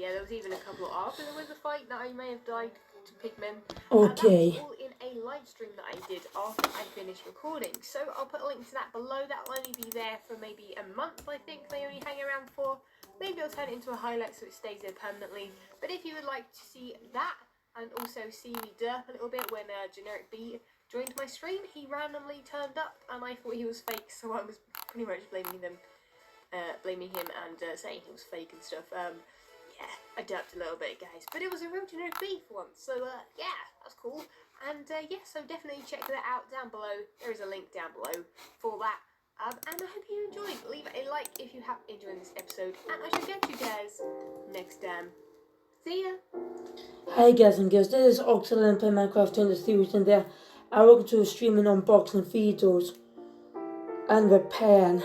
Yeah, there was even a couple after there was a fight that I may have died to pigmen. Okay. That was all in a live stream that I did after I finished recording. So I'll put a link to that below. That will only be there for maybe a month, I think they only hang around for. Maybe I'll turn it into a highlight so it stays there permanently. But if you would like to see that, and also see me derp a little bit when Generic B joined my stream, he randomly turned up and I thought he was fake, so I was pretty much blaming him and saying he was fake and stuff. Yeah, I derped a little bit, guys, but it was a real Generic B for once, so yeah, that's cool. And yeah, so definitely check that out down below. There is a link down below for that. And I hope you enjoyed. Leave a like if you have enjoyed this episode, and I shall get you guys next time. See ya! Hi guys and girls, this is Oxel and play Minecraft in the series, and there I welcome to streaming unboxing features and repairing.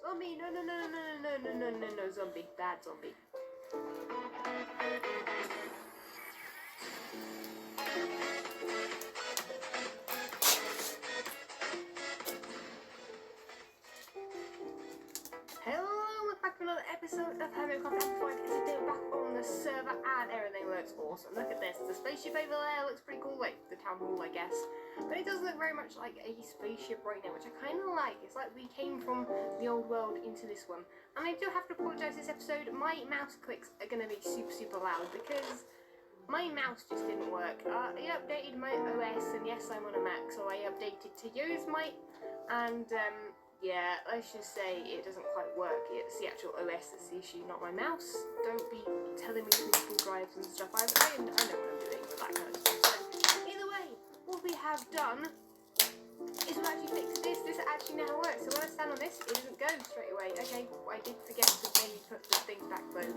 Zombie, no, zombie, bad zombie. Hello, we're back to another episode of Hermit Craft Amplified. As today we're back on the server and everything looks awesome. Look at this, the spaceship over there looks pretty cool, like the town hall I guess. But it does look very much like a spaceship right now, which I kind of like. It's like we came from the old world into this one. And I do have to apologise this episode, my mouse clicks are going to be super loud because my mouse just didn't work. I updated my OS, and yes, I'm on a Mac, so I updated to Yosemite, and yeah, let's just say it doesn't quite work. It's the actual OS that's the issue, not my mouse. Don't be telling me to install drives and stuff. I know what I'm doing with that kind of stuff. So, either way, what we have done is we've actually fixed this. This actually now works. So when I stand on this, it doesn't go straight away. Okay, I did forget to maybe put the things back though.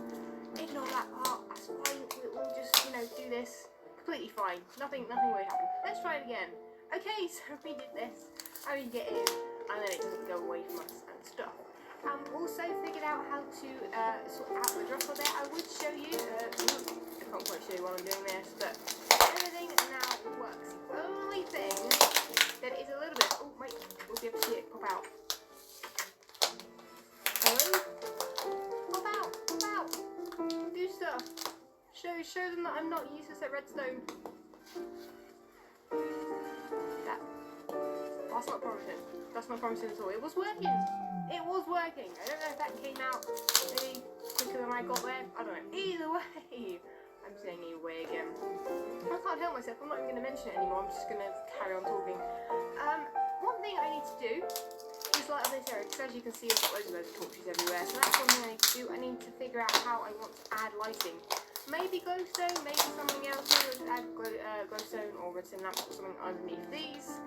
Ignore that part. That's fine. We'll just, do this. Completely fine. Nothing weird happened. Let's try it again. Okay, so we did this. How do you get in? And then it doesn't go away from us and stuff. Also figured out how to sort out the dropper there. I would show you, I can't quite show you while I'm doing this, but everything now works. The only thing that is a little bit, oh wait, we'll be able to see it pop out. Hello? Pop out, do stuff. Show them that I'm not useless at redstone. That's not promising. That's not promising at all. It was working. I don't know if that came out maybe quicker than I got there. I don't know. Either way, I'm saying either way again. I can't help myself. I'm not even going to mention it anymore. I'm just going to carry on talking. One thing I need to do is light up this area, because as you can see, I've got loads of torches everywhere. So that's one thing I need to do. I need to figure out how I want to add lighting. Maybe glowstone, maybe something else. Maybe add glowstone or redstone lamps or something underneath these.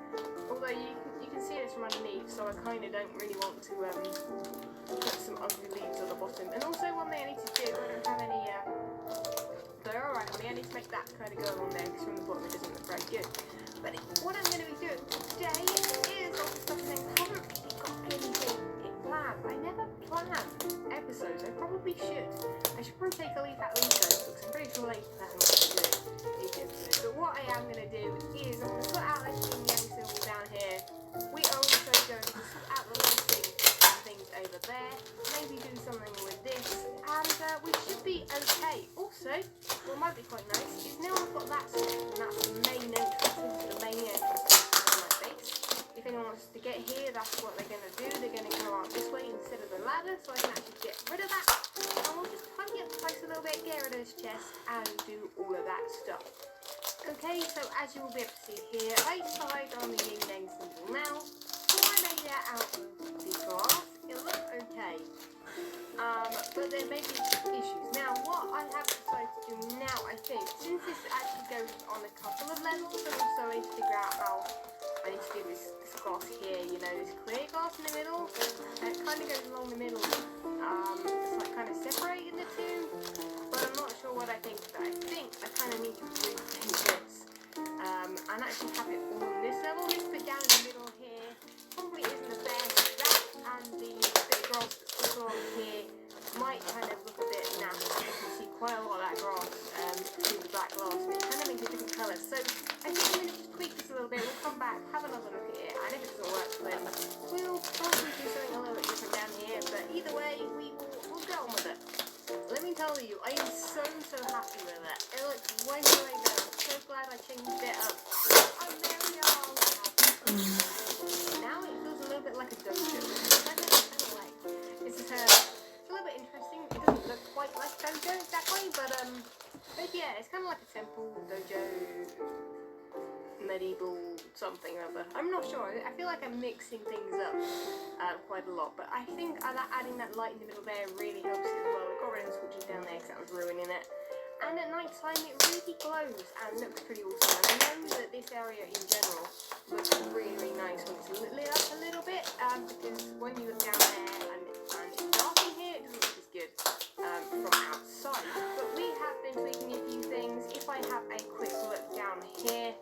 Although you can see this from underneath, so I kind of don't really want to put some ugly leaves at the bottom. And also one thing I need to do, I don't have any they're alright on me. I need to make that kind of go along there, because from the bottom it doesn't look very good. But what I'm going to be doing today is all the stuff that I haven't really got anything planned. I never plan episodes. I probably should. I should probably take a leaf out of those, because I'm pretty sure they plan what to do each episode. But what I am going to do is I'm going to put out this thing down here. We are also going to sort out the lighting and things over there. Maybe do something with this, and we should be okay. Also, what might be quite nice is now I've got that section, and that's the main entrance into the main entrance of my base. If anyone wants to get here, that's what they're going to do. They're going to go out this way instead of the ladder, so I can actually get rid of that. And we'll just tidy up the place a little bit, get rid of this chest, and do all of that stuff. Okay, so as you will be able to see here, I tried on the yin-yang symbol now. So I made that out of the glass. It looks okay. But there may be some issues. Now, what I have decided to do now, I think, since this actually goes on a couple of levels, and also I need to figure out how I need to do this glass here, this clear glass in the middle. And it kind of goes along the middle. It's like kind of separating the two. But I'm not sure what I think of that. I think I kind of need to rethink this. And actually have it all on this level. This bit down in the middle here probably isn't the best. That and the bit of grass that's along here might kind of look a bit naff. You can see quite a lot of that grass through the black glass, and it kind of makes a different colour. So I think I'm going to just tweak this a little bit. We'll come back, have another look at it, and if it doesn't work, then we'll probably do something a little bit different down here. But either way, we'll get on with it. Let me tell you, you, I am so happy with it. It looks way better. I'm so glad I changed it up. Oh, there we are. Now it feels a little bit like a dojo. I don't like. It's a little bit interesting. It doesn't look quite like dojo exactly, but yeah, it's kind of like a temple, dojo, medieval something or other. I'm not sure. I feel like I'm mixing things up quite a lot, but I think adding that light in the middle there really helps it as well. I got rid of the switches down there because that was ruining it. And at night time it really glows and looks pretty awesome. And I know that this area in general looks really nice when it's lit up a little bit, because when you look down there and it's dark in here, it doesn't look as good from outside. But we have been tweaking a few things. If I have a quick look down here,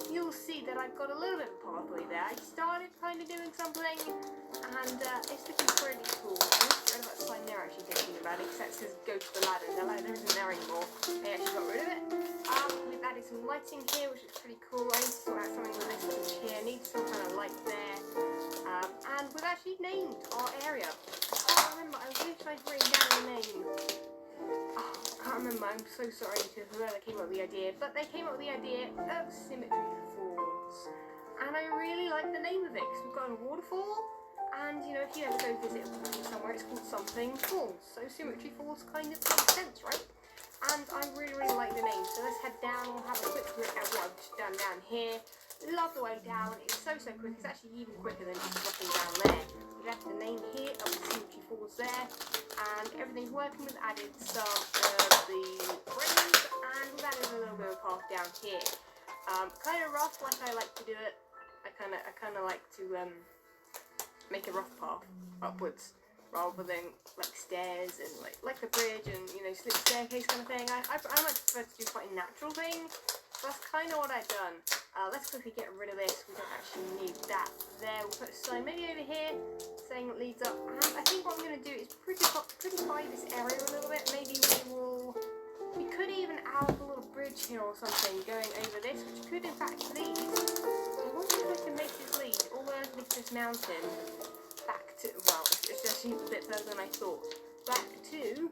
you'll see that I've got a little bit of a pathway there. I started kind of doing something, and it's looking pretty cool. I'm not sure about the sign there actually thinking about it, because that says go to the ladder. The ladder isn't there anymore. They actually got rid of it. We've added some lighting here, which is pretty cool. I need to sort out something with this switch here. I need some kind of light there. And we've actually named our area. I can't remember. I wish I'd written down the name. Oh, I can't remember. I'm so sorry to whoever came up with the idea, but they came up with the idea of Symmetry Falls, and I really like the name of it because we've got a waterfall, and you know, if you ever go visit somewhere, it's called something falls, so Symmetry Falls kind of makes sense, right? And I really like the name, so let's head down. We'll have a quick look at what I've just done down here. Love the way down. It's so quick. It's actually even quicker than just dropping down there. We left the name here of the Symmetry Falls there, and everything's working. We've added some of the frames, and we've added a little bit of path down here. Kind of rough, like I like to do it. I kind of like to make a rough path upwards, rather than like stairs and like the bridge and, you know, slip staircase kind of thing. I much prefer to do quite a natural thing. So that's kind of what I've done. Let's quickly get rid of this. We don't actually need that there. We'll put a sign maybe over here saying it leads up. And I think what I'm going to do is prettify this area a little bit. Maybe we could even add a little bridge here or something going over this, which could in fact lead. I wonder if I can make this lead all the way underneath this mountain back to, well, it's actually a bit further than I thought. Back to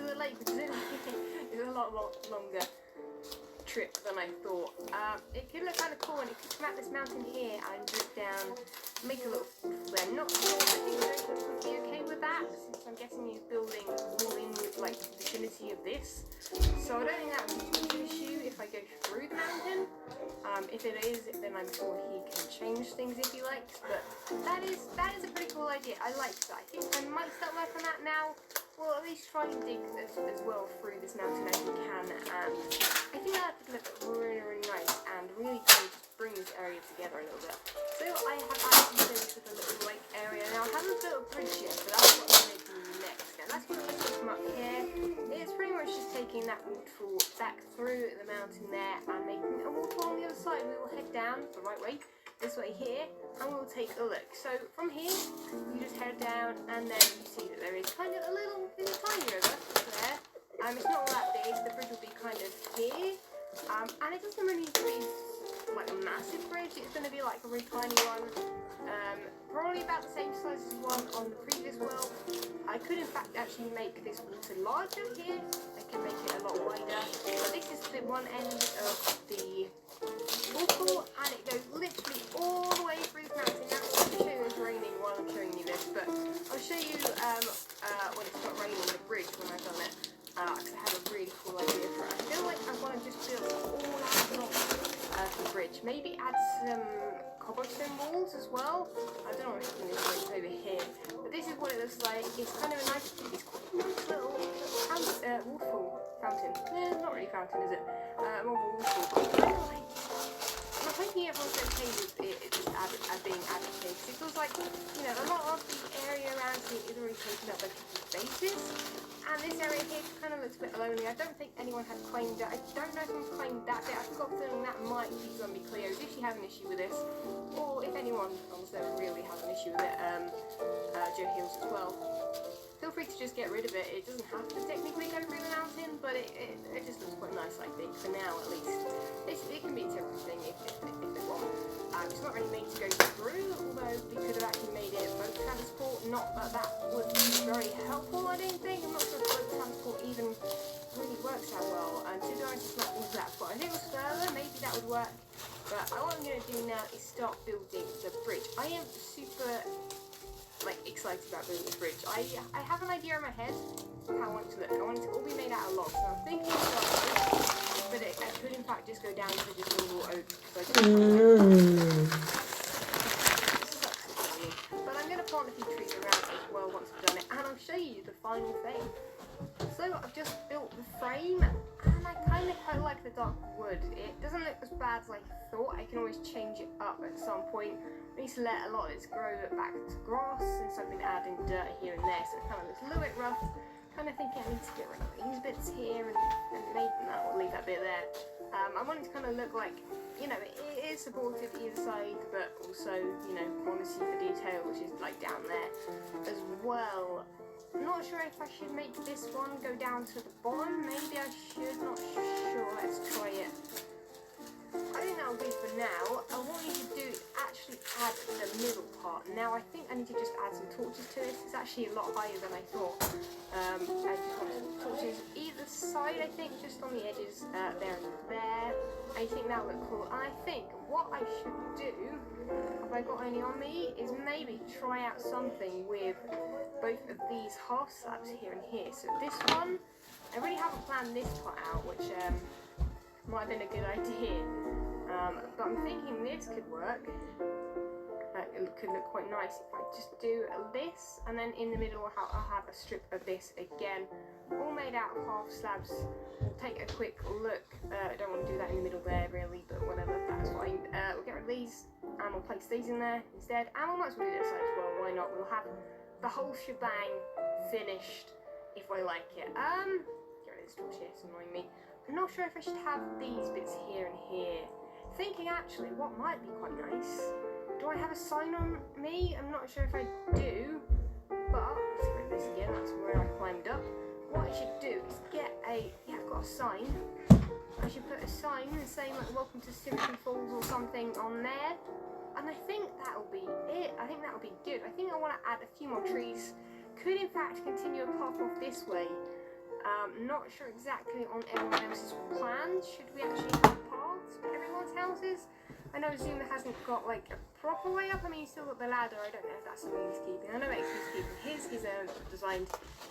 the lake, which is a lot longer trip than I thought. It could look kind of cool, and it could come out this mountain here and drip down, make a little there. Not sure if you would be okay with that, since I'm guessing he's building all in with like the vicinity of this. So I don't think that would be too much of an issue if I go through the mountain. If it is, then I'm sure he can change things if he likes. But that is a pretty cool idea. I like that. I think I might start working on that now. Well, at least try and dig as well through this mountain as you can, and I think that would look really nice and really kind of just bring this area together a little bit. So I have actually finished with a little lake area. Now I haven't built a bridge yet, so that's what I'm making next. And that's going to come up here. It's pretty much just taking that waterfall back through the mountain there and making a waterfall on the other side. We will head down the right way, this way here, and we'll take a look. So from here, you just head down, and then you see that there is kind of a little tiny river there. It's not all that big. The bridge will be kind of here, and it doesn't really need to be like a massive bridge. It's going to be like a really tiny one, probably about the same size as one on the previous world. I could in fact actually make this water larger here. I can make it a lot wider, but this is the one end of the waterfall, and it goes literally all the way through the mountain. Now I'm going to show you it's raining while I'm showing you this, but I'll show you when it's not raining the bridge when I've done it, because I have a really cool idea for it. I feel like I want to just build all out along the bridge. Maybe add some cobblestone walls as well. I don't know if you can see over here, but this is what it looks like. It's kind of a nice, it's quite a nice little waterfall fountain. It's not really fountain, is it? More of a waterfall. I'm hoping everyone's okay with it just being added here, because it feels like, you know, a lot of the area around here is already taken up by people's bases, and this area here kind of looks a bit lonely. I don't think anyone had claimed it. I don't know if anyone's claimed that bit. I've got a feeling that might be Zombie Cleos if you have an issue with this, or if anyone on the server really has an issue with it, Joe Heals as well. Feel free to just get rid of it. It doesn't have to technically go through the mountain, but it just looks quite nice, I think, for now at least. It can be a temporary thing if they want. It's not really made to go through, although we could have actually made it boat transport. Not that that would be very helpful, I don't think. I'm not sure if boat transport even really works that well. And to be honest, it's not all that far. If it was further, maybe that would work. But what I'm going to do now is start building the bridge. I am super excited about building the bridge. I have an idea in my head of how I want it to look. I want it to all be made out of logs. So I'm thinking of logs, but I could in fact just go down to just normal oak. So but I'm going to plant a few trees around as well once I've done it, and I'll show you the final thing. So I've just built the frame, and I kind of quite like the dark wood. It doesn't look as bad as I thought. I can always change it up at some point. I need to let a lot of this grow back to grass, since I've been adding dirt here and there, so it kind of looks a little bit rough. Kind of thinking I need to get rid of these bits here and maybe we'll leave that bit there. I want it to kind of look like, you know, it is supportive either side, but also, you know, quality for detail, which is like down there as well. I'm not sure if I should make this one go down to the bottom. Maybe I should, not sure. Let's try it. I think that'll be for now. What I need to do is actually add the middle part. Now I think I need to just add some torches to this. It's actually a lot higher than I thought. I just want some torches either side, I think, just on the edges, there and there. I think that would look cool. And I think what I should do, if I got any on me, is maybe try out something with both of these half slabs here and here. So this one, I really haven't planned this part out, which might have been a good idea. But I'm thinking this could work. It could look quite nice if I just do this, and then in the middle I'll have a strip of this again, all made out of half slabs. We'll take a quick look. I don't want to do that in the middle there really, but whatever, that's fine. We'll get rid of these and we'll place these in there instead, and we might as well do this side as well. Why not? We'll have the whole shebang finished if I like it. Get rid of this torch here, it's annoying me. I'm not sure if I should have these bits here and here. Thinking actually what might be quite nice. Do I have a sign on me? I'm not sure if I do, but let's get rid of this again. That's where I climbed up. What I should do is get a, yeah, I've got a sign. I should put a sign saying like welcome to Symmetry Falls or something on there. And I think that'll be it. I think that'll be good. I think I want to add a few more trees. Could in fact continue a path off this way. Not sure exactly on everyone else's plans. Should we actually have paths for everyone's houses? I know Zuma hasn't got like a proper way up. I mean, he's still got the ladder. I don't know if that's something he's keeping. I know he's keeping his. He's designed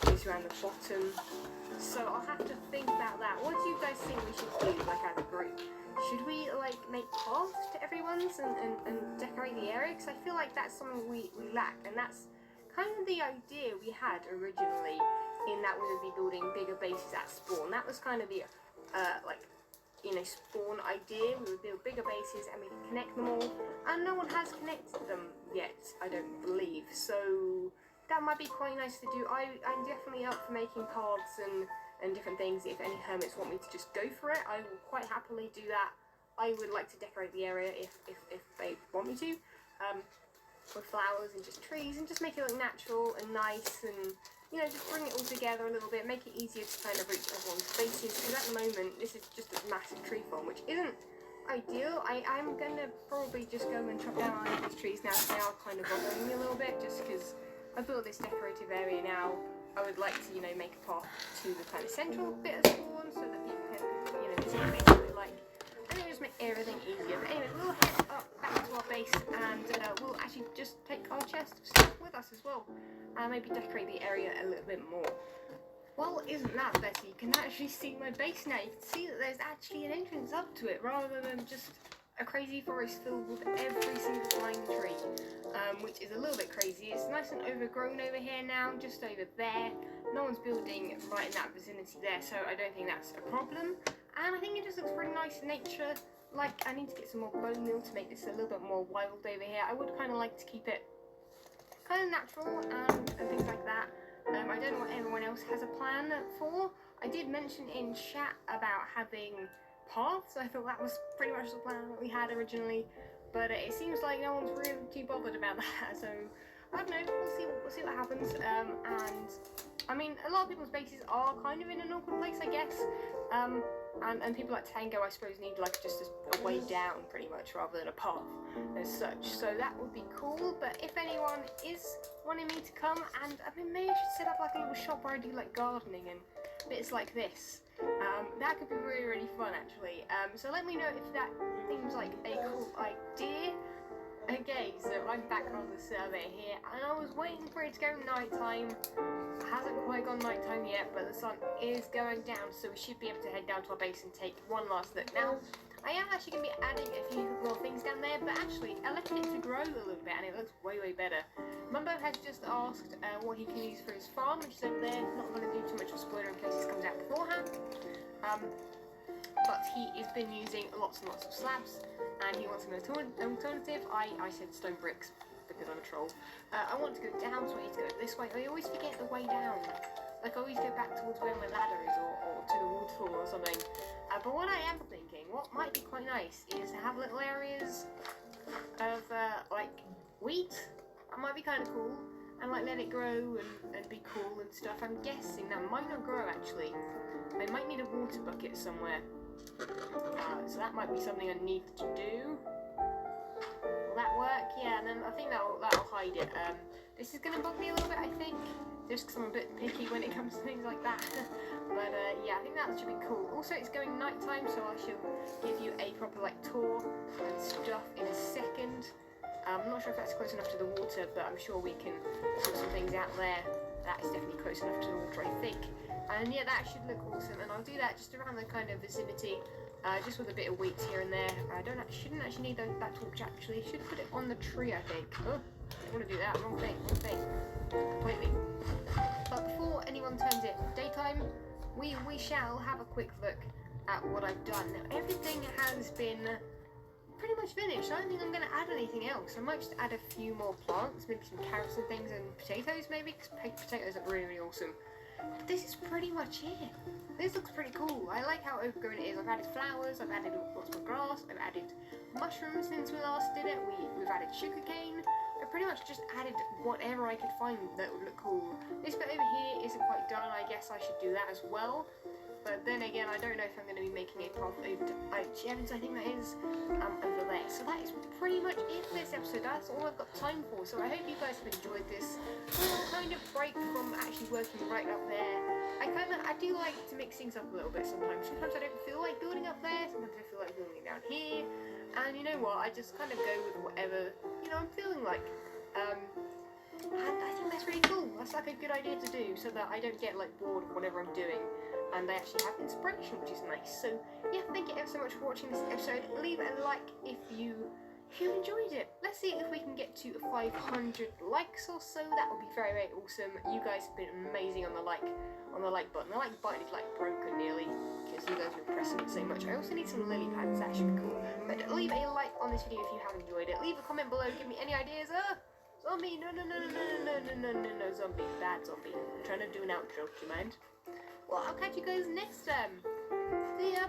these around the bottom. So I'll have to think about that. What do you guys think we should do, like as a group? Should we like make paths to everyone's and decorate the area? Because I feel like that's something we lack, and that's kind of the idea we had originally, in that we would be building bigger bases at spawn. That was kind of the spawn idea. We would build bigger bases and we could connect them all, and no one has connected them yet, I don't believe. So that might be quite nice to do. I'm definitely up for making paths and different things. If any hermits want me to just go for it, I will quite happily do that. I would like to decorate the area if they want me to, with flowers and just trees, and just make it look natural and nice, and you know, just bring it all together a little bit, make it easier to kind of reach everyone's faces, because at the moment this is just a massive tree farm, which isn't ideal. I'm gonna probably just go and chop down all these trees now, because they are kind of bothering me a little bit, just because I built this decorative area now. I would like to, you know, make a path to the kind of central bit of spawn, so that people can, you know, see what they like, and then just make everything easier. But anyway, we'll head up back to our base, and we'll actually just take our chest of stuff with us as well, and maybe decorate the area a little bit more. Well, isn't that better? You can actually see my base now. You can see that there's actually an entrance up to it, rather than just a crazy forest filled with every single pine tree, which is a little bit crazy. It's nice and overgrown over here now, just over there. No one's building right in that vicinity there, so I don't think that's a problem. And I think it just looks pretty nice in nature. Like, I need to get some more bone meal to make this a little bit more wild over here. I would kind of like to keep it kind of natural and things like that. I don't know what everyone else has a plan for. I did mention in chat about having paths. I thought that was pretty much the plan that we had originally, but it seems like no one's really too bothered about that. So I don't know. We'll see what happens. And I mean, a lot of people's bases are kind of in an awkward place, I guess. And people like Tango, I suppose, need like just a way down, pretty much, rather than a path as such. So that would be cool. But if anyone is wanting me to come, and I mean, maybe I should set up like a little shop where I do like gardening and bits like this. That could be really, really fun, actually. So let me know if that seems like a cool idea. Okay, so I'm back on the survey here, and I was waiting for it to go nighttime. It hasn't quite gone nighttime yet, but the sun is going down, so we should be able to head down to our base and take one last look. Now, I am actually going to be adding a few more things down there, but actually, I left it to grow a little bit, and it looks way, way better. Mumbo has just asked what he can use for his farm, which is over there. Not going to do too much of a spoiler in case this comes out beforehand. But he has been using lots and lots of slabs, and he wants an alternative. I said stone bricks because I'm a troll. I want to go down, so I need to go this way. I always forget the way down. Like, I always go back towards where my ladder is, or to the waterfall or something. But what I am thinking, what might be quite nice, is to have little areas of, like, wheat. That might be kind of cool. And, like, let it grow and be cool and stuff. I'm guessing that might not grow, actually. I might need a water bucket somewhere. So that might be something I need to do. Will that work? Yeah, and then I think that'll hide it. This is going to bug me a little bit, I think, just because I'm a bit picky when it comes to things like that. But yeah, I think that should be cool. Also, it's going nighttime, so I shall give you a proper like tour and stuff in a second. I'm not sure if that's close enough to the water, but I'm sure we can sort some things out there. That is definitely close enough to the water, I think. And yeah, that should look awesome, and I'll do that just around the kind of vicinity, just with a bit of wheat here and there. I shouldn't actually need that torch, actually. Should put it on the tree, I think. Oh, I want to do that. Wrong thing. Completely. But before anyone turns it daytime, we shall have a quick look at what I've done. Now, everything has been pretty much finished. I don't think I'm going to add anything else. I might just add a few more plants, maybe some carrots and things, and potatoes maybe, because potatoes look really, really awesome. But this is pretty much it. This looks pretty cool. I like how overgrown it is. I've added flowers, I've added lots more grass, I've added mushrooms since we last did it, we've added sugarcane. I pretty much just added whatever I could find that would look cool. This bit over here isn't quite done. I guess I should do that as well. But then again, I don't know if I'm going to be making a path over to Evans. I think that is over there. So that is pretty much it for this episode. That's all I've got time for. So I hope you guys have enjoyed this little kind of break from actually working right up there. I do like to mix things up a little bit sometimes. Sometimes I don't feel like building up there. Sometimes I feel like building it down here. And you know what? I just kind of go with whatever I'm feeling like. And I think that's really cool. That's like a good idea to do, so that I don't get like bored of whatever I'm doing, and I actually have inspiration, which is nice. So yeah, thank you ever so much for watching this episode. Leave a like if you enjoyed it. Let's see if we can get to 500 likes or so. That would be very, very awesome. You guys have been amazing on the like button. The like button is like broken nearly because you guys have been pressing it so much. I also need some lily pads. That should be cool. But leave a like on this video if you have enjoyed it. Leave a comment below. Give me any ideas. Zombie, no, zombie, bad zombie. I'm trying to do an outro, do you mind? Well, I'll catch you guys next time. See ya.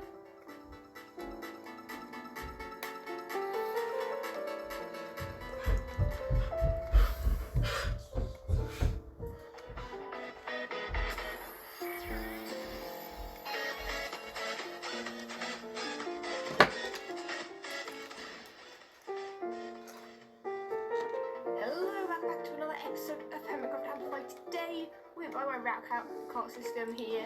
Cart system here,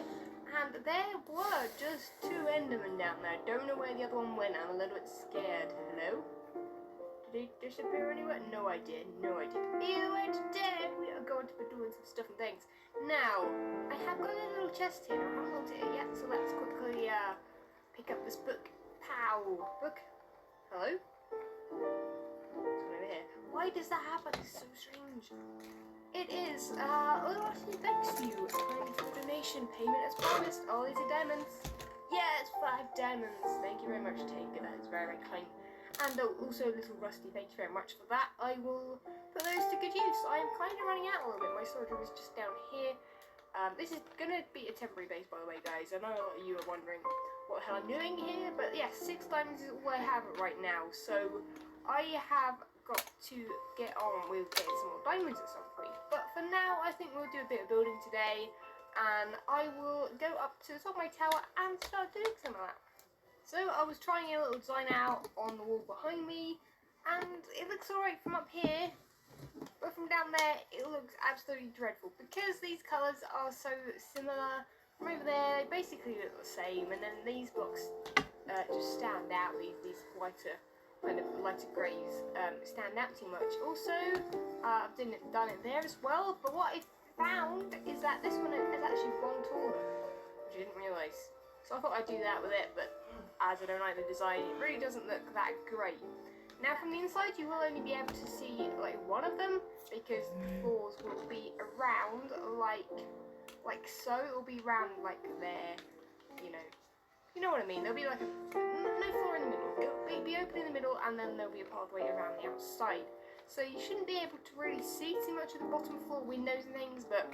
and there were just 2 Endermen down there. Don't know where the other one went. I'm a little bit scared. Hello? Did he disappear anywhere? No idea. Either way, today we are going to be doing some stuff and things. Now, I have got a little chest here. I haven't looked at it yet, so let's quickly pick up this book. Pow! Book. Hello? What's over here? Why does that happen? It's so strange. It is, actually thanks to you for the donation payment as promised. Oh, these are diamonds. Yes, 5 diamonds. Thank you very much, Tinker. That is very, very kind. And also Little Rusty, thank you very much for that. I will put those to good use. I am kind of running out a little bit. My storage room is just down here. This is going to be a temporary base, by the way, guys. I know a lot of you are wondering what the hell I'm doing here, but yeah, 6 diamonds is all I have right now. So I have got to get on with getting some more diamonds at some point. But for now, I think we'll do a bit of building today. and I will go up to the top of my tower and start doing some of that. So I was trying a little design out on the wall behind me, and it looks alright from up here, but from down there it looks absolutely dreadful because these colours are so similar. From over there they basically look the same, and then these blocks just stand out. These whiter, kind of lighter greys stand out too much. Also, I've done it there as well, but what I found is that this one is actually one taller, which I didn't realise. So I thought I'd do that with it, but as I don't like the design, it really doesn't look that great. Now from the inside you will only be able to see like one of them, because the floors will be around like so. It will be round like there, you know. You know what I mean? There'll be like no floor in the middle. It'll be open in the middle, and then there'll be a pathway around the outside. So you shouldn't be able to really see too much of the bottom floor windows and things, but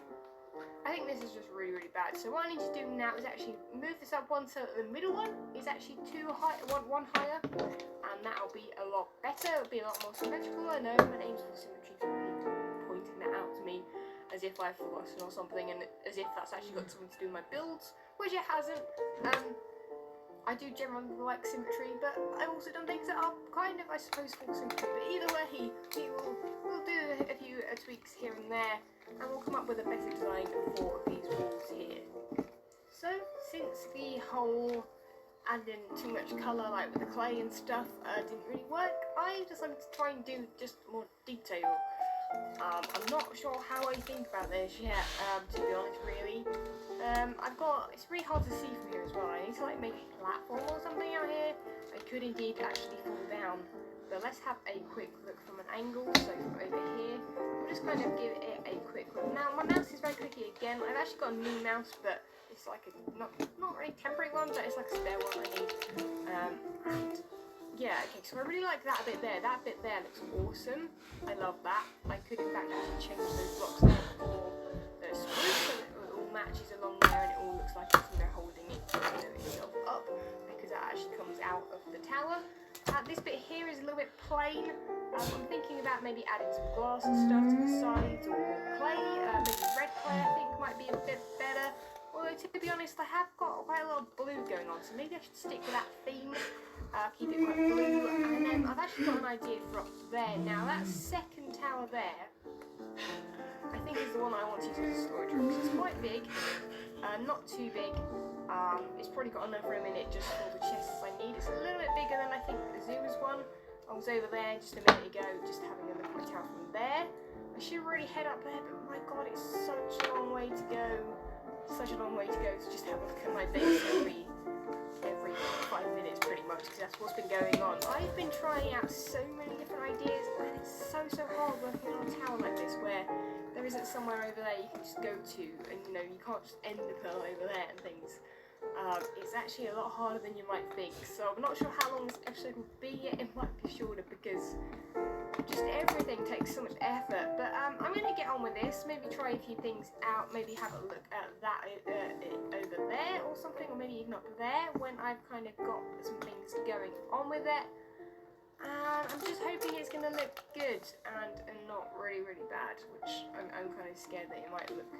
I think this is just really, really bad. So what I need to do now is actually move this up one so that the middle one is actually one higher, and that'll be a lot better. It'll be a lot more symmetrical. I know my name's for symmetry, so pointing that out to me as if I've forgotten or something, and as if that's actually got something to do with my builds, which it hasn't. I do generally like symmetry, but I've also done things that are kind of, I suppose, for symmetry. But either way, we'll do a few tweaks here and there, and we'll come up with a better design for these walls here. So, since the whole adding too much colour, like with the clay and stuff, didn't really work, I decided to try and do just more detail. I'm not sure how I think about this yet, to be honest, really. It's really hard to see from here as well. I need to like make a platform or something out here. I could indeed actually fall down, but let's have a quick look from an angle. So from over here, we'll just kind of give it a quick look. Now my mouse is very clicky again. I've actually got a new mouse, but it's like a not really temporary one, but it's like a spare one I need. And yeah, okay, so I really like that bit there. That bit there looks awesome. I love that. I could in fact actually change those blocks there for the spruce so that it all matches along there and it all looks like it's, you know, holding it, itself up, because that actually comes out of the tower. This bit here is a little bit plain. I'm thinking about maybe adding some glass and stuff to the sides, or more clay. Maybe red clay I think might be a bit better. Although to be honest, I have got quite a lot of blue going on, so maybe I should stick with that theme. Keep it quite blue, and then I've actually got an idea for up there. Now that second tower there, I think is the one I want to use as a storage room. So it's quite big, not too big. It's probably got enough room in it just for the chests I need. It's a little bit bigger than I think the zoo's one. I was over there just a minute ago, just having a look at my tower from there. I should really head up there, but my god, it's such a long way to go. Such a long way to go to just have a look at my base every 5 minutes pretty much, because that's what's been going on. I've been trying out so many different ideas, and it's so hard working on a tower like this where there isn't somewhere over there you can just go to, and you know, you can't just end the pearl over there and things. It's actually a lot harder than you might think, so I'm not sure how long this episode will be yet. It might be shorter because just everything takes so much effort, but I'm going to get on with this, maybe try a few things out, maybe have a look at that over there or something, or maybe even up there when I've kind of got some things going on with it. And I'm just hoping it's going to look good and not really bad, which I'm kind of scared that it might look.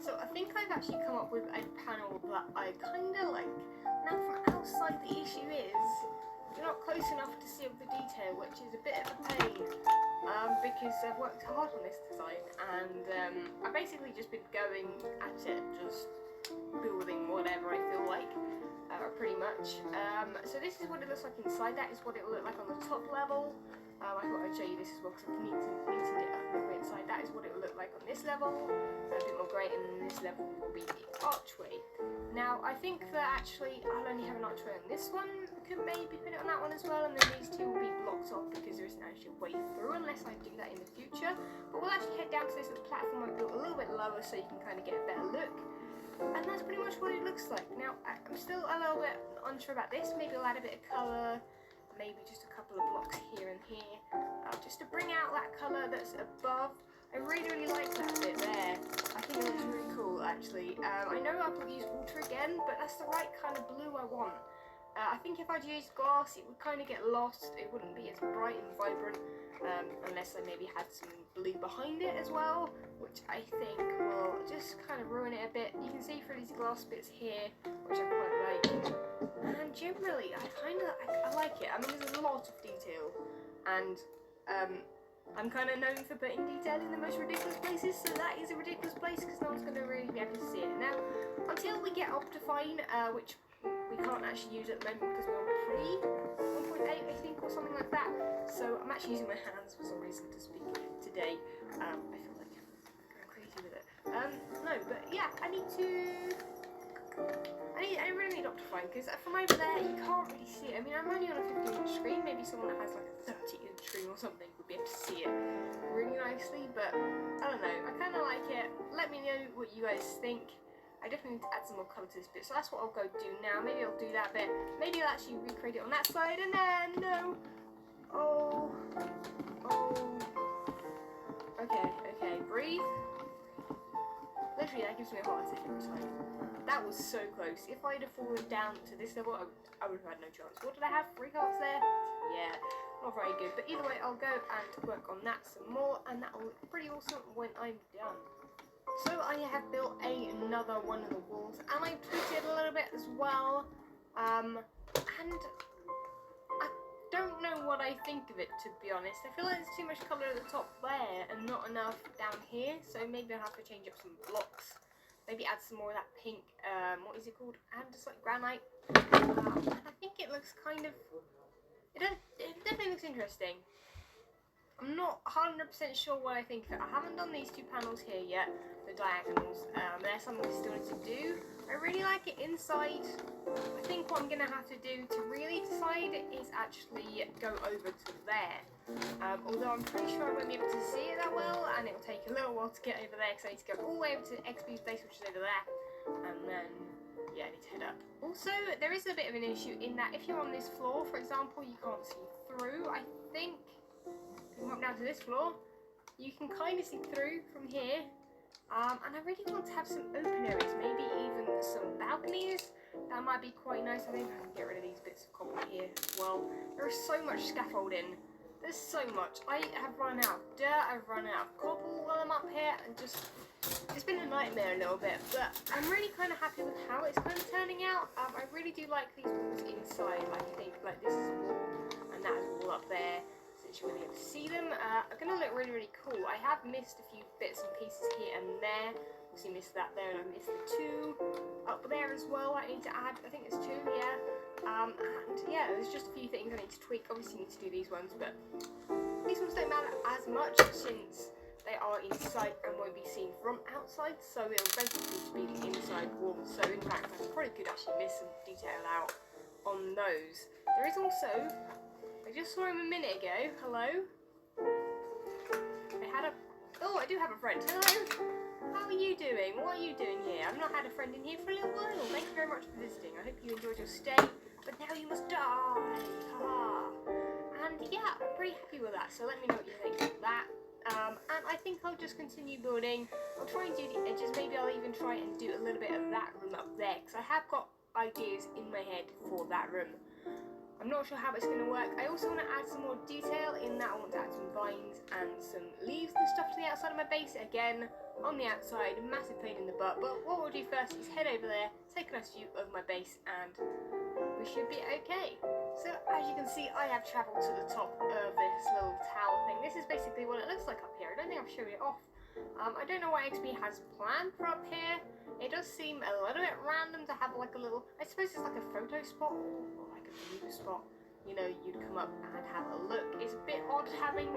So I think I've actually come up with a panel that I kind of like. Now from outside the issue is you're not close enough to see all the detail, which is a bit of a pain, because I've worked hard on this design, and I've basically just been going at it, just building whatever I feel like, pretty much. So this is what it looks like inside. That is what it will look like on the top level. I thought I'd show you this as well, because I've neatened it up a little bit inside. That is what it will look like on this level, a bit more grey, and then this level will be the archway. Now, I think that actually I'll only have an archway on this one. I could maybe put it on that one as well, and then these two will be blocked off because there isn't actually a way through unless I do that in the future. But we'll actually head down to this little platform I built a little bit lower so you can kind of get a better look. And that's pretty much what it looks like. Now, I'm still a little bit unsure about this. Maybe I'll add a bit of colour, maybe just a couple of blocks here and here, just to bring out that colour that's above. I really like that bit there. I think it looks really cool, actually. I know I'll use water again, but that's the right kind of blue I want. I think if I'd used glass, it would kind of get lost. It wouldn't be as bright and vibrant, unless I maybe had some blue behind it as well, which I think will just kind of ruin it a bit. You can see through these glass bits here, which I quite like. And generally, I like it. I mean, there's a lot of detail, and I'm kind of known for putting detail in the most ridiculous places, so that is a ridiculous place because no one's going to really be able to see it. Now, until we get Optifine, which we can't actually use at the moment because we're on pre 1.8, I think, or something like that. So I'm actually using my hands for some reason to speak today. I feel like I'm going crazy with it. No, but yeah, I really need Optifine because from over there you can't really see it. I mean, I'm only on a 15-inch screen. Maybe someone that has like a 30-inch screen or something would be able to see it really nicely. But I don't know. I kind of like it. Let me know what you guys think. I definitely need to add some more colour to this bit, so that's what I'll go do now. Maybe I'll do that bit. Maybe I'll actually recreate it on that side, and then no. Okay. Breathe. Literally, that gives me a heart attack every time. That was so close. If I'd have fallen down to this level, I would have had no chance. What did I have? 3 hearts there? Yeah, not very good. But either way, I'll go and work on that some more, and that will look pretty awesome when I'm done. So I have built another one of the walls, and I've tweaked it a little bit as well. And I don't know what I think of it, to be honest. I feel like there's too much colour at the top there and not enough down here, so maybe I'll have to change up some blocks. Maybe add some more of that pink, what is it called? And just like granite. And I think it looks kind of, it definitely looks interesting. I'm not 100% sure what I think of it. I haven't done these 2 panels here yet, the diagonals. There's something we still need to do. I really like it inside. I think what I'm going to have to do to really decide is actually go over to there. Although I'm pretty sure I won't be able to see it that well, and it will take a little while to get over there because I need to go all the way over to XB's base, which is over there. And then, yeah, I need to head up. Also, there is a bit of an issue in that if you're on this floor, for example, you can't see through. I think come up down to this floor, you can kind of see through from here, and I really want to have some open areas, maybe even some balconies. That might be quite nice. I think I can get rid of these bits of cobble here as well. There is so much scaffolding. There's so much. I have run out of dirt, I've run out of cobble while I'm up here, and just, it's been a nightmare a little bit, but I'm really kind of happy with how it's kind of turning out. I really do like these walls inside. Like, I think like this is a wall, and that is a wall up there. You won't be able to see them. Are going to look really, really cool. I have missed a few bits and pieces here and there. Obviously missed that there, and I missed the 2 up there as well. I need to add, I think it's 2, yeah. And yeah, there's just a few things I need to tweak. Obviously need to do these ones, but these ones don't matter as much since they are inside and won't be seen from outside. So it'll basically be the inside wall. So in fact, I probably could actually miss some detail out on those. There is also, I just saw him a minute ago. Hello? I do have a friend. Hello? How are you doing? What are you doing here? I've not had a friend in here for a little while. Thank you very much for visiting. I hope you enjoyed your stay. But now you must die. Haha. And yeah, I'm pretty happy with that. So let me know what you think of that. And I think I'll just continue building. I'll try and do the edges. Maybe I'll even try and do a little bit of that room up there. Because I have got ideas in my head for that room. I'm not sure how it's going to work. I also want to add some more detail in that. I want to add some vines and some leaves and stuff to the outside of my base. Again, on the outside, massive pain in the butt. But what we'll do first is head over there, take a nice view of my base, and we should be okay. So as you can see, I have travelled to the top of this little tower thing. This is basically what it looks like up here. I don't think I've shown it off. I don't know what XP has planned for up here. It does seem a little bit random to have like a little, I suppose it's like a photo spot or like a view spot. You know, you'd come up and have a look. It's a bit odd having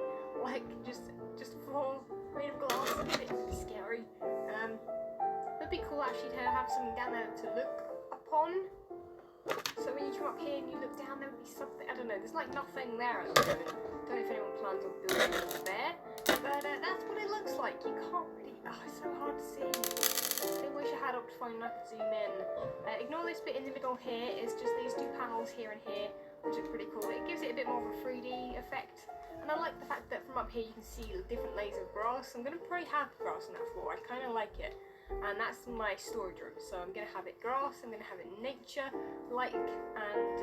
like just a floor made of glass. It's a bit scary. It'd be cool actually to have something down there to look upon. So when you come up here and you look down, there would be something, I don't know, there's like nothing there at the moment. Don't know if anyone plans on building anything there, but that's what it looks like. You can't really, it's so hard to see. I wish I had Optifine and I could zoom in. Ignore this bit in the middle here, it's just these 2 panels here and here, which are pretty cool. It gives it a bit more of a 3D effect. And I like the fact that from up here you can see different layers of grass. I'm going to probably have grass on that floor, I kind of like it. and that's my storage room. So I'm going to have it grass, I'm going to have it nature-like, and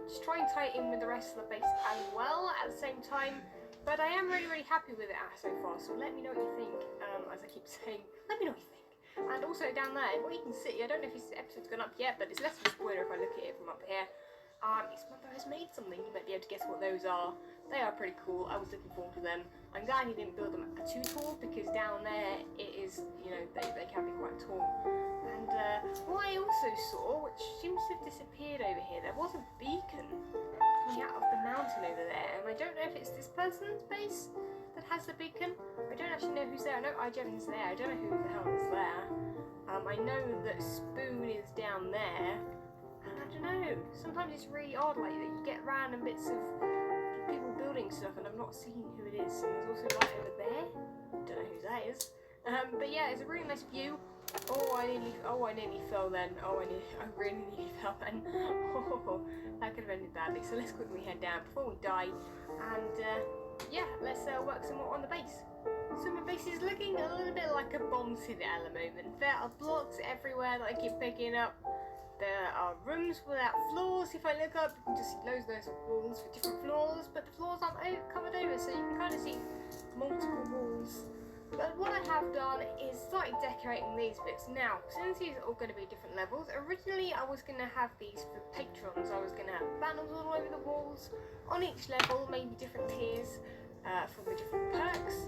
just try and tie it in with the rest of the base as well at the same time. But I am really happy with it so far, so let me know what you think. As I keep saying, let me know what you think. And also down there, what you can see, I don't know if this episode's gone up yet, but it's less of a spoiler if I look at it from up here. It's my brother's made something. You might be able to guess what those are. They are pretty cool. I was looking forward to them. I'm glad he didn't build them too tall, because down there it is, you know, they can be quite tall. And what I also saw, which seems to have disappeared over here, there was a beacon coming out of the mountain over there, and I don't know if it's this person's base that has the beacon. I don't actually know who's there. I know IJevin's there. I don't know who the hell is there. I know that Spoon is down there. And I don't know, sometimes it's really odd like that. You get random bits of people building stuff and I'm not seeing who it is. And there's also light over there. Don't know who that is. But yeah, it's a really nice view. Oh, I nearly fell then. I really nearly fell then. Oh, that could have ended badly. So let's quickly head down before we die. And yeah, let's work some more on the base. So my base is looking a little bit like a bomb citadel at the moment. There are blocks everywhere that I keep picking up. There are rooms without floors. If I look up, you can just see loads of walls with different floors, but the floors aren't covered over, so you can kind of see multiple walls. But what I have done is started decorating these bits. Now, since these are all going to be different levels, originally I was going to have these for patrons. I was going to have banners all over the walls on each level, maybe different tiers for the different perks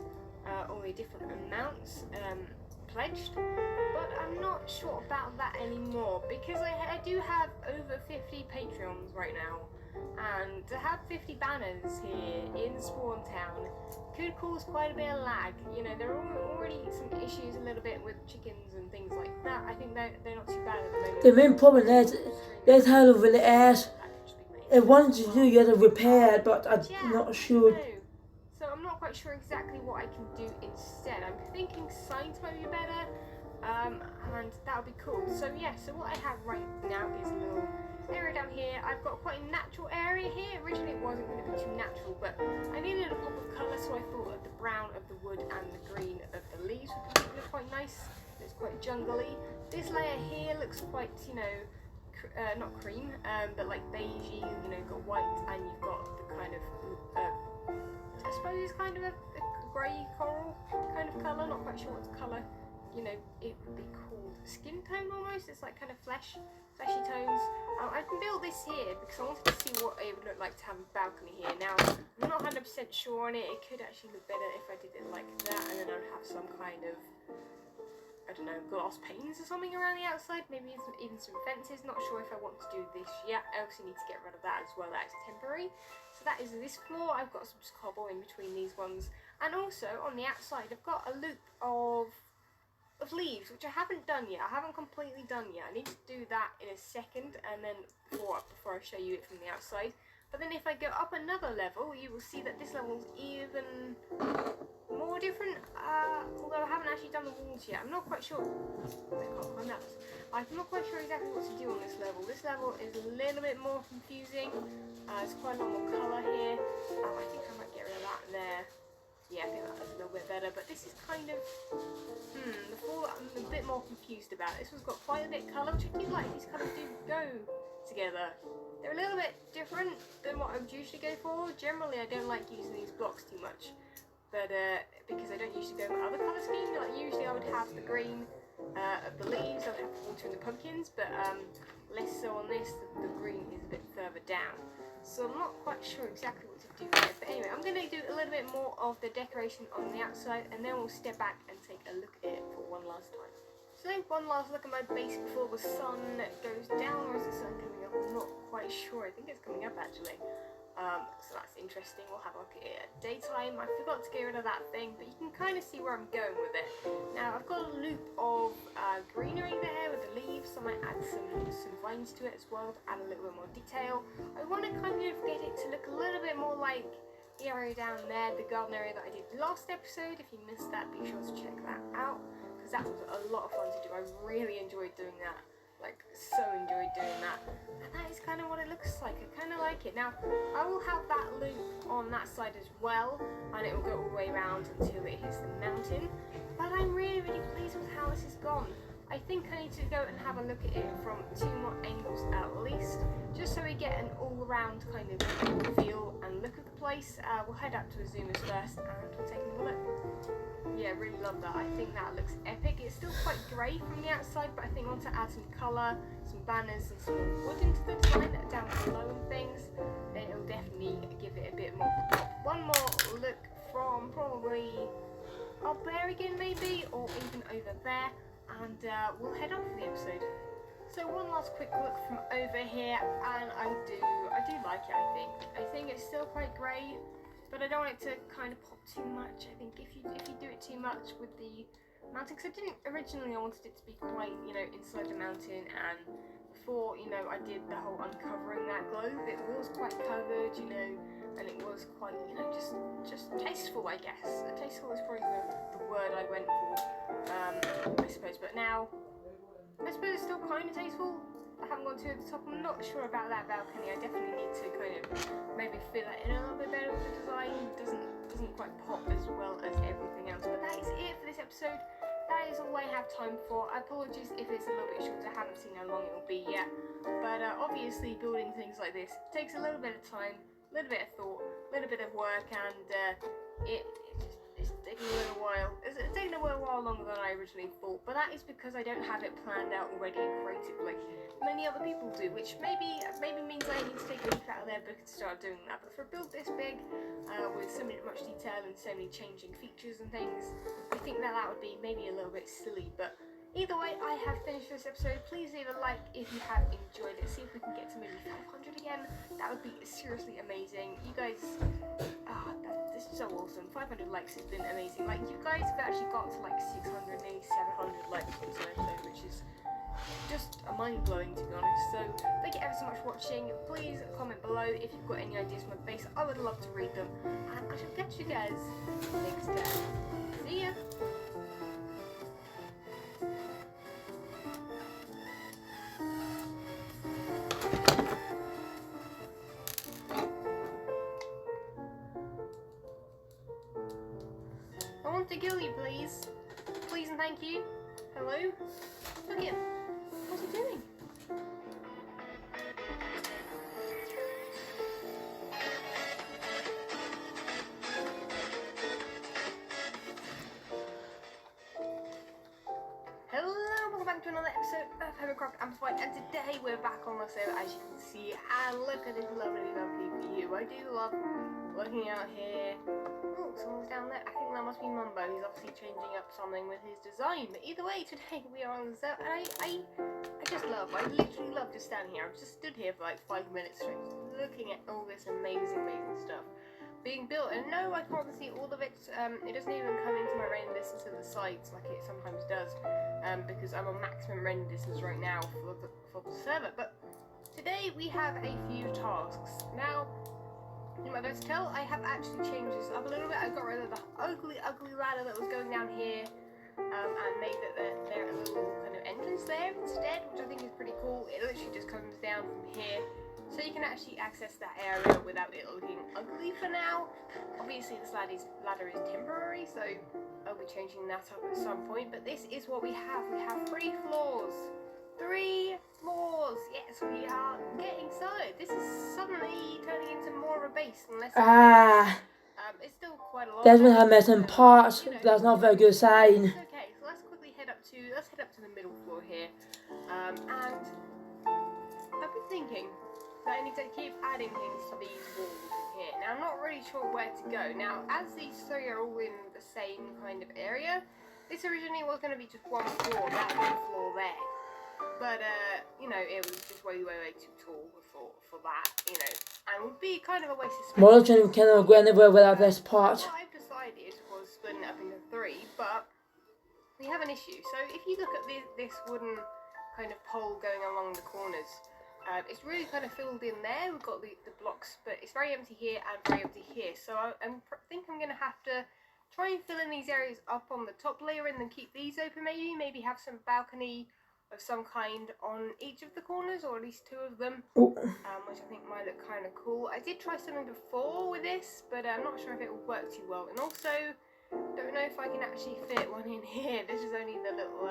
or the different amounts pledged. But I'm not sure about that anymore, because I do have over 50 Patreons right now, and to have 50 banners here in Spawn Town could cause quite a bit of lag. You know, there are already some issues a little bit with chickens and things like that. I think they're not too bad at the moment. The main problem is how to really ask. If wanted to do, you had to repair it, but I'm not sure. No. So I'm not quite sure exactly what I can do instead. I'm thinking signs might be better. And that would be cool. So yeah, so what I have right now is a little area down here. I've got quite a natural area here. Originally it wasn't going to be too natural, but I needed a pop of colour, so I thought the brown of the wood and the green of the leaves would look quite nice. It's quite jungly. This layer here looks quite, you know, not cream, but like beigey. You know, you've got white and you've got the kind of, I suppose it's kind of a grey coral kind of colour. Not quite sure what colour. You know, it would be called skin tone almost. It's like kind of fleshy tones. I can build this here because I wanted to see what it would look like to have a balcony here. Now, I'm not 100% sure on it. It could actually look better if I did it like that, and then I'd have some kind of, I don't know, glass panes or something around the outside. Maybe even some fences. Not sure if I want to do this yet. I also need to get rid of that as well. That's temporary. So that is this floor. I've got some cobble in between these ones. And also, on the outside, I've got a loop of leaves, which I haven't done yet. I haven't completely done yet. I need to do that in a second, and then before I show you it from the outside. But then if I go up another level, you will see that this level is even more different. Although I haven't actually done the walls yet. I'm not quite sure. I can't climb that. I'm not quite sure exactly what to do on this level. This level is a little bit more confusing. There's quite a lot more colour here. I think I might get rid of that there. Yeah, I think that's a little bit better, but this is kind of, the floor I'm a bit more confused about. This one's got quite a bit of colour, which I do like. These colours do go together. They're a little bit different than what I would usually go for. Generally, I don't like using these blocks too much, but because I don't usually go with other colour schemes. Like usually I would have the green of the leaves, I'd have the water and the pumpkins, but less so on this. The green is a bit further down. So I'm not quite sure exactly what to do here, but anyway, I'm going to do a little bit more of the decoration on the outside, and then we'll step back and take a look at it for one last time. So one last look at my base before the sun goes down, or is the sun coming up? I'm not quite sure. I think it's coming up actually. So that's interesting. We'll have a look at it at daytime. I forgot to get rid of that thing, but you can kind of see where I'm going with it. Now I've got a loop of greenery there with the leaves, so I might add some vines to it as well to add a little bit more detail. I want to kind of get it to look a little bit more like the area down there, the garden area that I did last episode. If you missed that, be sure to check that out, because that was a lot of fun to do. I really enjoyed doing that. Like, so enjoyed doing that, and that is kind of what it looks like. I kind of like it. Now I will have that loop on that side as well, and it will go all the way around until it hits the mountain. But but I'm really, really pleased with how this has gone. I think I need to go and have a look at it from 2 more angles at least, just so we get an all-round kind of feel and look of the place. We'll head up to the zoomers first and we'll take a look. Yeah, really love that. I think that looks epic. It's still quite grey from the outside, but I think I want to add some colour, some banners and some wood into the design down below and things. Then it'll definitely give it a bit more pop. One more look from probably up there again maybe, or even over there, and we'll head on for the episode. So one last quick look from over here, and I do like it. I think it's still quite grey, but I don't want it to kind of pop too much. I think if you do it too much with the mountain, because I wanted it to be quite, you know, inside the mountain, and before, you know, I did the whole uncovering that globe, it was quite covered, you know, and it was quite, you know, just tasteful, I guess. Tasteful is probably the word I went for, I suppose. But now, I suppose it's still kind of tasteful. I haven't gone to the top. I'm not sure about that balcony. I definitely need to kind of maybe fill that in a little bit better with the design. It doesn't quite pop as well as everything else. But that is it for this episode. That is all I have time for. Apologies if it's a little bit short. I haven't seen how long it will be yet. But obviously building things like this takes a little bit of time, a little bit of thought, a little bit of work, and it's taking a little while. It's taking a little while longer than I originally thought, but that is because I don't have it planned out already and creative like many other people do, which maybe means I need to take a leaf out of their book and start doing that. But for a build this big, with so much detail and so many changing features and things, I think that would be maybe a little bit silly. But either way, I have finished this episode. Please leave a like if you have enjoyed it. See if we can get to maybe 500 again. That would be seriously amazing. You guys, this is so awesome. 500 likes has been amazing. Like, you guys have actually got to like 600, maybe 700 likes on this episode, which is just mind-blowing, to be honest. So thank you ever so much for watching. Please comment below if you've got any ideas for my base. I would love to read them, and I shall catch you guys next time. See ya. I want to kill you, please. Please and thank you. Hello? Look at him. What's he doing? Hello, welcome back to another episode of Hovercraft Amplified, and today we're back on the server, as you can see, and look at this lovely, lovely view. I do love looking out here. Oh, someone's down there. I think that must be Mumbo. He's obviously changing up something with his design. But either way, today we are on the server, and I literally love just standing here. I've just stood here for like 5 minutes straight, just looking at all this amazing stuff being built. And no, I can't see all of it. It doesn't even come into my render distance to the sides like it sometimes does, because I'm on maximum render distance right now for the server. But today we have a few tasks. Now, you might be able to tell, I have actually changed this up a little bit. I got rid of the ugly ladder that was going down here, and made it there a little kind of entrance there instead, which I think is pretty cool. It literally just comes down from here, so you can actually access that area without it looking ugly for now. Obviously this ladder is temporary, so I'll be changing that up at some point, but this is what we have. We have 3 floors. 3 floors! Yes, we are getting started. This is suddenly turning into more of a base than less of a base. It's still quite a lot. Desmond had missing parts. That's not a very good sign. It's okay, so let's quickly head up to the middle floor here. And I've been thinking that I need to keep adding things to these walls in here. Now, I'm not really sure where to go. Now, as these 3 are all in the same kind of area, this originally was going to be just one floor, that one floor there. But, you know, it was just way too tall for that, you know, and would be kind of a waste of space. Monitoring cannot go anywhere without this part. What I've decided was splitting it up into 3, but we have an issue. So if you look at this wooden kind of pole going along the corners, it's really kind of filled in there. We've got the blocks, but it's very empty here and very empty here. So I think I'm going to have to try and fill in these areas up on the top layer and then keep these open maybe have some balcony of some kind on each of the corners, or at least 2 of them, which I think might look kind of cool. I did try something before with this, but I'm not sure if it will work too well. And also, Don't know if I can actually fit one in here. This is only the little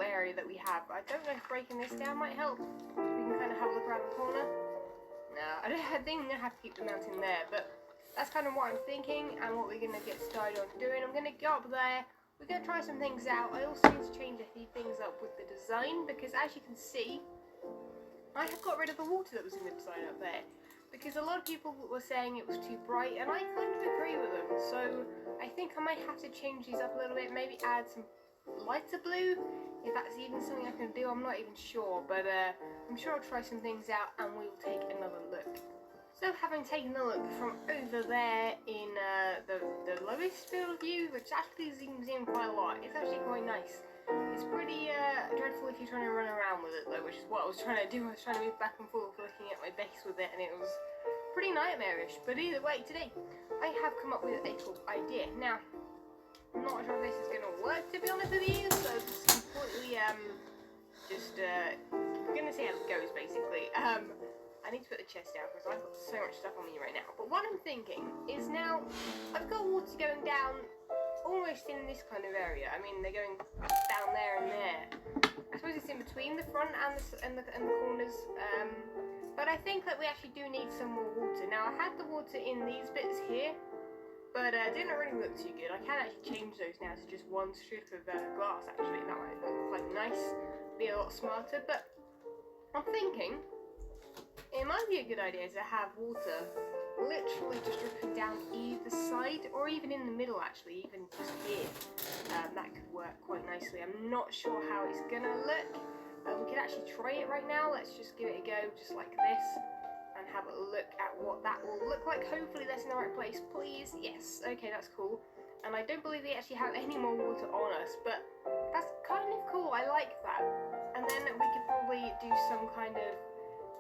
area that we have. I don't know if breaking this down might help. We can kind of have a look around the corner. No, I think I'm going to have to keep the mountain there, but that's kind of what I'm thinking and what we're going to get started on doing. I'm going to go up there. We're going to try some things out. I also need to change a few things up with the design because, as you can see, I have got rid of the water that was in the design up there. Because a lot of people were saying it was too bright, and I kind of agree with them. So I think I might have to change these up a little bit, maybe add some lighter blue, if that's even something I can do. I'm not even sure, but I'm sure I'll try some things out and we'll take another look. So having taken a look from over there in the lowest field view, which actually zooms in quite a lot, it's actually quite nice. It's pretty dreadful if you're trying to run around with it though, which is what I was trying to do. I was trying to move back and forth looking at my base with it, and it was pretty nightmarish. But either way, today I have come up with a cool idea. Now, I'm not sure if this is going to work, to be honest with you, so it's completely I'm going to see how it goes basically. I need to put the chest down because I've got so much stuff on me right now. But what I'm thinking is now I've got water going down almost in this kind of area. I mean, they're going down there and there. I suppose it's in between the front and the corners. But I think that we actually do need some more water. Now, I had the water in these bits here, but it didn't really look too good. I can actually change those now to just one strip of glass, actually. That might look quite nice, be a lot smarter. But I'm thinking it might be a good idea to have water literally just dripping down either side, or even in the middle actually, even just here. That could work quite nicely. I'm not sure how it's gonna look. We could actually try it right now. Let's just give it a go, just like this, and have a look at what that will look like. Hopefully that's in the right place, please. Yes, okay, that's cool. And I don't believe we actually have any more water on us, but that's kind of cool. I like that. And then we could probably do some kind of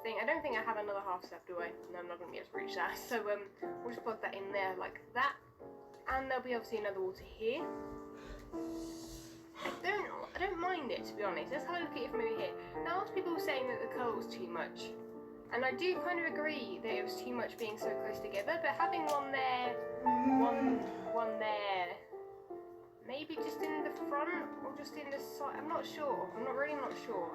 thing. I don't think I have another half step, do I? No, I'm not going to be able to reach that. So we'll just plug that in there like that. And there'll be obviously another water here. I don't mind it, to be honest. Let's have a look at it from over here. Now, lots of people were saying that the colour was too much. And I do kind of agree that it was too much being so close together, but having one there, one there, maybe just in the front or just in the side, I'm not sure. I'm really not sure.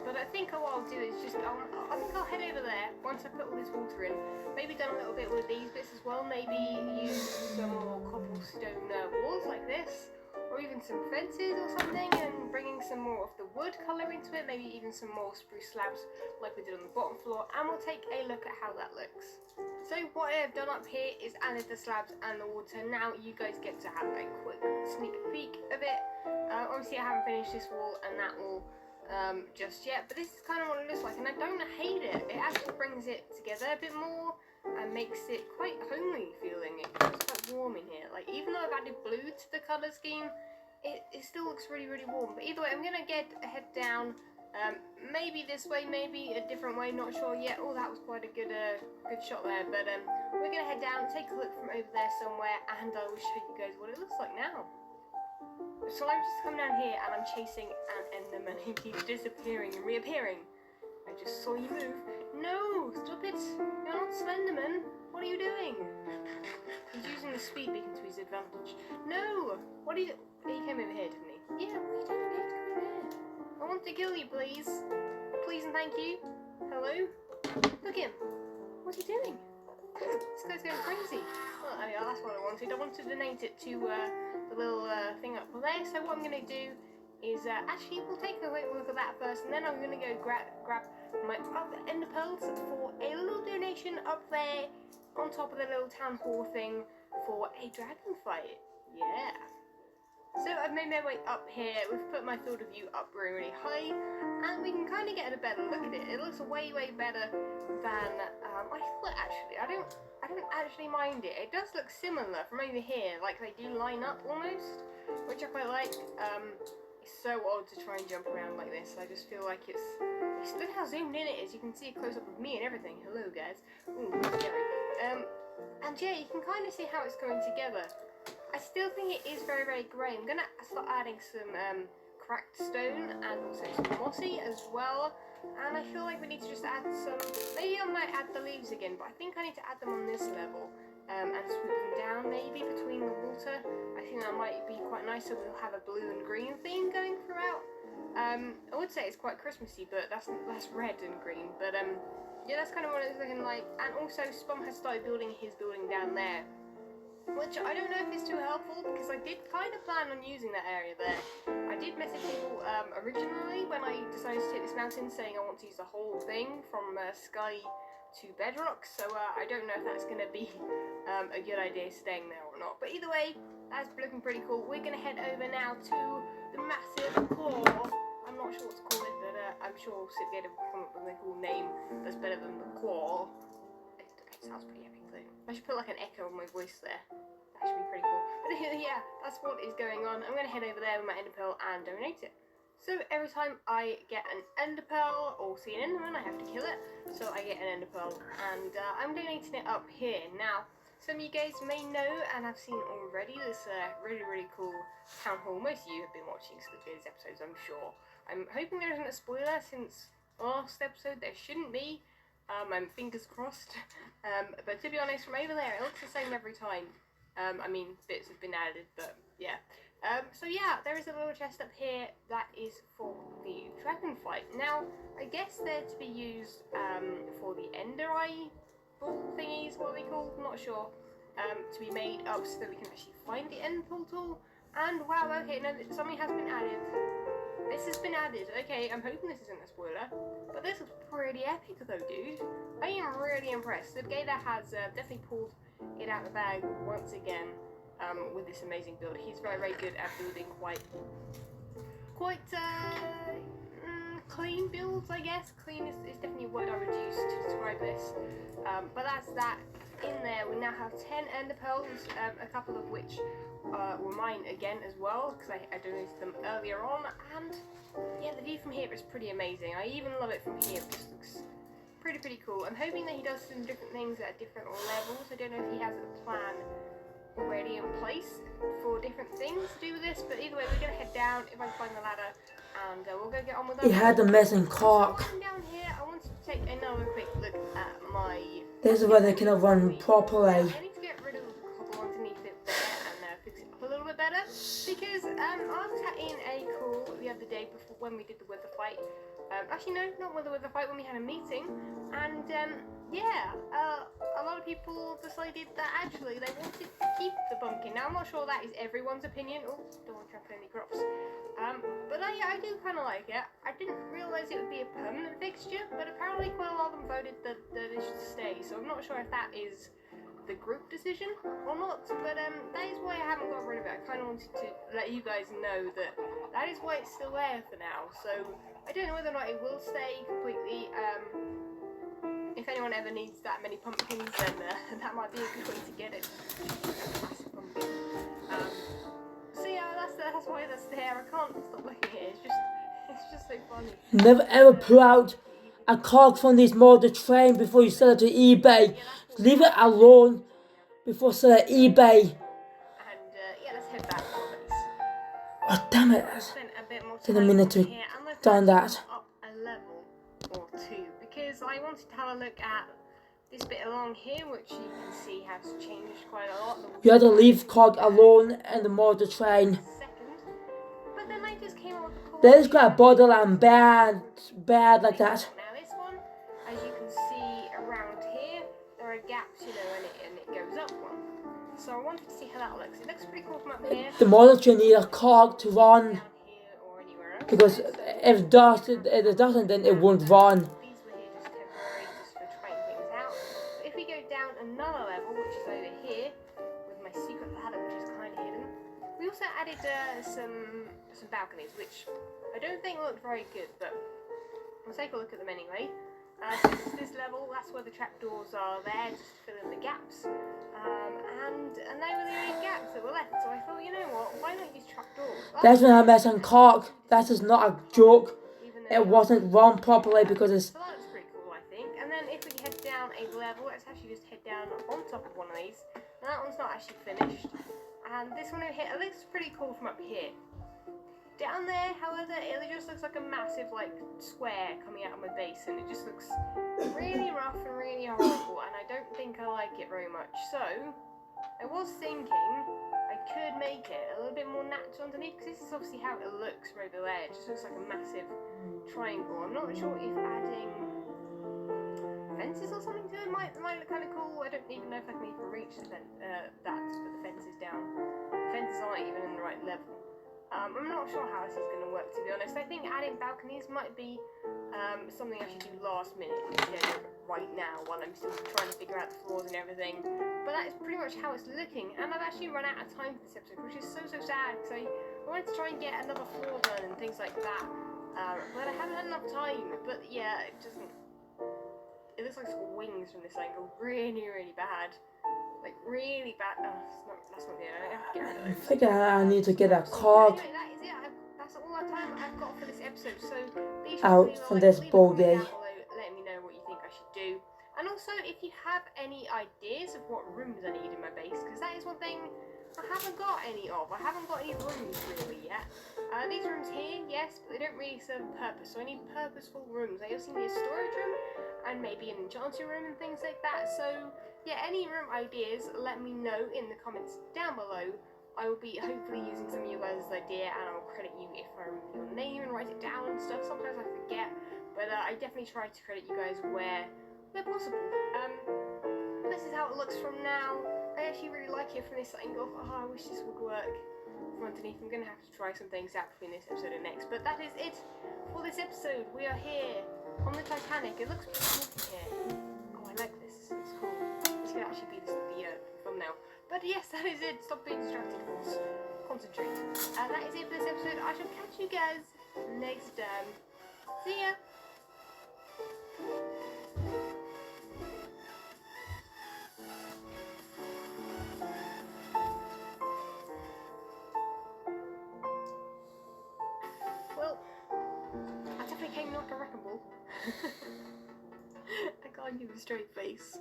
But I think what I'll do is just, I think I'll head over there once I put all this water in. Maybe done a little bit with these bits as well. Maybe use some more cobblestone walls like this, or even some fences or something, and bringing some more of the wood colour into it. Maybe even some more spruce slabs like we did on the bottom floor. And we'll take a look at how that looks. So what I have done up here is added the slabs and the water. Now you guys get to have a quick sneak peek of it. Obviously I haven't finished this wall and that wall just yet, but this is kind of what it looks like, and I don't hate it. It actually brings it together a bit more and makes it quite homely feeling. It feels quite warm in here. Like, even though I've added blue to the colour scheme, it still looks really, really warm. But either way, I'm gonna head down. Maybe this way, maybe a different way, not sure yet. Oh, that was quite a good shot there. But we're gonna head down, take a look from over there somewhere, and I will show you guys what it looks like now. So I'm just come down here and I'm chasing an enderman. He keeps disappearing and reappearing. I just saw you move. No, stop it. You're not Slenderman. What are you doing? He's using the speed beacon to his advantage. No, what are you doing? He came over here, didn't he? Yeah, what are you doing? You have to come over here. I want to kill you, please. Please and thank you. Hello? Look at him. What's he doing? This guy's going crazy. Well, I mean, that's what I wanted. I wanted to donate it to the little thing up there. So what I'm going to do is, actually, we'll take a quick look at that first, and then I'm going to go grab my other ender pearls for a little donation up there on top of the little town hall thing for a dragon fight. Yeah. So I've made my way up here. We've put my field of view up really, really high, and we can kind of get a better look at it. It looks way, way better than I thought. Actually, I don't actually mind it. It does look similar from over here, like they do line up almost, which I quite like. It's so odd to try and jump around like this. I just feel like it's look how zoomed in it is. You can see a close up of me and everything. Hello, guys. Ooh, that's scary. And yeah, you can kind of see how it's coming together. I still think it is very, very grey. I'm going to start adding some cracked stone and also some mossy as well. And I feel like we need to just add some... Maybe I might add the leaves again, but I think I need to add them on this level. and swoop them down maybe between the water. I think that might be quite nice, so we'll have a blue and green theme going throughout. I would say it's quite Christmassy, but that's red and green. But yeah, that's kind of what it's looking like. And also, Spum has started building his building down there, which I don't know if it's too helpful, because I did kind of plan on using that area there. I did message people originally when I decided to take this mountain, saying I want to use the whole thing from sky to bedrock, so I don't know if that's going to be a good idea staying there or not. But either way, that's looking pretty cool. We're going to head over now to the massive core. I'm not sure what to call it, but I'm sure Sipgator will come up with a cool name that's better than the core. It sounds pretty epic though. I should put like an echo on my voice there. That should be pretty cool. But yeah, that's what is going on. I'm going to head over there with my ender pearl and donate it. So every time I get an ender pearl or see an enderman, I have to kill it. So I get an ender pearl, and I'm donating it up here. Now, some of you guys may know and have seen already this really cool town hall. Most of you have been watching Squid's episodes, I'm sure. I'm hoping there isn't a spoiler, since last episode there shouldn't be. I'm fingers crossed. But to be honest, from over there, it looks the same every time. I mean, bits have been added, but yeah. So yeah, there is a little chest up here that is for the dragon fight. Now, I guess they're to be used for the ender eye ball thingies, what are they called? I'm not sure. To be made up so that we can actually find the end portal. And wow, okay, no, something has been added. This has been added. Okay, I'm hoping this isn't a spoiler, but this is pretty epic though, dude. I am really impressed. The Gator has definitely pulled it out of the bag once again with this amazing build. He's very good at building quite clean builds, I guess. Clean is definitely a word I would use to describe this. But that's that. In there, we now have 10 ender pearls, a couple of which were mine again as well, because I donated them earlier on. And yeah, the view from here is pretty amazing. I even love it from here. It just looks pretty cool. I'm hoping that he does some different things at different levels. I don't know if he has a plan already in place for different things to do with this, but either way, we're going to head down if I can find the ladder, and we'll go get on with that. He had a messing cock. Down here, I wanted to take another quick look at my... This is where they can run properly. I need to get rid of the cobble underneath it there and fix it up a little bit better, because I was in a call the other day before when we did the weather fight. Actually no, not with the weather fight, when we had a meeting, and yeah, a lot of people decided that actually they wanted to keep the pumpkin. Now I'm not sure that is everyone's opinion. Oh, don't want to trample any crops. But I do kind of like it. I didn't realise it would be a permanent fixture, but apparently quite a lot of them voted that it should stay, so I'm not sure if that is the group decision or not, but that is why I haven't got rid of it. I kind of wanted to let you guys know that is why it's still there for now, so I don't know whether or not it will stay completely. If anyone ever needs that many pumpkins, then that might be a good way to get it. Massive pumpkin. So yeah, that's why that's there. I can't stop looking at it. It's just so funny. Never ever pull out a cog from this motor train before you sell it to eBay. Leave it alone before selling it eBay. And yeah, let's head back to our base. Oh damn it! Spent a bit more Take a time minute to here, and let's done that. up a level or two, because I wanted to have a look at this bit along here, which you can see has changed quite a lot. You had to leave cog alone and the motor train. Second, but then I just came up with a cool They just got a idea. borderline bad like that. Now this one, as you can see around here, there are gaps, you know, and it goes up one. So I wanted to see how that looks. It looks pretty cool from up here. The motor train need a cog to run, Down here or anywhere else. because if it doesn't, then it won't run. These were here just temporary, just for trying things out. But if we go down another level, which is over here, with my secret ladder, which is kind of hidden, we also added some balconies, which I don't think look very good, but we'll take a look at them anyway. So this level, that's where the trapdoors are there, just to fill in the gaps. And they were the only gaps that were left, so I thought, you know what, why not use trapdoors? That's when I messing cog. That is not a joke. Even though It wasn't run properly because it's. so that looks pretty cool, I think. And then if we head down a level, let's actually just head down on top of one of these. And that one's not actually finished. And this one over here, it looks pretty cool from up here. Down there, however, it just looks like a massive, like, square coming out of my base, and it just looks really rough and really horrible, and I don't think I like it very much. So, I was thinking I could make it a little bit more natural underneath, because this is obviously how it looks from over there. It just looks like a massive triangle. I'm not sure if adding fences or something to it might look kind of cool. I don't even know if I can even reach the that to put the fences down. The fences aren't even in the right level. I'm not sure how this is going to work, to be honest. I think adding balconies might be something I should do last minute instead of right now, while I'm still trying to figure out the floors and everything. But that is pretty much how it's looking, and I've actually run out of time for this episode, which is so sad, because I wanted to try and get another floor done and things like that, but I haven't had enough time. But yeah, it doesn't... It looks like it's got wings from this angle. Really bad. Like, really bad. Oh, that's not good. I have to get rid of those. I think I need to get a card Anyway, that is it. That's all the time I've got for this episode. So, be sure out to from this leave a ball comment day. down below, let me know what you think I should do. And also, if you have any ideas of what rooms I need in my base, because that is one thing I haven't got any of. I haven't got any rooms really yet. These rooms here, yes, but they don't really serve a purpose. So I need purposeful rooms. I also need a storage room and maybe an enchanting room and things like that. So yeah, any room ideas, let me know in the comments down below. I will be hopefully using some of you guys' idea, and I'll credit you if I remember your name and write it down and stuff. Sometimes I forget, but I definitely try to credit you guys where possible. This is how it looks from now. I actually really like it from this angle. Oh, I wish this would work from underneath. I'm going to have to try some things out between this episode and next. But that is it for this episode. We are here on the Titanic. It looks pretty good here. Oh, I like this. It's cool. This could actually be the thumbnail. But yes, that is it. Stop being distracted, horse. Concentrate. That is it for this episode. I shall catch you guys next time. See ya. Well, I definitely came like a wrecking ball. I can't give a straight face.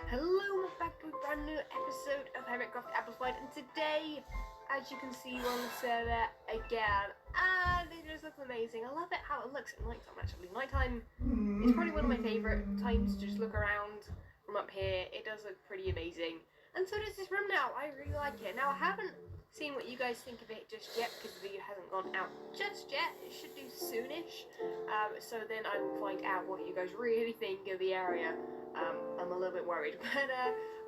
Hello, welcome back to a brand new episode of Minecraft Amplified, and today, as you can see, we're on the server again, and it just looks amazing. I love it how it looks at night time. Actually, nighttime is probably one of my favourite times to just look around from up here. It does look pretty amazing, and so does this room now. I really like it. Now, I haven't seen what you guys think of it just yet, because the video hasn't gone out just yet. It should do soonish, so then I will find out what you guys really think of the area. I'm a little bit worried, but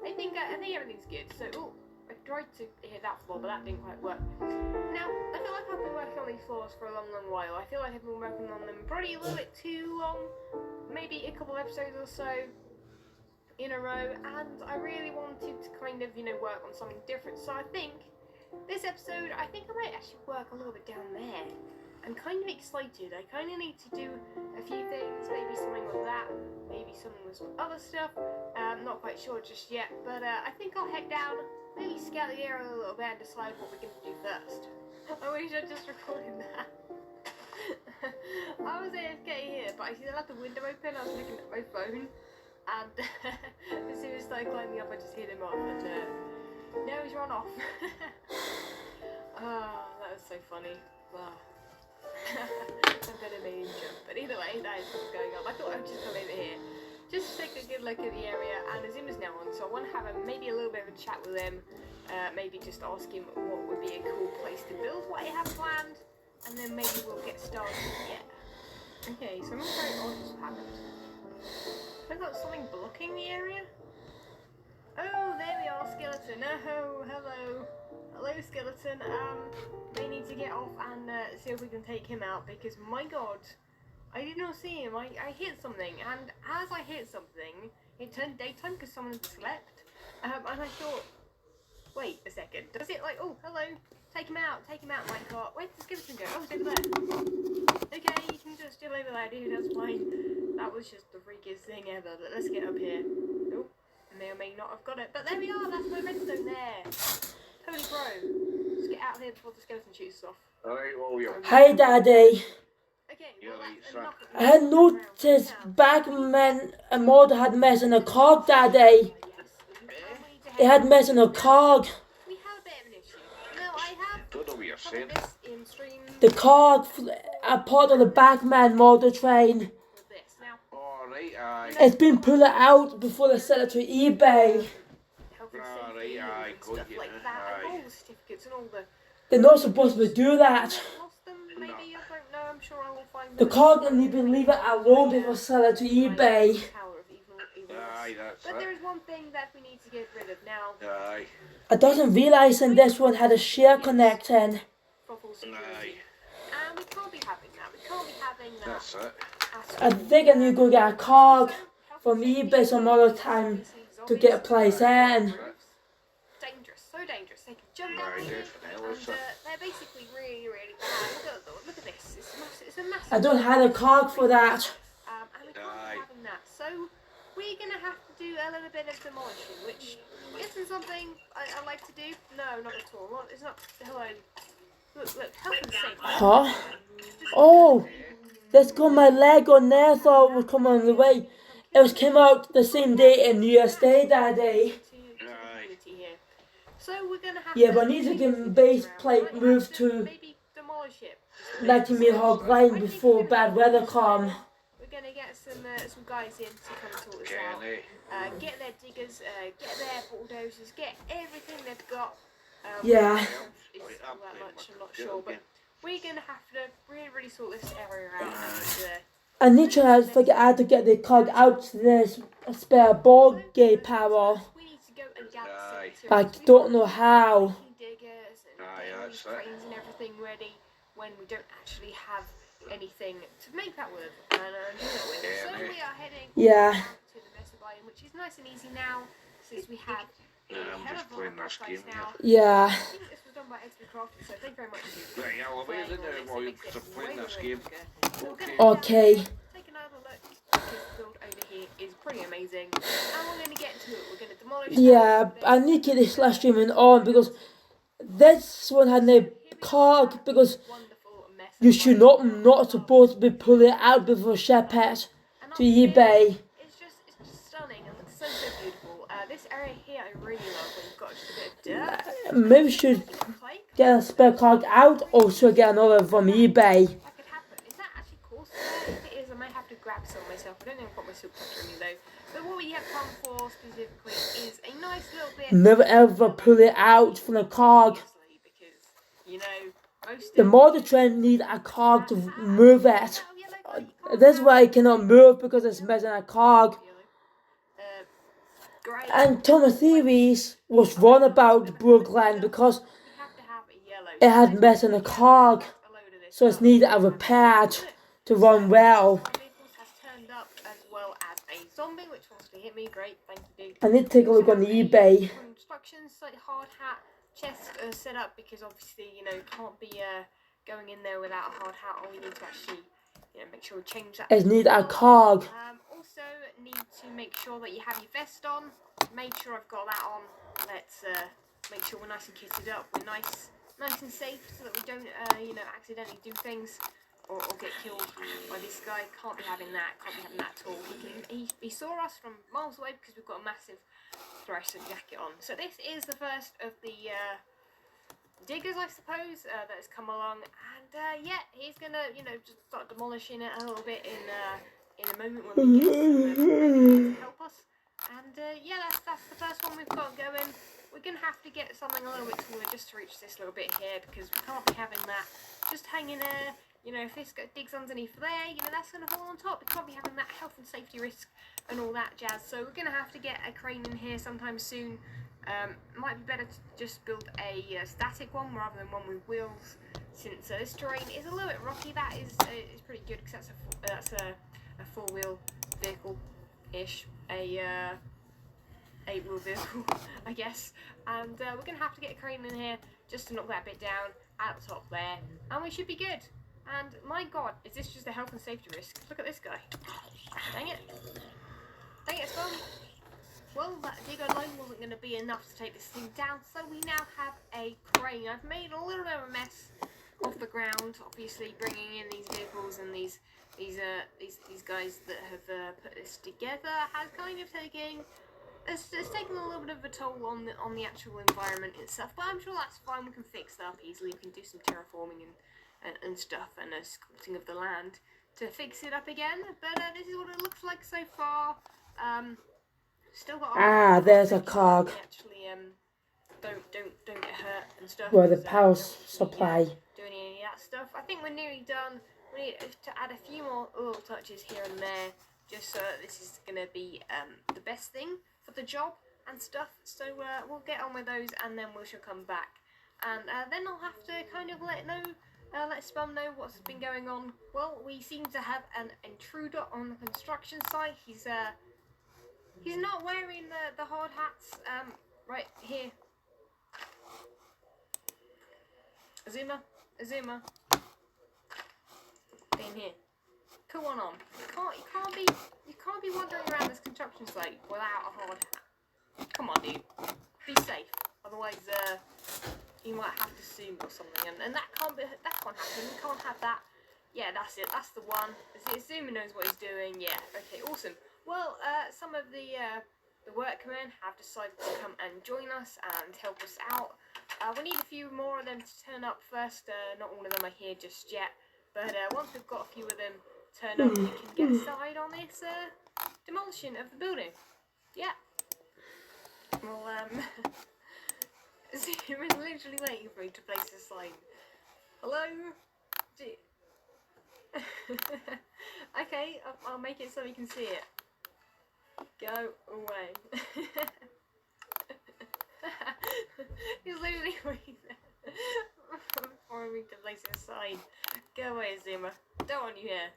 I think everything's good. So, oh, I tried to hit that floor, but that didn't quite work. Now, I feel like I've been working on these floors for a long while. I feel like I've been working on them probably a little bit too long, maybe a couple of episodes or so in a row, and I really wanted to kind of, work on something different. So I think this episode, I might actually work a little bit down there. I'm kind of excited. I kind of need to do a few things, maybe something with that, maybe something with some other stuff. Not quite sure just yet, but I think I'll head down, maybe scout the area a little bit and decide what we're going to do first. I wish I'd just recorded that. I was AFK here, but I still had the window open. I was looking at my phone, and as soon as I started climbing up, I just hit him off, and now he's run off. Oh, that was so funny. Wow. I'm gonna make him jump, but either way, that is what's going on. I thought I'd just come over here, just to take a good look at the area, and Azuma's now on, so I want to have maybe a little bit of a chat with him, maybe just ask him what would be a cool place to build, what he has planned, and then maybe we'll get started. Yeah. Okay, so I'm not very odd what's happened. I've got something blocking the area. Oh, there we are, skeleton. Oh, hello. Hello, skeleton. They need to get off and see if we can take him out, because my god, I did not see him. I hit something, and as I hit something, it turned daytime because someone had slept. And I thought, wait a second, does it oh, hello, take him out, Minecart. Where'd the skeleton go? Oh, it's over there. Okay, you can just chill over there, dude, that's fine. That was just the freakiest thing ever, but let's get up here. Oh, may or may not have got it, but there we are, that's my redstone there. Holy bro, let's get out of here before the skeleton shoots us off. Alright, well, we are. Hi, Daddy. Okay, Okay, Yeah, well, right, that's son. enough of I had messing around noticed now. Bachmann and Mod had mess in a cog that day. Yes. And we need to It head had mess in a cog. We have a bit of an issue. Now, I have Don't know what you're saying. covered this in stream The cog, a part of the Bachmann model train. with this. Now, Alright, aye. It's been pulled out before they sell it to eBay. health and Alright, safety aye, and got stuff you like now, that, and aye. all the certificates and all the... They're not supposed to do that. Lost them, maybe, I don't know, I'm sure I will find The them. cog and you can leave it alone before sell it to eBay. Tower of Evilness. Aye, that's But there it. is one thing that we need to get rid of now. Aye. I doesn't realise in this one had a share connection. For full security. Aye. And we can't be having that. We can't be having that. That's it. At I all. think I need to go get a cog Health from and safety eBay some other time to get a place in. Dangerous, so dangerous. They can jump out Aye, of you, definitely, and sir. they're basically really, really bad. Look at this. It's a massive. I don't have a cog for that. And we can't Aye. be having that. So we're gonna have to do a little bit of demolishing, which isn't something I like to do. No, not at all. Well, it's not. Hello. Look, health and safety. Huh? Oh, that's got my leg on there. Thought it would come on the way. It was came out the same day in New Year's Day that day. So we're gonna have Yeah, to but I need to change get the my base around. plate Might have moved to maybe demolish it. 90 hog line before bad weather come. We're gonna get some guys in to come and sort this out. Ernie. Get their diggers, get their bulldozers, get everything they've got. Yeah. It's all that much, I'm not sure, but we're gonna have to really sort this area out. I need to figure out how to get the cog out to this spare ball gate power. We need to go and gather some Aye. But I materials. don't know how. Diggers and Aye, getting that's these it. cranes and everything ready when we don't actually have anything to make that with and do it with. So Yeah, we are heading Yeah. out to the Mesa biome, which is nice and easy now since we have I'm hell just of a playing lot this of game price now. Yeah. I think this was done by XP Crafting, so thank you very much. Right, I'll wait in there while you're playing this game. Okay. Take another look. This build over here is pretty amazing. And we're going to get to it. We're going to demolish Yeah, I need to get this live streaming on because this one had no cog because you should not supposed to be pulling it out before ship it to eBay. It's just stunning and looks so beautiful. This area here I really love when you've got just a bit of dirt. Maybe we should Clay. get a spare cog out or should I get another from eBay. That could happen. Is that actually course? If it is, I might have to grab some myself. I don't think I've got my silk toucher in me though. But what we have come for specifically is a nice little bit. Never ever pull it out from the cog. Because, you know, most The model train need a cog to move it. That's why I cannot move because it's missing a cog. And Thomas Theories was wrong about Brooklyn because it had missing a cog. So it's needed a repair to run well. I need to take a look on eBay. Instructions, like hard hat, chest set up because obviously, you know, can't be going in there without a hard hat, or we need to actually, you know, make sure we change that. It need a cog. Also need to make sure that you have your vest on. Make sure I've got that on. Let's make sure we're nice and kitted up. We're nice and safe so that we don't, you know, accidentally do things or get killed by this guy. Can't be having that. Can't be having that at all. He saw us from miles away because we've got a massive thresher jacket on. So this is the first of the diggers, I suppose, that has come along. And yeah, he's gonna, you know, just start demolishing it a little bit in a moment when we get some to help us. And yeah, that's the first one we've got going. We're going to have to get something a little bit taller just to reach this little bit here because we can't be having that just hanging there. You know, if this digs underneath there, you know, that's going to fall on top. We can't be having that health and safety risk and all that jazz. So we're going to have to get a crane in here sometime soon. Might be better to just build a static one rather than one with wheels, since this terrain is a little bit rocky. That is pretty good because that's a four-wheel vehicle-ish, a eight-wheel vehicle, I guess. And we're going to have to get a crane in here just to knock that bit down at the top there, and we should be good. And my god, is this just a health and safety risk? Look at this guy. Dang it. Dang it, Storm. Well, that dig line wasn't going to be enough to take this thing down, so we now have a crane. I've made a little bit of a mess off the ground. Obviously, bringing in these vehicles and these guys that have put this together has kind of taken. It's taken a little bit of a toll on the actual environment itself, but I'm sure that's fine. We can fix that up easily. We can do some terraforming and stuff and sculpting of the land to fix it up again. But this is what it looks like so far. Still got there's a cog. Actually, don't get hurt and stuff. Where the So power don't supply. doing any of that stuff. I think we're nearly done. We need to add a few more little touches here and there, just so this is going to be the best thing for the job and stuff. So we'll get on with those, and then we shall come back, and then I'll have to kind of let Spum know what's been going on. Well, we seem to have an intruder on the construction site. He's not wearing the hard hats. Right here. Azuma, in here. Come on. You can't be wandering around this construction site without a hard hat. Come on, dude. Be safe. Otherwise, you might have to sue or something, and that can't happen. We can't have that. Yeah, that's it. That's the one. Azuma knows what he's doing. Yeah. Okay. Awesome. Well, some of the workmen have decided to come and join us and help us out. We need a few more of them to turn up first. Not all of them are here just yet, but once we've got a few of them turn up, we can get started on this demolition of the building. Yeah. Well, Zuma's literally waiting for me to place a sign. Hello? Okay, I'll make it so you can see it. Go away. He's literally waiting for me to place a sign. Go away, Zuma. Don't want you here.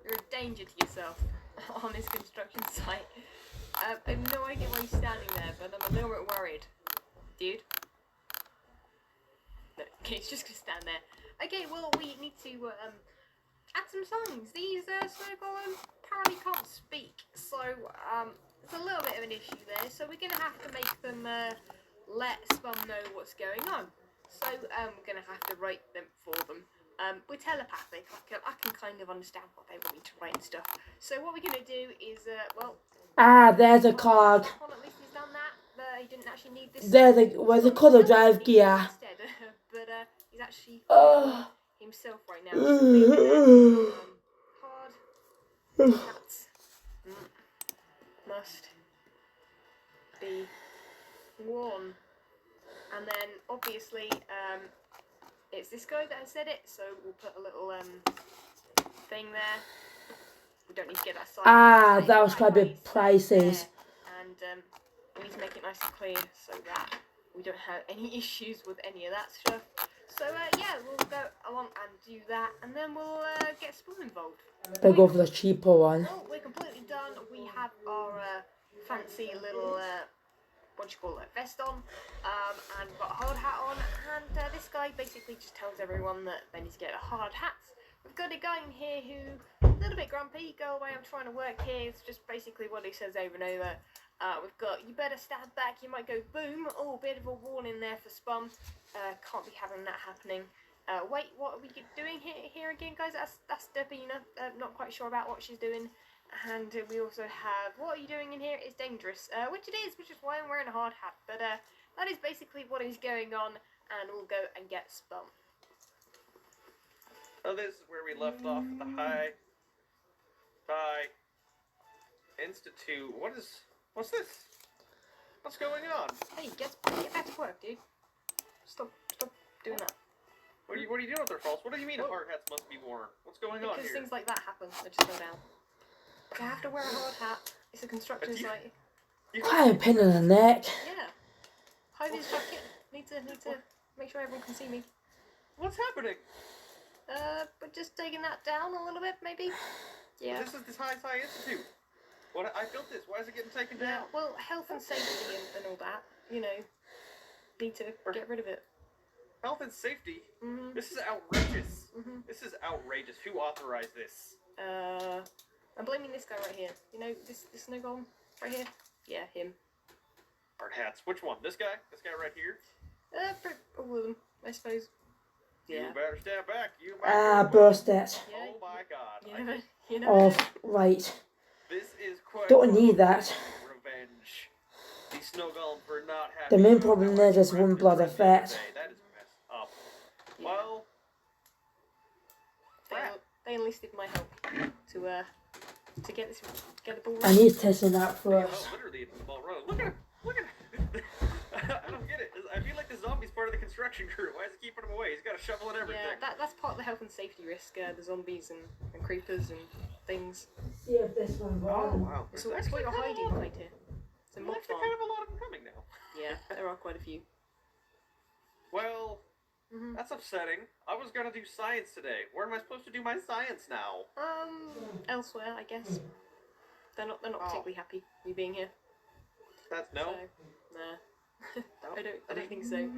You're a danger to yourself on this construction site. I have no idea why you're standing there, but I'm a little bit worried. Dude? No, okay, he's just gonna stand there. Okay, well, we need to add some signs. These snow golem apparently can't speak, so it's a little bit of an issue there. So we're gonna have to make them let Spum know what's going on. So we're gonna have to write them for them. We're telepathic. I can kind of understand what they want me to write and stuff. So what we're gonna do is There's a cog. At least he's done that. He didn't actually need this. Where's the colour drive gear? Instead, but he's actually himself right now. So hard hats must be worn, and then obviously it's this guy that has said it. So we'll put a little thing there. We don't need to get that side. That was quite a bit prices. And we need to make it nice and clear so that we don't have any issues with any of that stuff. So yeah, we'll go along and do that, and then we'll get Spoon involved. They go for the cheaper one. Well, we're completely done. We have our fancy little vest on, and we've got a hard hat on, and this guy basically just tells everyone that they need to get a hard hat. We've got a guy in here who a little bit grumpy. Go away, I'm trying to work here. It's just basically what he says over and over. We've got, you better stand back, you might go boom. Oh, bit of a warning there for Spum. Can't be having that happening. Wait, what are we doing here again, guys? That's Debina. Not quite sure about what she's doing. And we also have, what are you doing in here? It's dangerous. Which it is, which is why I'm wearing a hard hat. But that is basically what is going on, and we'll go and get Spum. Oh, this is where we left off at the High Institute. What's this? What's going on? Hey, get back to work, dude. Stop doing that. What are you doing up there, False? What do you mean hard hats must be worn? What's going on here? Because things like that happen. They just go down. You have to wear a hard hat. It's a construction site. Quite a pain in the neck. Yeah. Hide his jacket. Need to make sure everyone can see me. What's happening? But just taking that down a little bit, maybe? Yeah. This is this High Institute. What? I built this. Why is it getting taken down? Well, health and safety and all that, you know, need to get rid of it. Health and safety? Mm-hmm. This is outrageous. Mm-hmm. This is outrageous. Who authorized this? I'm blaming this guy right here. You know, this snow golem right here? Yeah, him. Hard hats. Which one? This guy? This guy right here? All of them, I suppose. Yeah. You better stand back. You Ah, better. burst it. Yeah. Oh my god. You never Oh, know. right. This is quite Don't need that. revenge. The snow golem for not The having main problem is there's one blood effect. That is messed up. Yeah. Well, They enlisted my help to get the ball I running. need testing that first. literally it's the ball rolling. Look at him. Look at him. I don't get it. I feel like the zombie's part of the construction crew. Why is he keeping him away? He's got a shovel and everything. Yeah, that's part of the health and safety risk. The zombies and creepers and things. See if this one Oh wow. It's what you're hiding behind here. It's a There's mob actually farm. kind of a lot of them coming now. Yeah, there are quite a few. Well, Mhm. that's upsetting. I was gonna do science today. Where am I supposed to do my science now? Elsewhere, I guess. They're not particularly happy you being here. That's no. So, nah. I don't think so.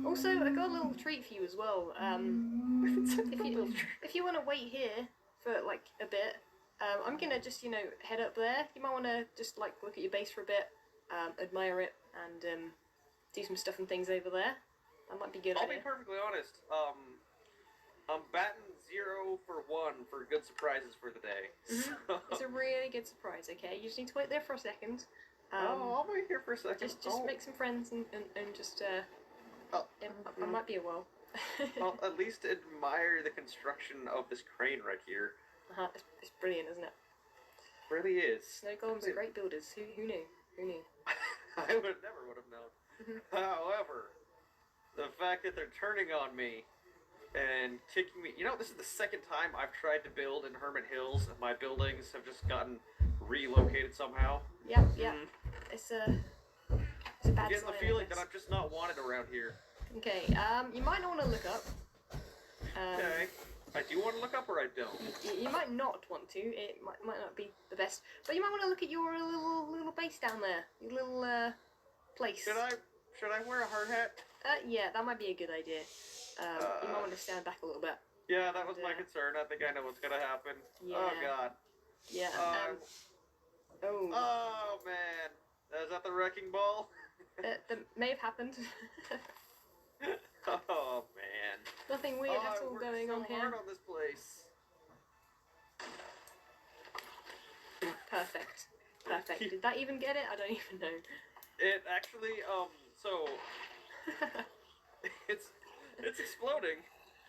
Also, I got a little treat for you as well. If you want to wait here for like a bit, I'm gonna just head up there. You might want to just like look at your base for a bit, admire it, and do some stuff and things over there. That might be good. I'll be perfectly honest. I'm batting 0 for 1 for good surprises for the day. So. It's a really good surprise. Okay, you just need to wait there for a second. I'll wait here for a second. Just make some friends and just I might be a while. I'll at least admire the construction of this crane right here. It's brilliant, isn't it? It really is. Snow golems are great builders. Who knew? Who knew? I never would have known. However, the fact that they're turning on me and kicking me. This is the second time I've tried to build in Hermit Hills, and my buildings have just gotten relocated somehow. Yeah. Mm-hmm. It's a bad I'm getting sign, the I feeling guess. that I'm just not wanted around here. Okay, you might not want to look up. Okay. I do want to look up or I don't? You might not want to. It might not be the best. But you might want to look at your little base down there. Your little place. Should I wear a hard hat? Yeah, that might be a good idea. You might want to stand back a little bit. Yeah, that was my concern. I think I know what's gonna happen. Yeah. Oh god. Yeah. Oh man. Is that the wrecking ball? That may have happened. Oh man. Nothing weird at all going on here. Hard on this place. Perfect. Did that even get it? I don't even know. It actually, so it's exploding.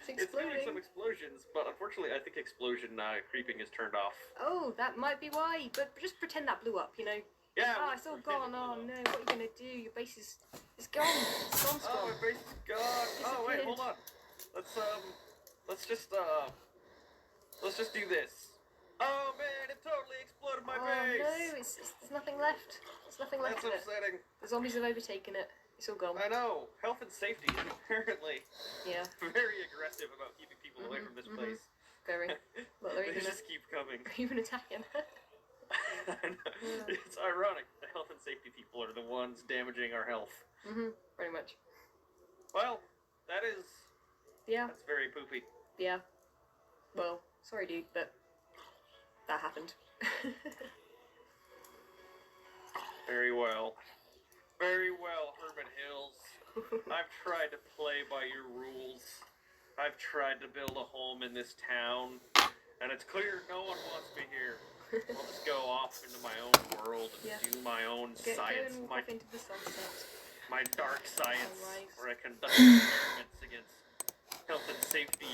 It's doing some explosions, but unfortunately, I think explosion creeping is turned off. Oh, that might be why. But just pretend that blew up, Yeah. Oh, it's all gone. Oh no, what are you gonna do? Your base is gone. It's gone. Oh, my base is gone. Oh wait, hold on. Let's just do this. Oh man, it totally exploded my base. Oh no, there's nothing left. There's nothing left That's of it. upsetting. The zombies have overtaken it. It's all gone. I know. Health and safety is apparently Yeah. very aggressive about keeping people away from this place. Very. But they're They even just keep coming. even attacking. It's ironic. The health and safety people are the ones damaging our health. Pretty much. Well, that's very poopy. Yeah. Well, sorry, dude, but that happened. Very well. Very well, Hermit Hills. I've tried to play by your rules. I've tried to build a home in this town, and it's clear no one wants me here. I'll just go off into my own world and do my own science. Go and walk into the sunset. My dark science, Alright. where I conduct experiments against health and safety,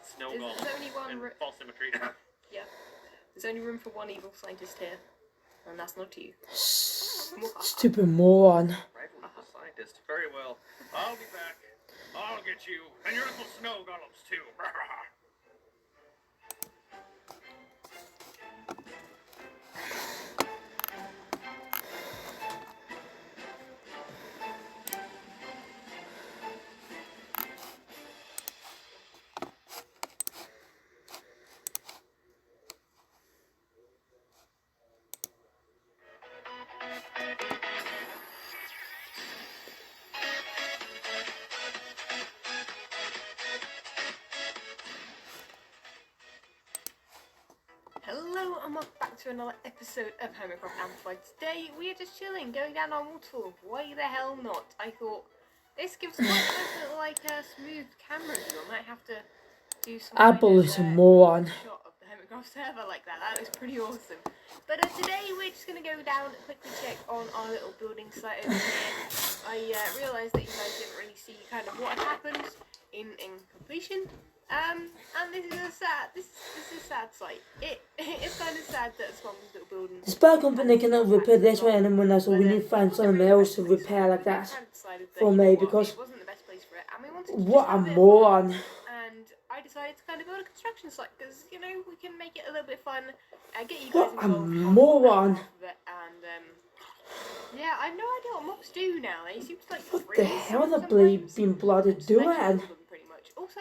snow There's golems, only one and false symmetry. Yeah. There's only room for one evil scientist here, and that's not you. Stupid moron. Rival evil scientist. Very well. I'll be back. I'll get you, and your little snow golems too. Hello and welcome back to another episode of Hermitcraft Amplified. Today we are just chilling, going down our waterfall. Why the hell not? I thought This gives quite a nice little, like, smooth camera view. I might have to do some Abolition moron. shot of the Hermitcraft server like that. That was pretty awesome. But today we're just going to go down and quickly check on our little building site over here. I realised that you guys didn't really see kind of what happened in completion. And this is a sad, this is a sad sight. It's kind of sad that Swan's little building. The spy company cannot repair this way anymore, so we need to find someone else to repair like that for me, because it wasn't the best place for it, and we wanted to what a moron. and I decided to kind of build a construction site because, you know, we can make it a little bit fun, get you What guys a involved moron. and yeah, I have no idea what mobs do now. They seem to like What the hell are they being bloody doing? Pretty much. Also,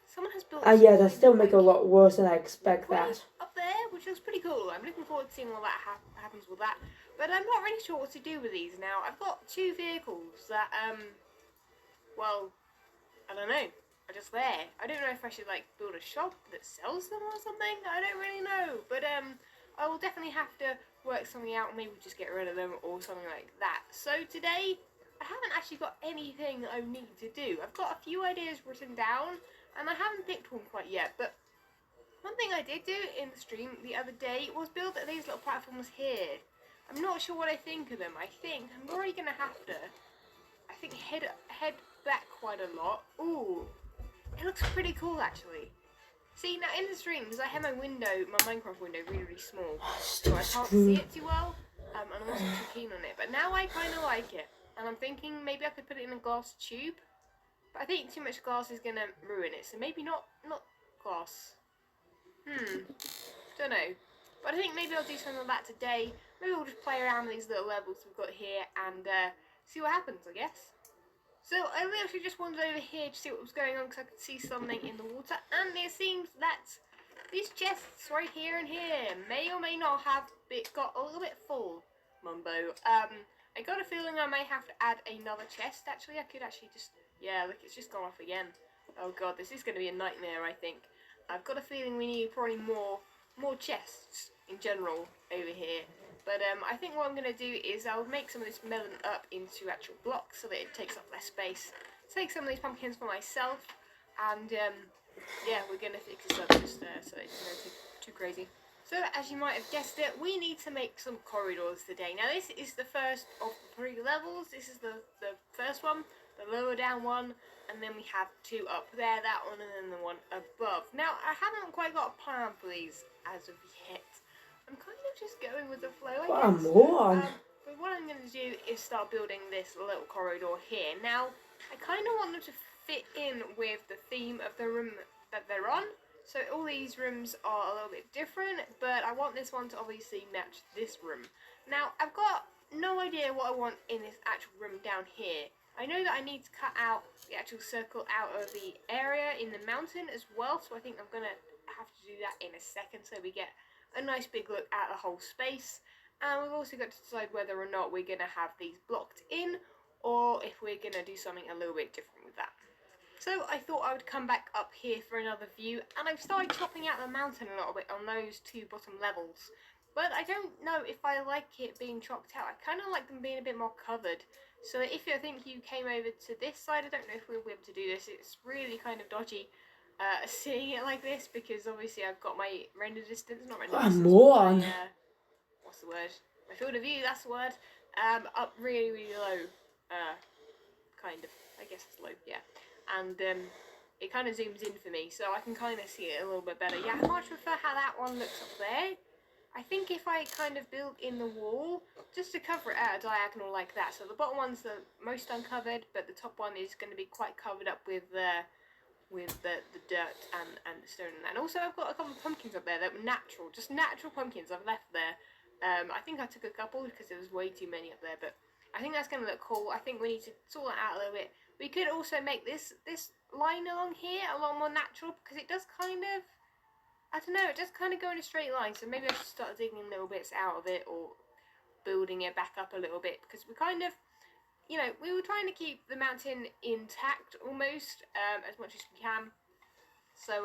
someone has built. Yeah, that still make it a lot worse than I expect that. Up there, which looks pretty cool. I'm looking forward to seeing what that happens with that. But I'm not really sure what to do with these now. I've got 2 vehicles that well, I don't know. Are just there. I don't know if I should like build a shop that sells them or something. I don't really know. But I will definitely have to work something out. Maybe just get rid of them or something like that. So today, I haven't actually got anything I need to do. I've got a few ideas written down, and I haven't picked one quite yet. But one thing I did do in the stream the other day was build these little platforms here. I'm not sure what I think of them. I think I'm already gonna have to. I think head back quite a lot. Ooh. It looks pretty cool, actually. See, now in the streams, I have my Minecraft window really small, so I can't see it too well, and I'm not too keen on it. But now I kind of like it, and I'm thinking maybe I could put it in a glass tube, but I think too much glass is going to ruin it, so maybe not glass. Don't know. But I think maybe I'll do something like that today. Maybe we'll just play around with these little levels we've got here and see what happens, I guess. So I literally just wandered over here to see what was going on because I could see something in the water, and it seems that these chests right here and here may or may not have got a little bit full, Mumbo. I got a feeling I may have to add another chest. Actually, I could actually just, yeah, look, it's just gone off again. Oh god, this is going to be a nightmare, I think. I've got a feeling we need probably more chests in general over here. But I think what I'm going to do is I'll make some of this melon up into actual blocks so that it takes up less space. Take some of these pumpkins for myself, and yeah, we're going to fix this up just so it's not too crazy. So as you might have guessed it, we need to make some corridors today. Now this is the first of the 3 levels. This is the first one, the lower down one, and then we have 2 up there, that one, and then the one above. Now I haven't quite got a plan for these as of yet. I'm kind of just going with the flow, I guess. What a moron. But what I'm going to do is start building this little corridor here. Now, I kind of want them to fit in with the theme of the room that they're on. So all these rooms are a little bit different, but I want this one to obviously match this room. Now, I've got no idea what I want in this actual room down here. I know that I need to cut out the actual circle out of the area in the mountain as well, so I think I'm going to have to do that in a second so we get a nice big look at the whole space. And we've also got to decide whether or not we're going to have these blocked in, or if we're going to do something a little bit different with that. So I thought I would come back up here for another view, and I've started chopping out the mountain a little bit on those 2 bottom levels. But I don't know if I like it being chopped out. I kind of like them being a bit more covered. So if you think you came over to this side, I don't know if we'll be able to do this. It's really kind of dodgy seeing it like this, because obviously I've got my render distance, not render distance. Moron. What's the word? My field of view, that's the word. Up really low. Kind of. I guess it's low, yeah. And it kind of zooms in for me, so I can kind of see it a little bit better. Yeah, I much prefer how that one looks up there. I think if I kind of build in the wall, just to cover it at a diagonal like that. So the bottom one's the most uncovered, but the top one is going to be quite covered up with the dirt and the stone. And also I've got a couple of pumpkins up there that were natural, just natural pumpkins I've left there. I think I took a couple because there was way too many up there, but I think that's going to look cool. I think we need to sort that out a little bit. We could also make this line along here a lot more natural, because it does kind of, I don't know, it does kind of go in a straight line. So maybe I should start digging little bits out of it or building it back up a little bit, because we kind of, you know, we were trying to keep the mountain intact almost as much as we can. So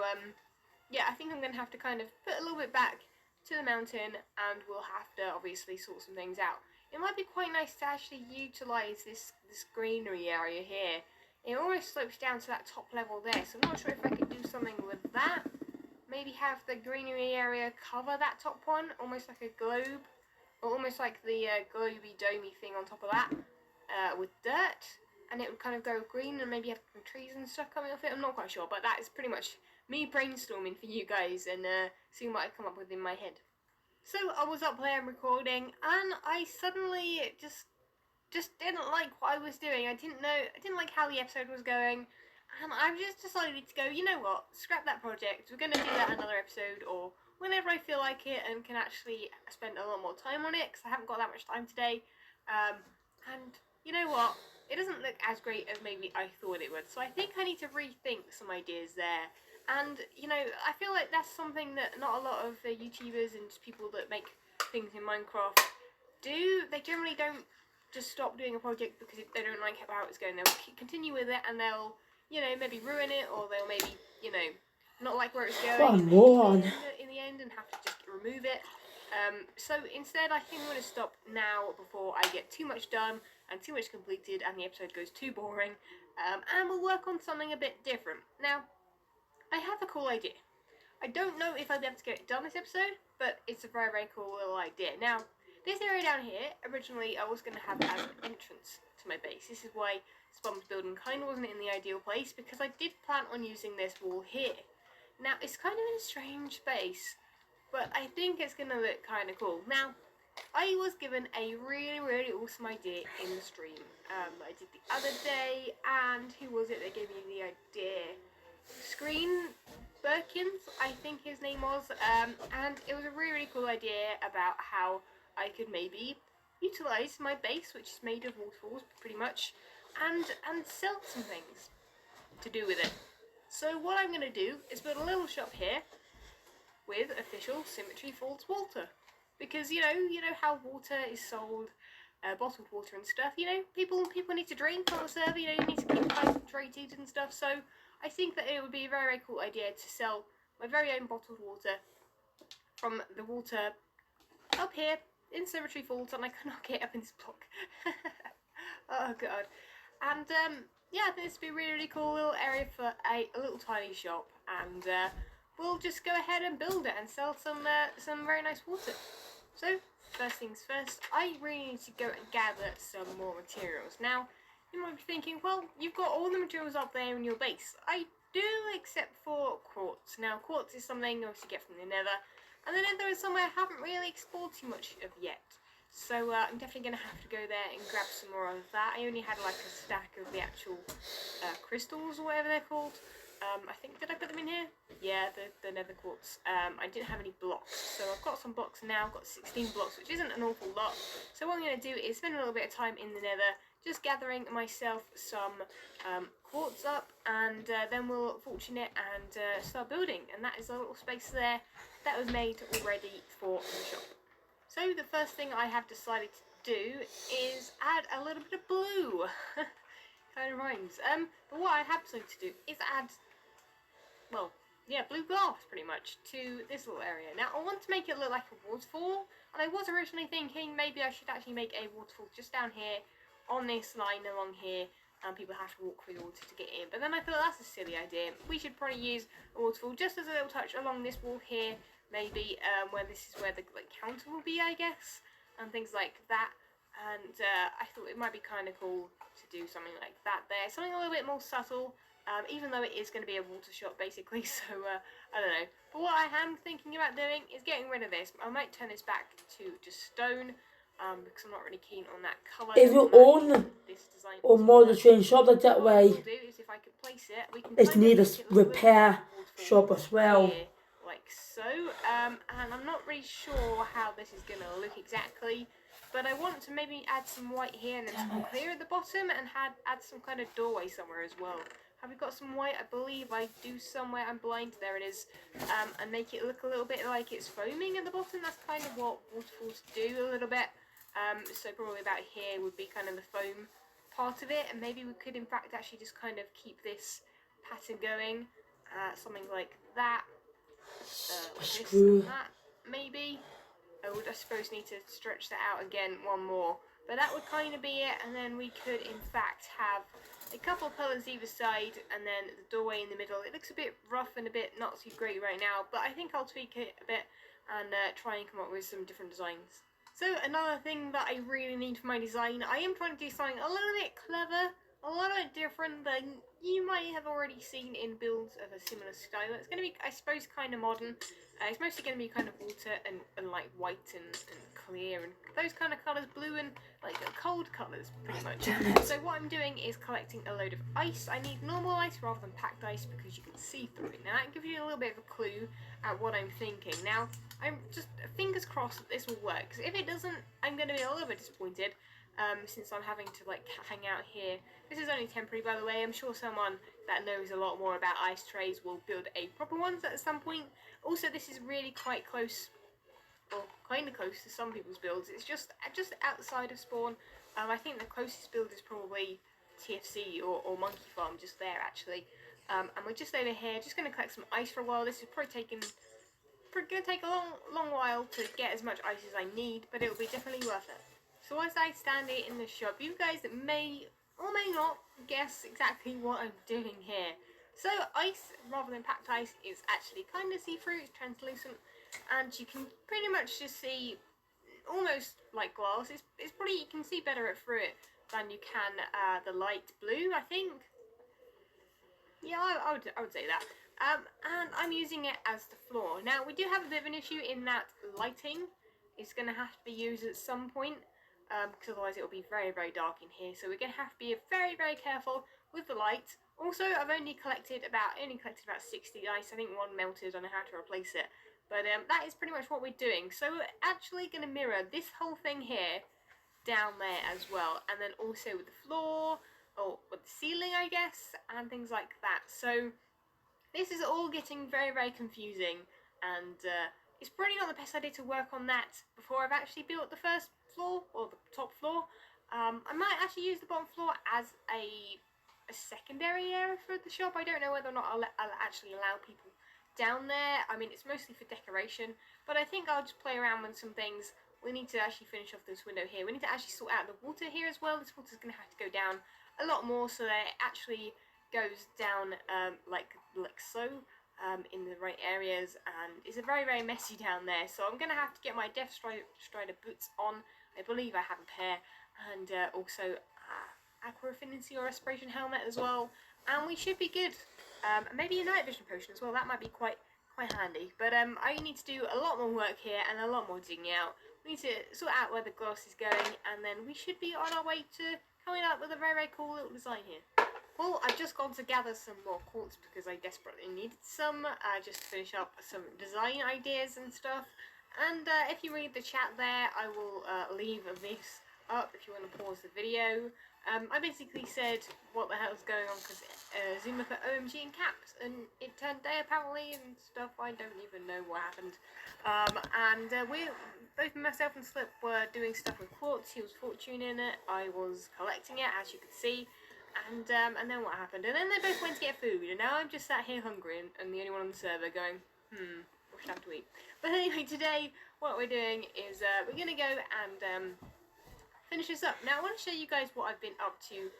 yeah, I think I'm going to have to kind of put a little bit back to the mountain, and we'll have to obviously sort some things out. it might be quite nice to actually utilise this greenery area here. It almost slopes down to that top level there, so I'm not sure if I could do something with that. Maybe have the greenery area cover that top one, almost like a globe, or almost like the globy domey thing on top of that, with dirt, and it would kind of go green and maybe have some trees and stuff coming off it. I'm not quite sure, but that is pretty much me brainstorming for you guys and seeing what I come up with in my head. So I was up there recording, and I suddenly just didn't like what I was doing. I didn't like how the episode was going, and I've just decided to go, you know what, scrap that project. We're going to do that another episode, or whenever I feel like it and can actually spend a lot more time on it, because I haven't got that much time today. And you know what, it doesn't look as great as maybe I thought it would, so I think I need to rethink some ideas there. And you know, I feel like that's something that not a lot of YouTubers and people that make things in Minecraft do. They generally don't just stop doing a project because they don't like how it's going. They'll continue with it, and they'll, you know, maybe ruin it, or they'll maybe, you know, not like where it's going What a and moron. in the end and have to just remove it. So instead, I think I'm going to stop now before I get too much done and too much completed and the episode goes too boring, and we'll work on something a bit different. Now, I have a cool idea. I don't know if I'll be able to get it done this episode, but it's a very, very cool little idea. Now, this area down here, originally I was going to have as an entrance to my base. This is why Spawn's building kind of wasn't in the ideal place, because I did plan on using this wall here. Now, it's kind of in a strange space, but I think it's going to look kind of cool. Now, I was given a really, really awesome idea in the stream. I did the other day, and who was it that gave me the idea? Screen Birkins, I think his name was, and it was a really, really cool idea about how I could maybe utilise my base, which is made of waterfalls pretty much, and sell some things to do with it. So what I'm going to do is build a little shop here with official Symmetry Falls water, because you know how water is sold, bottled water and stuff. You know, people need to drink on the server. You know, you need to keep hydrated and stuff. So I think that it would be a very, very cool idea to sell my very own bottled water from the water up here in Cemetery Falls, and I cannot get up in this block. Oh god. And yeah, I think this would be a really, really cool little area for a little tiny shop, and we'll just go ahead and build it and sell some very nice water. So first things first, I really need to go and gather some more materials. Now, you might be thinking, well, you've got all the materials up there in your base. I do, except for quartz. Now, quartz is something you obviously get from the Nether, and the Nether is somewhere I haven't really explored too much of yet. So I'm definitely going to have to go there and grab some more of that. I only had like a stack of the actual crystals or whatever they're called. I think, did I put them in here? Yeah, the nether quartz. I didn't have any blocks, so I've got some blocks now. I've got 16 blocks, which isn't an awful lot. So what I'm going to do is spend a little bit of time in the nether, just gathering myself some quartz up, and then we'll fortune it and start building. And that is a little space there that was made already for the shop. So the first thing I have decided to do is add a little bit of blue. Kind of rhymes. But what I have decided to do is add, well, yeah, blue glass pretty much to this little area. Now I want to make it look like a waterfall, and I was originally thinking maybe I should actually make a waterfall just down here on this line along here, and people have to walk through the water to get in. But then I thought that's a silly idea. We should probably use a waterfall just as a little touch along this wall here, maybe where this is where the counter will be, I guess, and things like that. And I thought it might be kind of cool to do something like that there, something a little bit more subtle, even though it is going to be a water shop basically, so I don't know. But what I am thinking about doing is getting rid of this. I might turn this back to just stone, because I'm not really keen on that colour. If you own or mod a train shop like that way, if I could place it, we can it's kind of need a make it look repair like shop as well. here, like so. And I'm not really sure how this is going to look exactly. But I want to maybe add some white here and then some clear at the bottom, and add some kind of doorway somewhere as well. Have we got some white? I believe I do somewhere. I'm blind. There it is. And make it look a little bit like it's foaming at the bottom. That's kind of what waterfalls do a little bit. So probably about here would be kind of the foam part of it. And maybe we could in fact actually just kind of keep this pattern going. Something like that. Like this and that, maybe. I would, I suppose, need to stretch that out again one more. But that would kind of be it, and then we could, in fact, have a couple of pillars either side, and then the doorway in the middle. It looks a bit rough and a bit not too great right now, but I think I'll tweak it a bit and try and come up with some different designs. So another thing that I really need for my design, I am trying to do something a little bit clever, a little bit different than you might have already seen in builds of a similar style. It's going to be, I suppose, kind of modern. It's mostly going to be kind of water and like white and clear and those kind of colours, blue and like cold colours pretty much. So what I'm doing is collecting a load of ice. I need normal ice rather than packed ice because you can see through it. Now that gives you a little bit of a clue at what I'm thinking. Now I'm just fingers crossed that this will work, because if it doesn't, I'm going to be a little bit disappointed. Since I'm having to like hang out here. This is only temporary, by the way. I'm sure someone that knows a lot more about ice trays will build a proper one at some point. Also, this is really quite close, or kind of close to some people's builds. It's just outside of spawn. I think the closest build is probably TFC or Monkey Farm, just there actually. And we're just over here, just going to collect some ice for a while. This is probably going to take a long while to get as much ice as I need, but it will be definitely worth it. So as I stand here in the shop, you guys may or may not guess exactly what I'm doing here. So ice, rather than packed ice, is actually kind of see-through, it's translucent, and you can pretty much just see almost like glass. It's probably, you can see better through it than you can the light blue, I think. Yeah, I would say that. And I'm using it as the floor. Now, we do have a bit of an issue in that lighting is going to have to be used at some point. Because otherwise it will be very, very dark in here. So we're going to have to be very, very careful with the light. Also, I've only collected about 60 ice. I think one melted. I don't know how to replace it. But that is pretty much what we're doing. So we're actually going to mirror this whole thing here down there as well. And then also with the floor, or with the ceiling, I guess, and things like that. So this is all getting very, very confusing. And it's probably not the best idea to work on that before I've actually built the first floor or the top floor. I might actually use the bottom floor as a secondary area for the shop. I don't know whether or not I'll actually allow people down there. I mean, it's mostly for decoration, but I think I'll just play around with some things. We need to actually finish off this window here. We need to actually sort out the water here as well. This water's going to have to go down a lot more so that it actually goes down like so. In the right areas, and it's a very, very messy down there, so I'm going to have to get my Death Strider boots on. I believe I have a pair, and also Aqua Affinity or Respiration helmet as well, and we should be good. Maybe a night vision potion as well, that might be quite handy, but I need to do a lot more work here and a lot more digging out. We need to sort out where the glass is going, and then we should be on our way to coming up with a very, very cool little design here. Well, I've just gone to gather some more quartz because I desperately needed some, just to finish up some design ideas and stuff. And if you read the chat there, I will leave this up if you want to pause the video. I basically said what the hell's going on because Zuma put OMG in caps and it turned day apparently and stuff. I don't even know what happened. Both myself and Slip were doing stuff with quartz. He was fortuning it, I was collecting it, as you can see. And then what happened? And then they both went to get food, and now I'm just sat here hungry and the only one on the server going, what should I have to eat? But anyway, today what we're doing is we're going to go and finish this up. Now I want to show you guys what I've been up to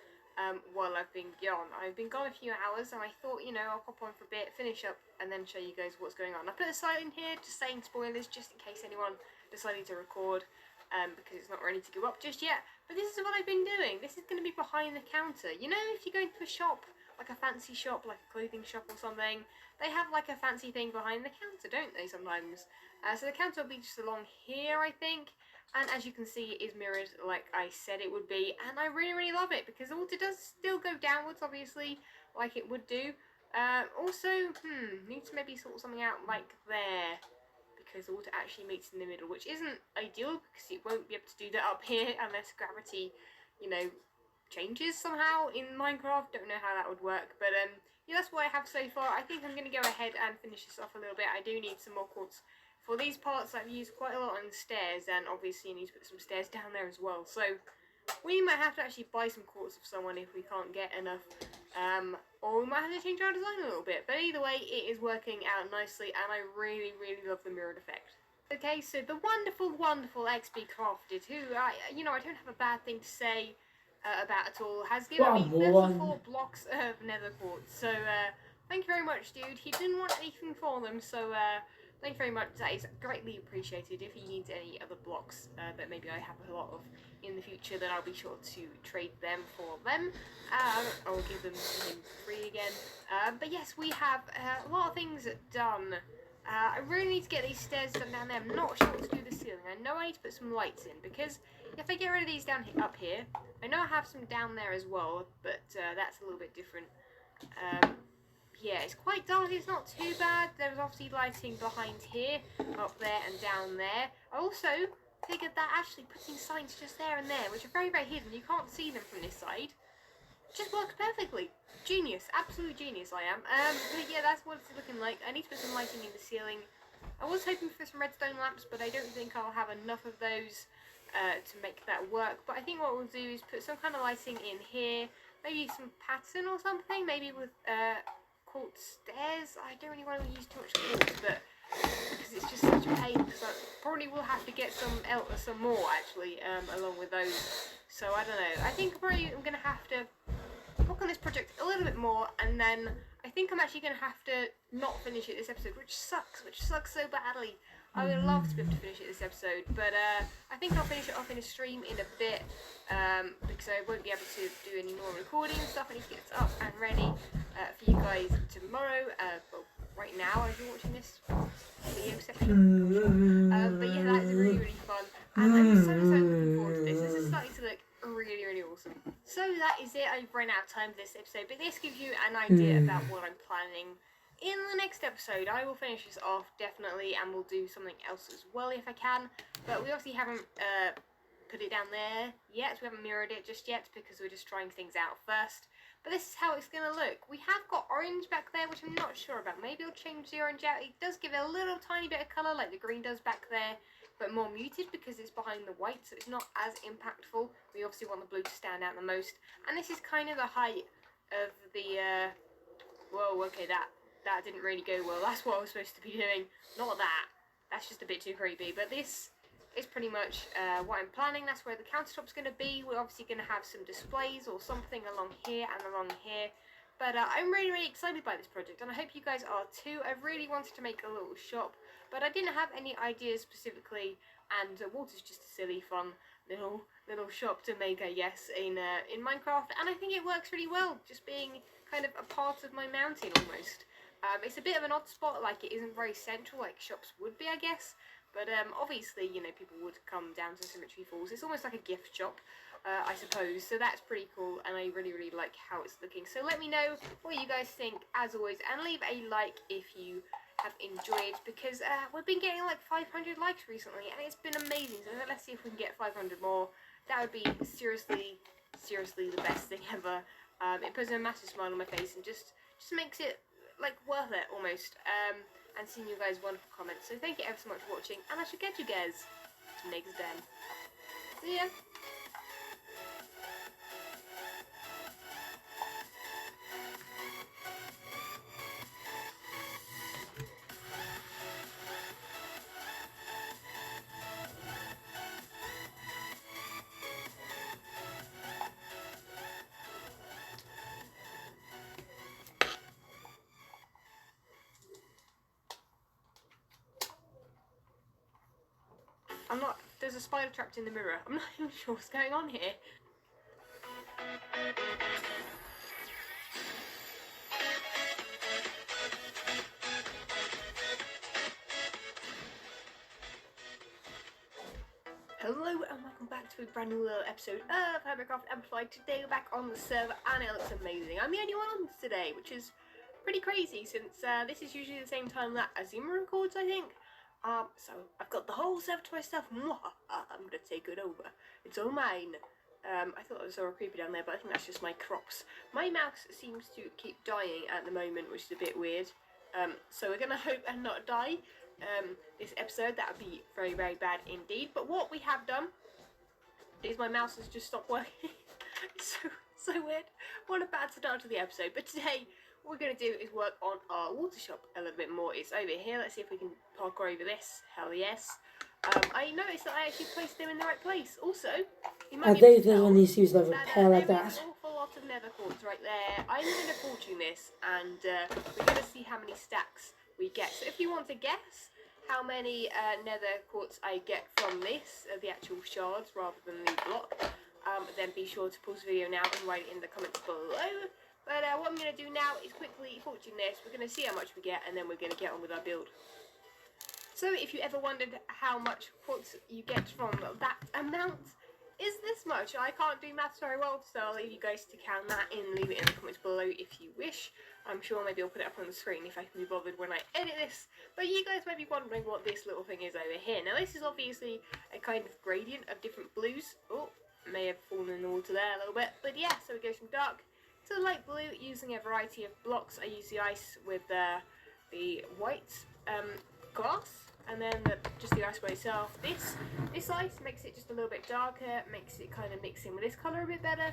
while I've been gone. I've been gone a few hours, and I thought, you know, I'll pop on for a bit, finish up, and then show you guys what's going on. I put a slide in here just saying spoilers, just in case anyone decided to record. Because it's not ready to go up just yet. But this is what I've been doing. This is going to be behind the counter. You know, if you go into a shop, like a fancy shop, like a clothing shop or something, they have like a fancy thing behind the counter, don't they, sometimes? So the counter will be just along here, I think. And as you can see, it is mirrored like I said it would be. And I really, really love it because the water does still go downwards, obviously, like it would do. Also, need to maybe sort something out like there. Because the water actually meets in the middle, which isn't ideal because it won't be able to do that up here unless gravity, you know, changes somehow in Minecraft. Don't know how that would work, but yeah, that's what I have so far. I think I'm going to go ahead and finish this off a little bit. I do need some more quartz for these parts. I've used quite a lot on the stairs, and obviously I need to put some stairs down there as well. So we might have to actually buy some quartz of someone if we can't get enough. Or we might have to change our design a little bit. But either way, it is working out nicely, and I really, really love the mirrored effect. Okay, so the wonderful, wonderful XB Crafted, who, I don't have a bad thing to say about at all, has given me 34 blocks of nether quartz. So, thank you very much, dude. He didn't want anything for them, so, thank you very much. That is greatly appreciated. If he needs any other blocks that maybe I have a lot of in the future, then I'll be sure to trade them for them. I'll give them to him free again. But yes, we have a lot of things done. I really need to get these stairs done down there. I'm not sure what to do with the ceiling. I know I need to put some lights in, because if I get rid of these up here, I know I have some down there as well, but that's a little bit different. Yeah, it's quite dark. It's not too bad. There's obviously lighting behind here, up there, and down there. I also figured that actually putting signs just there and there, which are very, very hidden, you can't see them from this side, just works perfectly. Genius, absolute genius I am. But yeah, that's what it's looking like. I need to put some lighting in the ceiling. I was hoping for some redstone lamps, but I don't think I'll have enough of those to make that work. But I think what we'll do is put some kind of lighting in here, maybe some pattern or something, maybe with quartz stairs. I don't really want to use too much quartz, but because it's just such a pain, because I probably will have to get some more actually along with those. So I don't know. I think probably I'm gonna have to work on this project a little bit more, and then I think I'm actually going to have to not finish it this episode, which sucks so badly. I would love to be able to finish it this episode, but I think I'll finish it off in a stream in a bit, because I won't be able to do any more recording and stuff. I need to get it up and ready for you guys tomorrow, well, right now as you're watching this video section. But yeah, that's really, really fun, and I'm so looking forward to this. This is starting to look really, really awesome. So that is it. I've run out of time for this episode, but this gives you an idea about what I'm planning in the next episode. I will finish this off definitely, and we'll do something else as well if I can, but we obviously haven't put it down there yet. We haven't mirrored it just yet because we're just trying things out first, but this is how it's going to look. We have got orange back there, which I'm not sure about. Maybe I'll change the orange out. It does give it a little tiny bit of colour like the green does back there, but more muted because it's behind the white, so it's not as impactful. We obviously want the blue to stand out the most, and this is kind of the height of the whoa, okay, that didn't really go well. That's what I was supposed to be doing, not that. That's just a bit too creepy, but this is pretty much what I'm planning. That's where the countertop's going to be. We're obviously going to have some displays or something along here and along here, but I'm really, really excited by this project, and I hope you guys are too. I really wanted to make a little shop, but I didn't have any ideas specifically, and water's just a silly, fun little shop to make, I guess, in Minecraft, and I think it works really well, just being kind of a part of my mountain almost. It's a bit of an odd spot, like it isn't very central like shops would be, I guess, but obviously, you know, people would come down to Symmetry Falls. It's almost like a gift shop, I suppose, so that's pretty cool, and I really, really like how it's looking. So let me know what you guys think, as always, and leave a like if you have enjoyed, because we've been getting like 500 likes recently, and it's been amazing. So let's see if we can get 500 more. That would be seriously the best thing ever. It puts a massive smile on my face and just makes it like worth it almost. And seeing you guys' wonderful comments. So thank you ever so much for watching, and I shall get you guys next then. See ya. There's a spider trapped in the mirror. I'm not even sure what's going on here. Hello and welcome back to a brand new little episode of Hermitcraft Amplified. Today we're back on the server and it looks amazing. I'm the only one on today, which is pretty crazy since this is usually the same time that Azima records, I think. So I've got the whole server to myself. I'm gonna take it over. It's all mine. I thought it was so creepy down there, but I think that's just my crops. My mouse seems to keep dying at the moment, which is a bit weird. So we're gonna hope and not die this episode. That would be very, very bad indeed. But what we have done is my mouse has just stopped working. So weird. What a bad start to the episode. But today what we're going to do is work on our water shop a little bit more. It's over here. Let's see if we can parkour over this. Hell yes. I noticed that I actually placed them in the right place. Also, you might I be able think to there's tell one needs to use a that repair like there that. is an awful lot of nether quartz right there. I'm going to fortune this, and we're going to see how many stacks we get. So if you want to guess how many nether quartz I get from this, the actual shards rather than the block, then be sure to pause the video now and write it in the comments below. But what I'm going to do now is quickly fortune this. We're going to see how much we get, and then we're going to get on with our build. So if you ever wondered how much quartz you get from that amount, is this much? I can't do maths very well, so I'll leave you guys to count that in. Leave it in the comments below if you wish. I'm sure maybe I'll put it up on the screen if I can be bothered when I edit this. But you guys might be wondering what this little thing is over here. Now this is obviously a kind of gradient of different blues. Oh, may have fallen in the water there a little bit. But yeah, so it goes from dark to light blue using a variety of blocks. I use the ice with the white glass, and then just the ice by itself. This ice makes it just a little bit darker, makes it kind of mix in with this colour a bit better.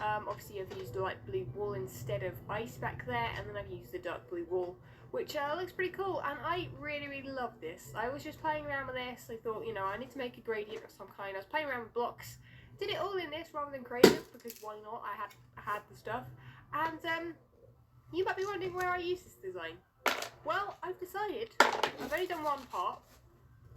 Obviously I've used the light blue wall instead of ice back there, and then I've used the dark blue wall, which looks pretty cool, and I really love this. I was just playing around with this. I thought, you know, I need to make a gradient of some kind. I was playing around with blocks, did it all in this rather than creative, because why not? I had the stuff. And you might be wondering where I use this design. Well, I've decided, I've only done one part,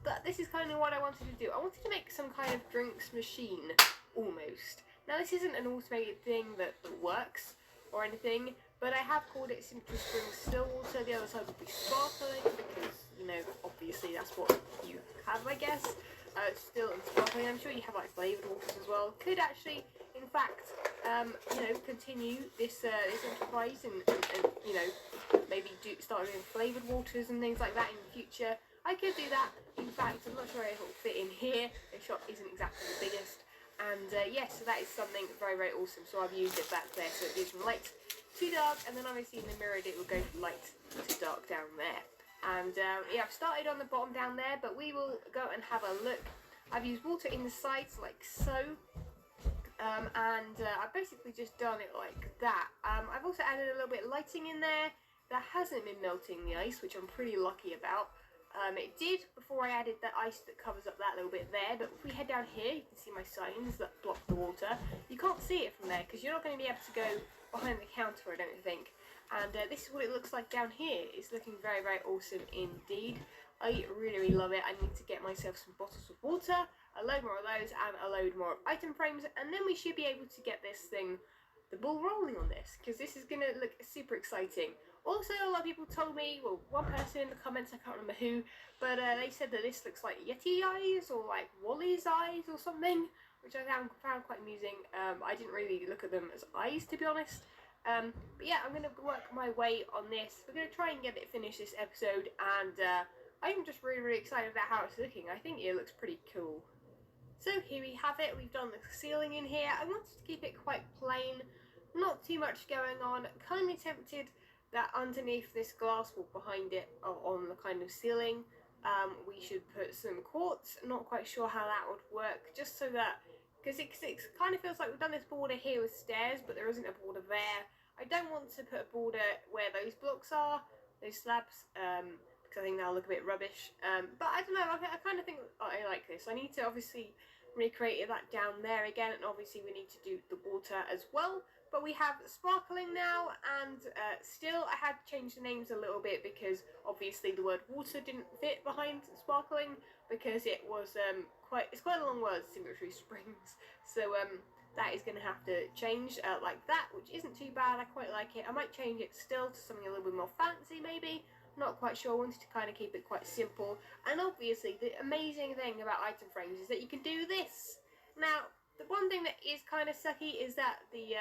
but this is kind of what I wanted to do. I wanted to make some kind of drinks machine, almost. Now this isn't an automated thing that works or anything, but I have called it Simply Spring Still Water. The other side would be sparkling, because, you know, obviously that's what you have, I guess. Still and sparkling. I'm sure you have like flavoured waters as well. Could actually, in fact, you know, continue this enterprise and you know, maybe start doing flavoured waters and things like that in the future. I could do that. In fact, I'm not sure if it will fit in here. The shop isn't exactly the biggest. And yes, so that is something very awesome. So I've used it back there, so it goes from light to dark, and then obviously in the mirrored it will go from light to dark down there. And yeah, I've started on the bottom down there, but we will go and have a look. I've used water in the sides like so, and I've basically just done it like that. I've also added a little bit of lighting in there. That hasn't been melting the ice, which I'm pretty lucky about. It did before I added the ice that covers up that little bit there, but if we head down here, you can see my signs that block the water. You can't see it from there because you're not going to be able to go behind the counter, I don't think. And this is what it looks like down here. It's looking very awesome indeed. I really love it. I need to get myself some bottles of water, a load more of those, and a load more of item frames, and then we should be able to get this thing, the ball rolling on this, because this is going to look super exciting. Also, a lot of people told me, well, one person in the comments, I can't remember who, but they said that this looks like Yeti eyes or like Wally's eyes or something, which I found quite amusing. I didn't really look at them as eyes, to be honest. But yeah, I'm going to work my way on this. We're going to try and get it finished this episode, and I'm just really excited about how it's looking. I think it looks pretty cool. So here we have it. We've done the ceiling in here. I wanted to keep it quite plain, not too much going on. Kind of tempted that underneath this glass wall behind it, on the kind of ceiling, we should put some quartz. Not quite sure how that would work, just so that, because it kind of feels like we've done this border here with stairs, but there isn't a border there. I don't want to put a border where those blocks are, those slabs, because I think that'll look a bit rubbish. But I don't know, I kind of think I like this. I need to obviously recreate that down there again, and obviously we need to do the water as well. But we have sparkling now, and still I had to change the names a little bit because obviously the word water didn't fit behind sparkling, because it was it's quite a long word, Symmetry Springs. So that is going to have to change like that, which isn't too bad. I quite like it. I might change it still to something a little bit more fancy maybe. Not quite sure. I wanted to kind of keep it quite simple. And obviously the amazing thing about item frames is that you can do this. Now, the one thing that is kind of sucky is that the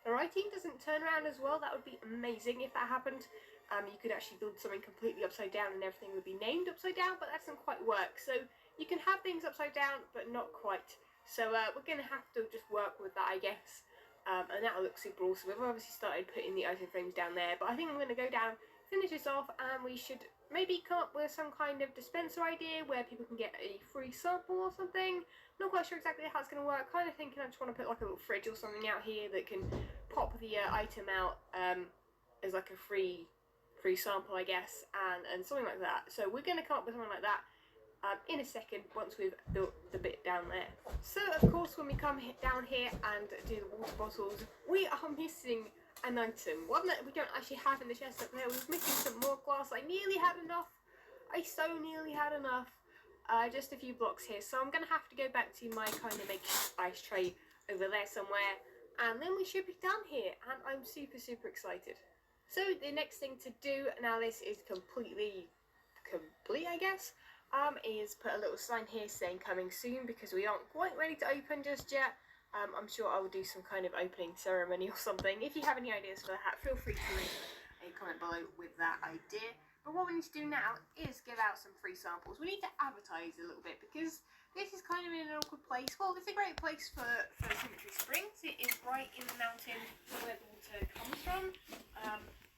writing doesn't turn around as well. That would be amazing if that happened. You could actually build something completely upside down and everything would be named upside down, but that doesn't quite work. So you can have things upside down, but not quite. So we're going to have to just work with that, I guess. And that'll look super awesome. We've obviously started putting the item frames down there, but I think I'm going to go down, finish this off, and we should maybe come up with some kind of dispenser idea where people can get a free sample or something. Not quite sure exactly how it's going to work. Kind of thinking I just want to put like a little fridge or something out here that can pop the item out as like a free sample, I guess, and something like that. So we're going to come up with something like that in a second once we've built the bit down there. So of course when we come down here and do the water bottles, we are missing an item, one that we don't actually have in the chest up there. We're missing some more glass. I nearly had enough. I so nearly had enough. Just a few blocks here, so I'm going to have to go back to my kind of makeshift ice tray over there somewhere, and then we should be done here, and I'm super excited. So the next thing to do, now this is complete I guess, is put a little sign here saying coming soon, because we aren't quite ready to open just yet. I'm sure I will do some kind of opening ceremony or something. If you have any ideas for that, feel free to leave a comment below with that idea. But what we need to do now is give out some free samples. We need to advertise a little bit, because this is kind of in an awkward place. Well, it's a great place for Cemetery Springs. It is right in the mountain where the water comes from.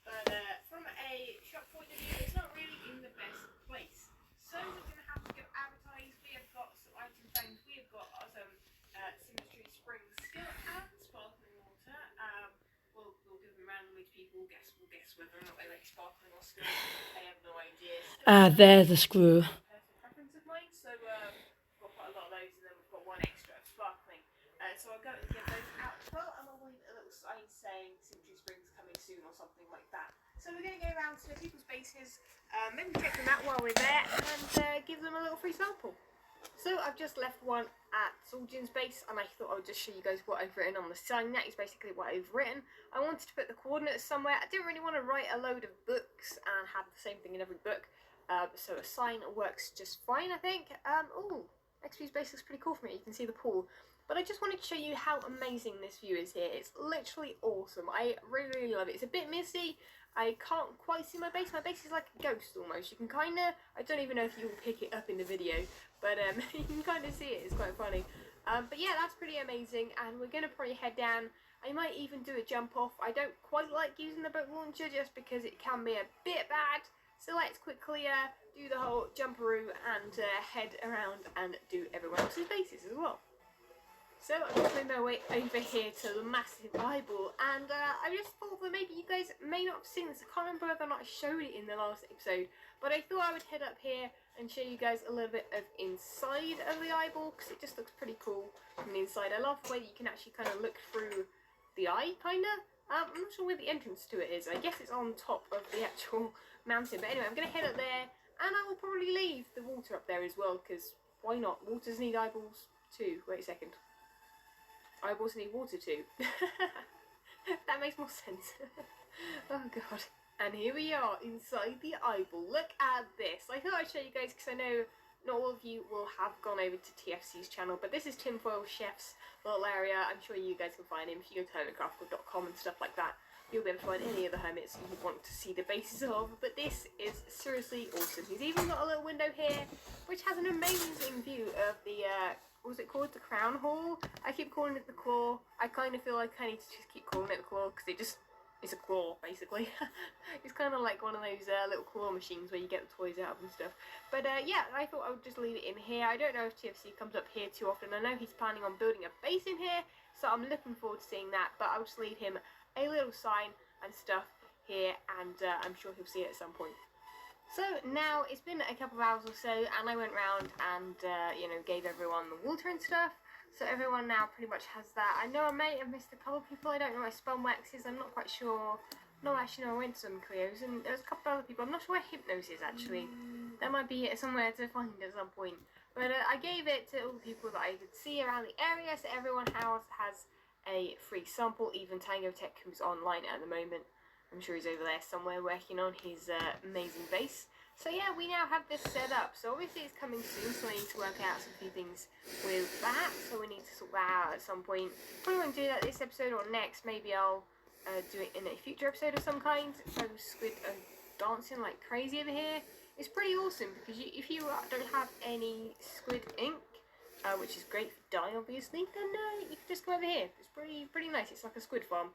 But from a shop point of view, it's not really in the best place. So we're going to have to go advertise. We have got some item things. We have got some Cemetery Springs still and sparkling water. We'll give them randomly to people. We'll guess whether or not they like sparkling or still. I have no idea. There's a screw. Personal preference of mine. So we've got quite a lot of those, and then we've got one extra of sparkling. So I'll go and give those out as well, and I'll leave a little sign saying Cemetery Springs coming soon or something like that. So we're going to go around to people's bases, maybe check them out while we're there, and give them a little free sample. So I've just left one at Soldian's base, and I thought I would just show you guys what I've written on the sign. That is basically what I've written. I wanted to put the coordinates somewhere. I didn't really want to write a load of books and have the same thing in every book, so a sign works just fine, I think. Ooh, XP's base looks pretty cool for me. You can see the pool. But I just wanted to show you how amazing this view is here. It's literally awesome. I really love it. It's a bit misty. I can't quite see my base. My base is like a ghost almost. You can kind of, I don't even know if you'll pick it up in the video, but you can kind of see it. It's quite funny. But yeah, that's pretty amazing, and we're going to probably head down. I might even do a jump off. I don't quite like using the boat launcher just because it can be a bit bad. So let's quickly do the whole jumperoo and head around and do everyone else's bases as well. So I'm just making my way over here to the massive eyeball, and I just thought that maybe you guys may not have seen this. I can't remember whether or not I showed it in the last episode, but I thought I would head up here and show you guys a little bit of inside of the eyeball, because it just looks pretty cool from the inside. I love the way that you can actually kind of look through the eye, kind of. I'm not sure where the entrance to it is. I guess it's on top of the actual mountain, but anyway, I'm going to head up there, and I will probably leave the water up there as well, because why not? Waters need eyeballs too. Wait a second. Eyeballs need water too. That makes more sense. Oh god. And here we are inside the eyeball. Look at this. I thought I'd show you guys because I know not all of you will have gone over to TFC's channel, but this is Tinfoil Chef's little area. I'm sure you guys can find him if you go to hermitcraft.com and stuff like that. You'll be able to find any of the hermits you want to see the bases of, but this is seriously awesome. He's even got a little window here, which has an amazing view of the, what was it called? The Crown Hall? I keep calling it the Claw. I kind of feel like I need to just keep calling it the Claw, because it just is a claw, basically. It's kind of like one of those little claw machines where you get the toys out and stuff. But yeah, I thought I would just leave it in here. I don't know if TFC comes up here too often. I know he's planning on building a base in here, so I'm looking forward to seeing that, but I'll just leave him a little sign and stuff here, and I'm sure he'll see it at some point. So now it's been a couple of hours or so, and I went round and you know, gave everyone the water and stuff. So everyone now pretty much has that. I know I may have missed a couple of people. I don't know where Spun Wax is. I'm not quite sure. No, actually, no, I went to some Creos, and there's a couple of other people. I'm not sure where Hypnos is, actually. That might be somewhere to find at some point. But I gave it to all the people that I could see around the area, so everyone has a free sample. Even Tango Tech, who's online at the moment. I'm sure he's over there somewhere working on his amazing base. So yeah, we now have this set up. So obviously it's coming soon, so I need to work out some few things with that. So we need to sort that out at some point. Probably won't do that this episode or next. Maybe I'll do it in a future episode of some kind. Those squid are dancing like crazy over here. It's pretty awesome because if you don't have any squid ink, which is great for dye obviously, then you can just come over here. It's pretty nice. It's like a squid farm.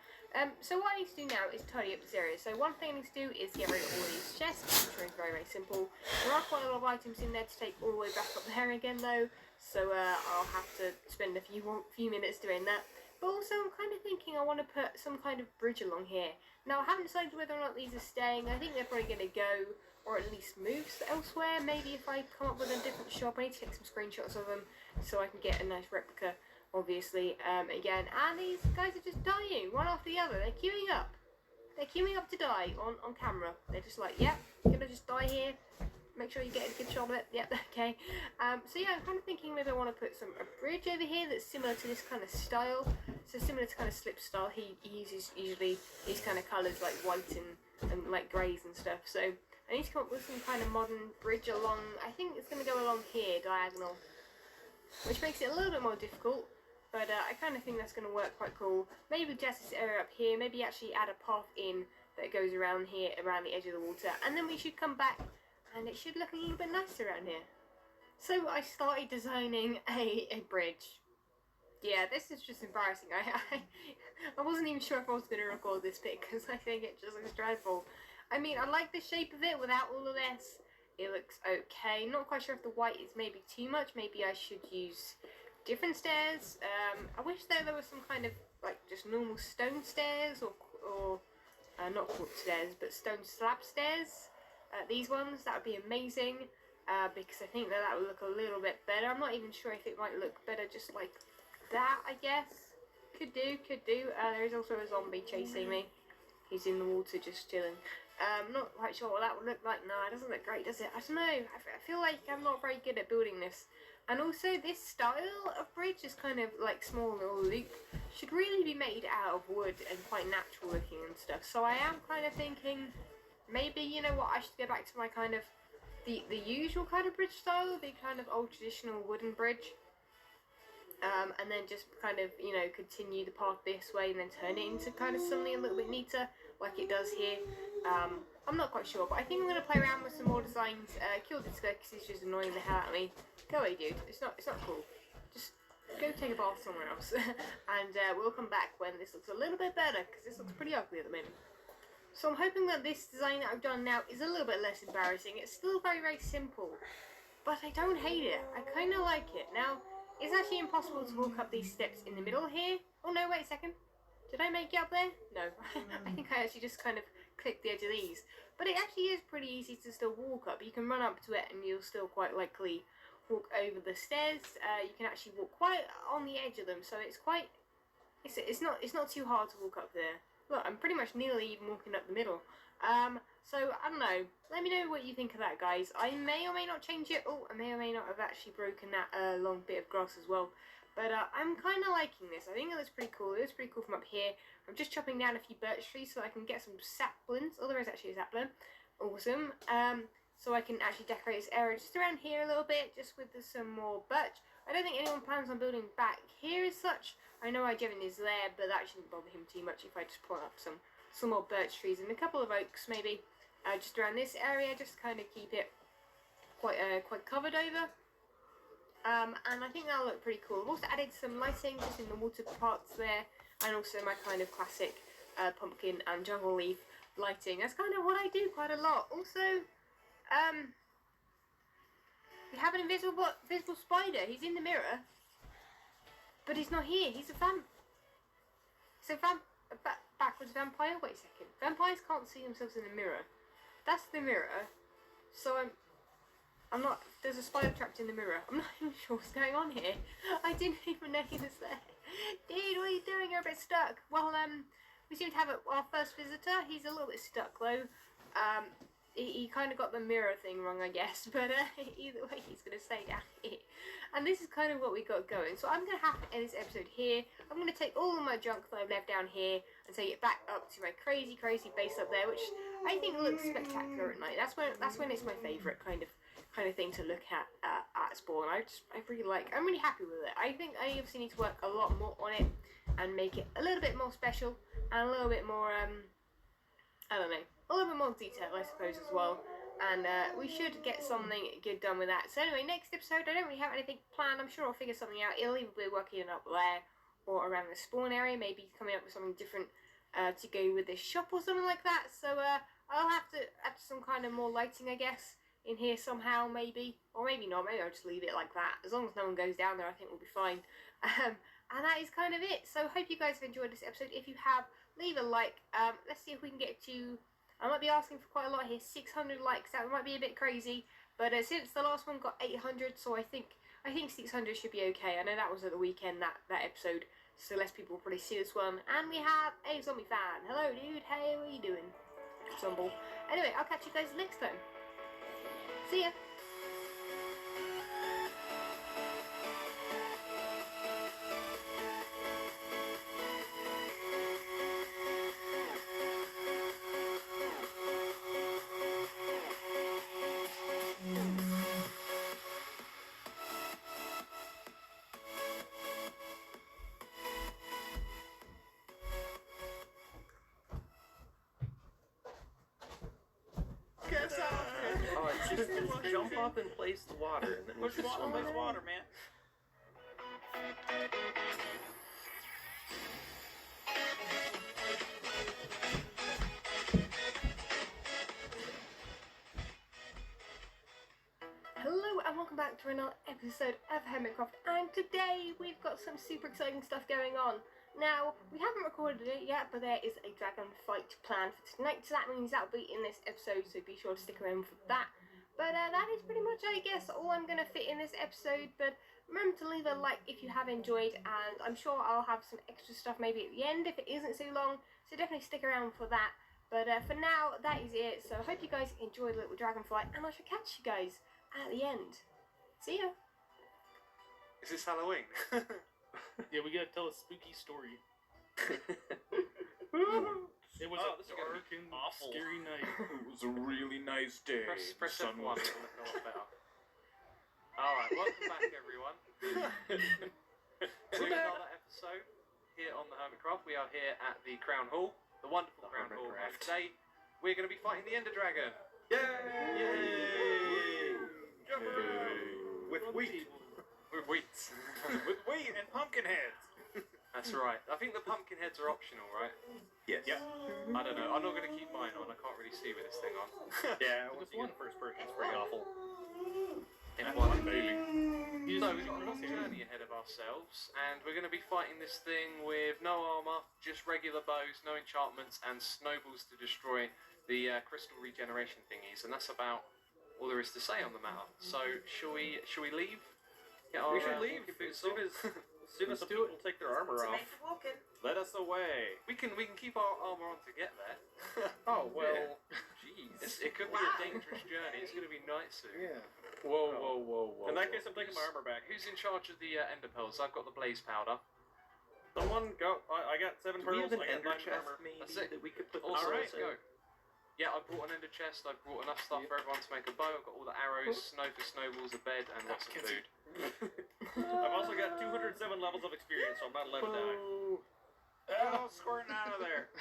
So what I need to do now is tidy up this area. So one thing I need to do is get rid of all these chests. I'm sure it's very simple. There are quite a lot of items in there to take all the way back up there again though, so I'll have to spend a few minutes doing that. But also I'm kind of thinking I want to put some kind of bridge along here. Now I haven't decided whether or not these are staying. I think they're probably going to go, or at least move elsewhere. Maybe if I come up with a different shop, I need to take some screenshots of them so I can get a nice replica, obviously, again. And these guys are just dying, one after the other. They're queuing up. They're queuing up to die on camera. They're just like, yep, gonna just die here. Make sure you get a good shot of it. Yep, okay. So yeah, I'm kind of thinking maybe I want to put a bridge over here that's similar to this kind of style. So similar to kind of Slip style. He uses usually these kind of colours like white and like greys and stuff. So I need to come up with some kind of modern bridge along. I think it's going to go along here, diagonal, which makes it a little bit more difficult. But I kind of think that's going to work quite cool. Maybe just this area up here. Maybe actually add a path in that goes around here, around the edge of the water. And then we should come back and it should look a little bit nicer around here. So I started designing a bridge. Yeah, this is just embarrassing. I wasn't even sure if I was going to record this bit because I think it just looks dreadful. I mean, I like the shape of it without all of this. It looks okay. Not quite sure if the white is maybe too much. Maybe I should use different stairs. I wish there was some kind of like just normal stone stairs or not quartz stairs but stone slab stairs. These ones, that would be amazing because I think that would look a little bit better. I'm not even sure if it might look better just like that, I guess. Could do. There is also a zombie chasing me. He's in the water just chilling. Not quite sure what that would look like. No, it doesn't look great, does it? I don't know. I feel like I'm not very good at building this. And also this style of bridge is kind of like small little loop. Should really be made out of wood and quite natural looking and stuff. So I am kind of thinking maybe, you know what, I should go back to my kind of the usual kind of bridge style, the kind of old traditional wooden bridge. And then just kind of, you know, continue the path this way and then turn it into kind of something a little bit neater like it does here. I'm not quite sure, but I think I'm going to play around with some more designs. Kill this guy because he's just annoying the hell out of me. Go away, dude. It's not cool. Just go take a bath somewhere else. And we'll come back when this looks a little bit better because this looks pretty ugly at the moment. So I'm hoping that this design that I've done now is a little bit less embarrassing. It's still very, very simple, but I don't hate it. I kind of like it. Now, it's actually impossible to walk up these steps in the middle here. Oh no, wait a second. Did I make it up there? No. I think I actually just kind of clicked the edge of these. But it actually is pretty easy to still walk up. You can run up to it and you'll still quite likely walk over the stairs. You can actually walk quite on the edge of them, so it's quite... It's not too hard to walk up there. Look, I'm pretty much nearly even walking up the middle. So, I don't know. Let me know what you think of that, guys. I may or may not change it. Oh, I may or may not have actually broken that long bit of grass as well. But I'm kind of liking this. I think it looks pretty cool. It looks pretty cool from up here. I'm just chopping down a few birch trees so I can get some saplings. Oh, there is actually a sapling. Awesome. So I can actually decorate this area just around here a little bit, just with some more birch. I don't think anyone plans on building back here as such. I know Jevin is there, but that shouldn't bother him too much if I just put up some more birch trees and a couple of oaks maybe, just around this area, just kind of keep it quite covered over. And I think that'll look pretty cool. I've also added some lighting just in the water parts there, and also my kind of classic pumpkin and jungle leaf lighting. That's kind of what I do quite a lot. Also, we have an invisible spider. He's in the mirror, but he's not here. He's a backwards vampire. Wait a second. Vampires can't see themselves in the mirror. That's the mirror. So I'm not. There's a spider trapped in the mirror. I'm not even sure what's going on here. I didn't even know he was there. Dude, what are you doing? You're a bit stuck. Well, we seem to have our first visitor. He's a little bit stuck though. He kind of got the mirror thing wrong, I guess, but either way, he's going to stay down here. And this is kind of what we got going. So I'm going to have to end this episode here. I'm going to take all of my junk that I've left down here and take it back up to my crazy base up there, which I think looks spectacular at night. That's when it's my favourite kind of thing to look at spawn. I'm really happy with it. I think I obviously need to work a lot more on it and make it a little bit more special and a little bit more, I don't know, a little bit more detail, I suppose, as well. And we should get something good done with that. So anyway, next episode, I don't really have anything planned. I'm sure I'll figure something out. It'll either be working up there or around the spawn area. Maybe coming up with something different to go with this shop or something like that. So I'll have to add some kind of more lighting, I guess, in here somehow, maybe. Or maybe not. Maybe I'll just leave it like that. As long as no one goes down there, I think we'll be fine. And that is kind of it. So hope you guys have enjoyed this episode. If you have, leave a like. Let's see if we can get to, I might be asking for quite a lot here, 600 likes. That might be a bit crazy, but since the last one got 800, so I think 600 should be okay. I know that was at the weekend, that episode, so less people will probably see this one. And we have a zombie fan. Hello dude, hey, what are you doing? Zomble. Anyway, I'll catch you guys next time. See ya. Alright, just jump up and place the water, and then we Push can swim water, out. water, man. Hello and welcome back to another episode of Hermitcraft, and today we've got some super exciting stuff going on. Now, we haven't recorded it yet, but there is a dragon fight planned for tonight, so that means that'll be in this episode, so be sure to stick around for that. But that is pretty much, I guess, all I'm going to fit in this episode, but remember to leave a like if you have enjoyed, and I'm sure I'll have some extra stuff maybe at the end if it isn't too long, so definitely stick around for that. But for now, that is it, so I hope you guys enjoyed the little dragon fight, and I shall catch you guys at the end. See ya! Is this Halloween? Yeah, we gotta tell a spooky story. It was Oh, a this is gonna dark be and awful. scary night. It was a really nice day. Press The sun F1 was- to make it a lot better. Alright, welcome back everyone to another episode here on the Hermitcraft. We are here at the Crown Hall, the wonderful Crown Hall, and today we're going to be fighting the Ender Dragon. Yay! With wheat. With wheat. With wheat and pumpkin heads. That's right. I think the pumpkin heads are optional, right? Yes. Yeah. I don't know. I'm not going to keep mine on. I can't really see with this thing on. Yeah, once you get first person, it's pretty awful. In I'm one. failing. So we've got a long journey ahead of ourselves, and we're going to be fighting this thing with no armour, just regular bows, no enchantments, and snowballs to destroy the crystal regeneration thingies, and that's about all there is to say on the matter. So shall we leave? Get our, We should leave walking as boots soon as some people take their armor off. Let us away. We can keep our armour on to get there. Oh well, jeez. It could be a dangerous journey. It's going to be night soon. Yeah. Whoa. In that case, I'm taking my armor back. Who's in charge of the ender pearls? I've got the blaze powder. Someone go. I got 7 Do we pearls. have an I got ender 9 chest, armor. maybe, That's it. that we could put the Also, pearls let's in? go. Yeah, I brought an ender chest. I brought enough stuff for everyone to make a bow. I've got all the arrows, snow for snowballs, a bed, and lots of food. I've also got 207 levels of experience, so I'm not allowed to die. Oh, squirting out of there.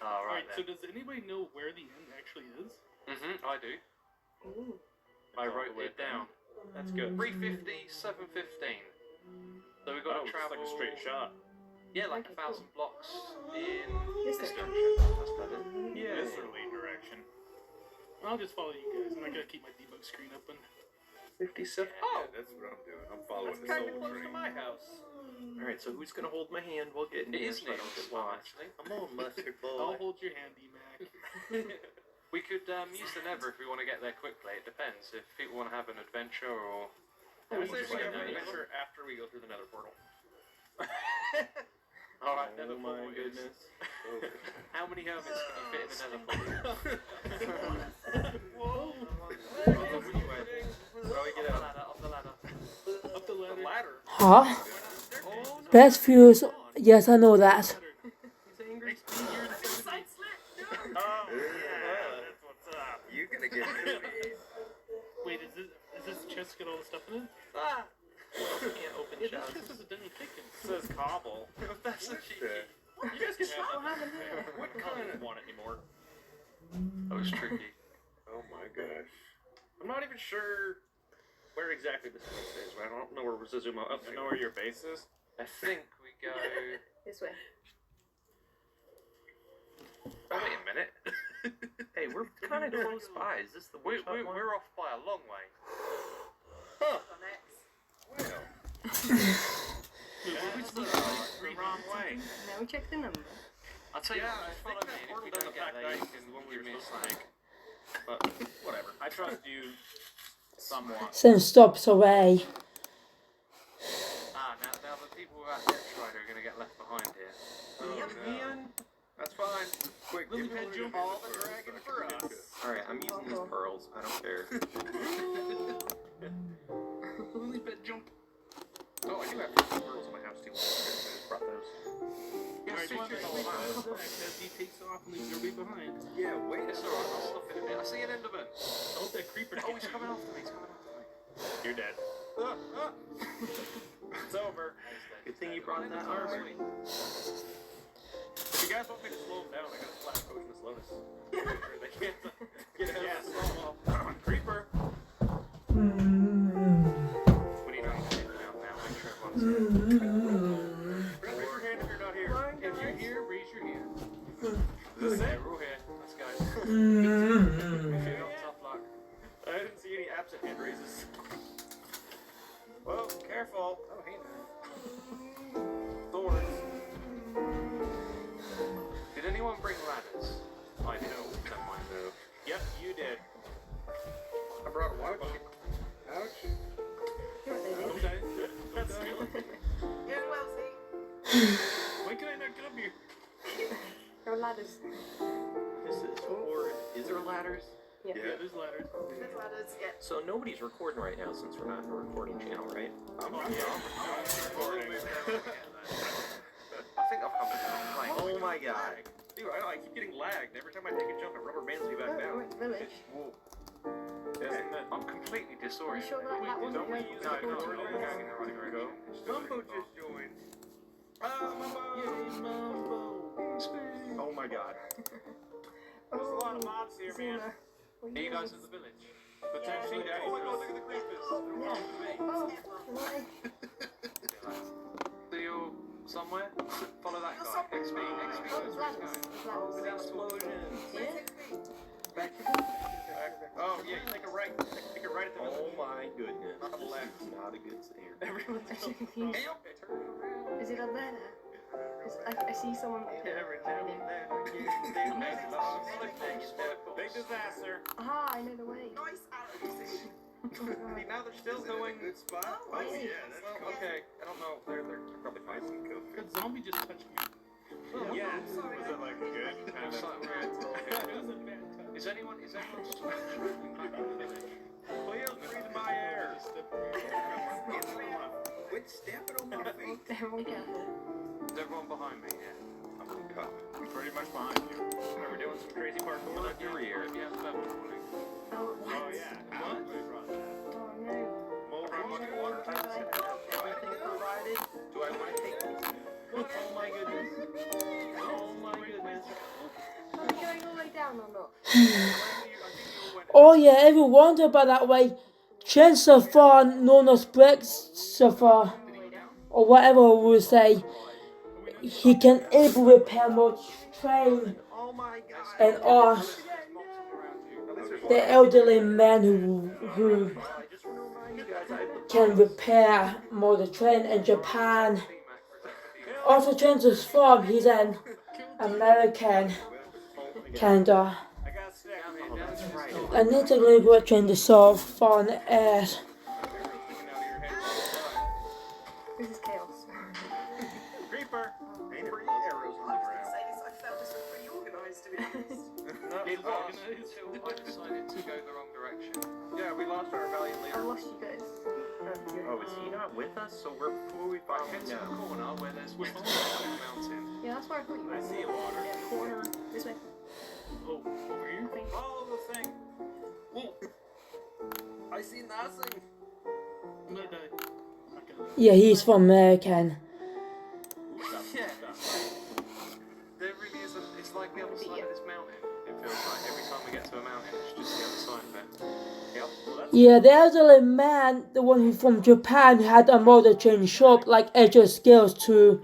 All right Alright, so does anybody know where the end actually is? I do. I wrote it down. That's good. 350, 715. So we've got to Oh, it's travel. like a straight shot. Yeah, like 1,000 blocks in This this direction. direction. That's better. Yeah. Miserly direction. I'll just follow you guys. I'm not gonna keep my debug screen open. 57. Oh, that's what I'm doing. I'm following That's the kind of soul close train. to my house. Alright, so who's gonna hold my hand while getting It here is so I don't Neil's get one, lost? actually. Come on, mustard I'll boy. hold your handy, Mac. We could use the Nether if we want to get there quickly. It depends. If people want to have an adventure or. I Yeah, would we'll say just we wait have an there. adventure after we go through the Nether portal. Alright, Oh Nether my portal it is. goodness. How many hermits can you fit in the Nether portal? Whoa! Which way? How do we get out? Up the ladder. Up the ladder. Ladder. Huh? Oh, no. Best views. Yes, I know that. Ladder. He's angry. XP year in 70. Oh, Yeah. that's what's up. You're gonna get me. Wait, is this chest got all the stuff in it? Ah! Can't open Yeah, this chests. chest has a demi chicken. It says cobble. That's a cheeky. You guys can have What that. happened here? What kind of want it anymore? That was tricky. Oh my gosh. I'm not even sure where exactly this place is. I don't know where Zazuma. Oh, You know where your base is? I think we go. This way. Oh, wait a minute. Hey, we're kind of close by. Is this the We're workshop one? off by a long way. Huh. On X. Well, That's the wrong way. Now we check the number. I'll tell you Yeah, what, I just think follow that me, and portal if you don't doesn't get pack there, you dice can what do we were me a supposed to snake. But whatever. I trust you somewhat. Then stops away. Now the people without Death Strider are going to get left behind here. Oh, man. That's fine. Quick, Lily give pad me jump all the dragon for us. Alright, I'm using these pearls. I don't care. Lily pad jump. Oh, I do have 50 pearls in my house too. I just brought those. Alright, switch just it all out. as he takes off and leaves everybody behind. Yeah, wait. It's alright, I'll stop in a minute. I see an Enderman. I hope that creeper Oh, he's coming after me, he's coming after me. You're dead. It's over. Good thing you brought that armor. If you guys want me to slow them down, I got a flash potion of slowness. They can't get out. Yeah, slow them off. Creeper. We need to hit him out now, make sure everyone's here. Raise your hand if you're not here. If you're here, raise your hand. Is this Yeah, it? we're all here. Let's go. If you're not tough luck. I didn't see any absent hand raises. Whoa, careful. Oh, hey man. Thorns. Did anyone bring ladders? I did. Don't mind. No. Yep, you did. I brought a water bucket. Ouch. You're right there, Okay. That's Okay. good. Why can I not get up here? There are ladders. This is horrid. Is there ladders? Yeah. Yeah, there's ladders. So nobody's recording right now since we're not in a recording channel, right? I'm recording. I think I've come to the point. Oh my god. Dude, I keep getting lagged. Every time I take a jump, it rubber bands me back Oh, down. we're at the village. Isn't that? I'm completely Are you disoriented. sure that wasn't Don't we your use No, that no, door no, to we're going in the right direction. Mumbo just joined. Oh my god. There's a lot of mobs here, man. Are you guys at the village? Potentially, yeah. Oh my god, look at the creepers. Oh, why? So you're somewhere? Follow that guy. XP, XP, Oh, that's there's where ladders. he's There's ladders. Explosions. Yeah? Oh, yeah, you take a right. Take a right at the Oh village. my goodness. Not the left. This is not a good snare. Everyone's I'm so confused. Hey, okay, turn around. Is it up there? 'Cause I see someone up here. Every now and then, you make a lot of big disaster. Aha, I know the way. See, now they're still going. Good spot. Oh, is it? Well, okay, I don't know. They're probably fine. That zombie just touched me. Yeah. Was it like good? Kind Looks of. like we're It was a bad touch. Is anyone struggling back in the village? Please breathe my air. Quit stepping on my feet. Everyone careful. Is everyone behind me? Yeah. Oh, God. Pretty much behind you. We're doing some crazy parkour. Will it be rear? Yeah, level warning. Oh, what? Oh yeah. What? Oh no. Mold bucket water How do I- Everything provided. Do I want to take these? Oh my goodness. Oh my goodness. Are we going all the way down or not? Oh yeah, if you wonder about that way, Chen Safar, known as Brick Safar, All the way down. or whatever we would say, he can able repair more train Oh my god. and ask the elderly man who I just want to remind you guys, can repair more the train in Japan. Also, Chen Safar, he's an American, Canada. I got sick. Oh, that's right. I need to leave what Chen Safar on air. This is chaos. Creeper. Ain't it pretty arrows on the ground? I felt this was pretty organized to be honest. It was until I decided to go the wrong direction. Yeah, we lost our valiant I leader. lost you guys. Oh, is he not with us? So we're before we I find get him to the now. corner where there's meant to be a mountain. Yeah, that's where I thought you were. I see water. Yeah, corner. This way. Oh, over I here? think. Follow the thing. Whoa, I see nothing. I'm gonna die. I'm not gonna die. Yeah, he's from American. Yeah. There really isn't. It's like the other side of this mountain. It feels like every time we get to a mountain, it's just the other side of it. Yep. Well, that's Yeah, the elderly man, the one who from Japan, had a model train shop like edge scales to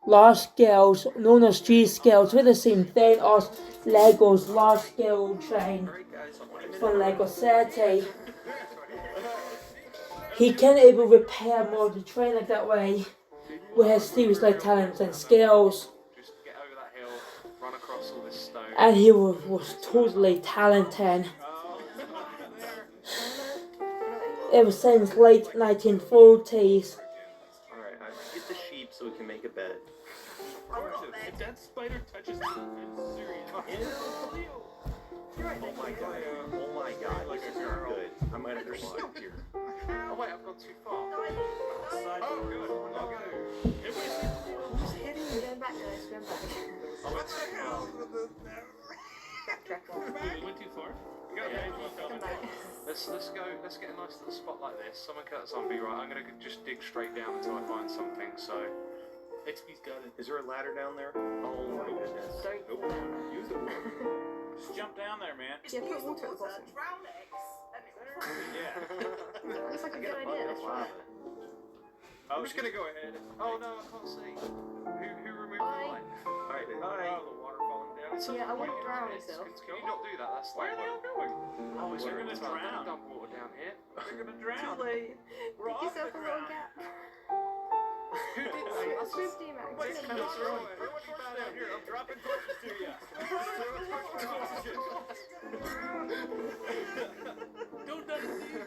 large scales, known as G scales, with the same thing as Lego's large scale train Alright guys, I'm gonna from Lego City. he can able repair more to train like that way. We have Steve's like talents and skills, Just get over that hill, run across all this stone. and he was totally talented. It was same as late 1940s. Alright, get the sheep so we can make a bed. If that spider touches me, I'm serious. Oh my god, this is not good. I might have to walk here. Oh wait, I've gone too far. Oh, good. Okay. Who's hitting me? Going back, guys. Going back. We went too far? Come back. Let's go. Let's get a nice little spot like this. Someone cut a zombie, right? I'm gonna just dig straight down until I find something. So, XP's got it. Is there a ladder down there? Oh my goodness. Don't. Use it. Just jump down there, man. Yeah, put water at the bottom. Yeah. Looks like a I good got a idea. bucket Let's of try lava. it. I'm just gonna go ahead. oh no, I can't see. Who removed the light? Alright, Oh, the water falling down. Yeah, I wouldn't drown myself. Can you not do that? That's Where like. are they all going? Oh, it's They're gonna gonna drown. drown. Dump water down here. They're gonna Too drown. late. We're Pick off yourself the a little ground. gap. Who did that? That's Swim, D-Max. Wait, Swim. come on, throw a torch down here. I'm dropping torches to you. Don't die, Steve.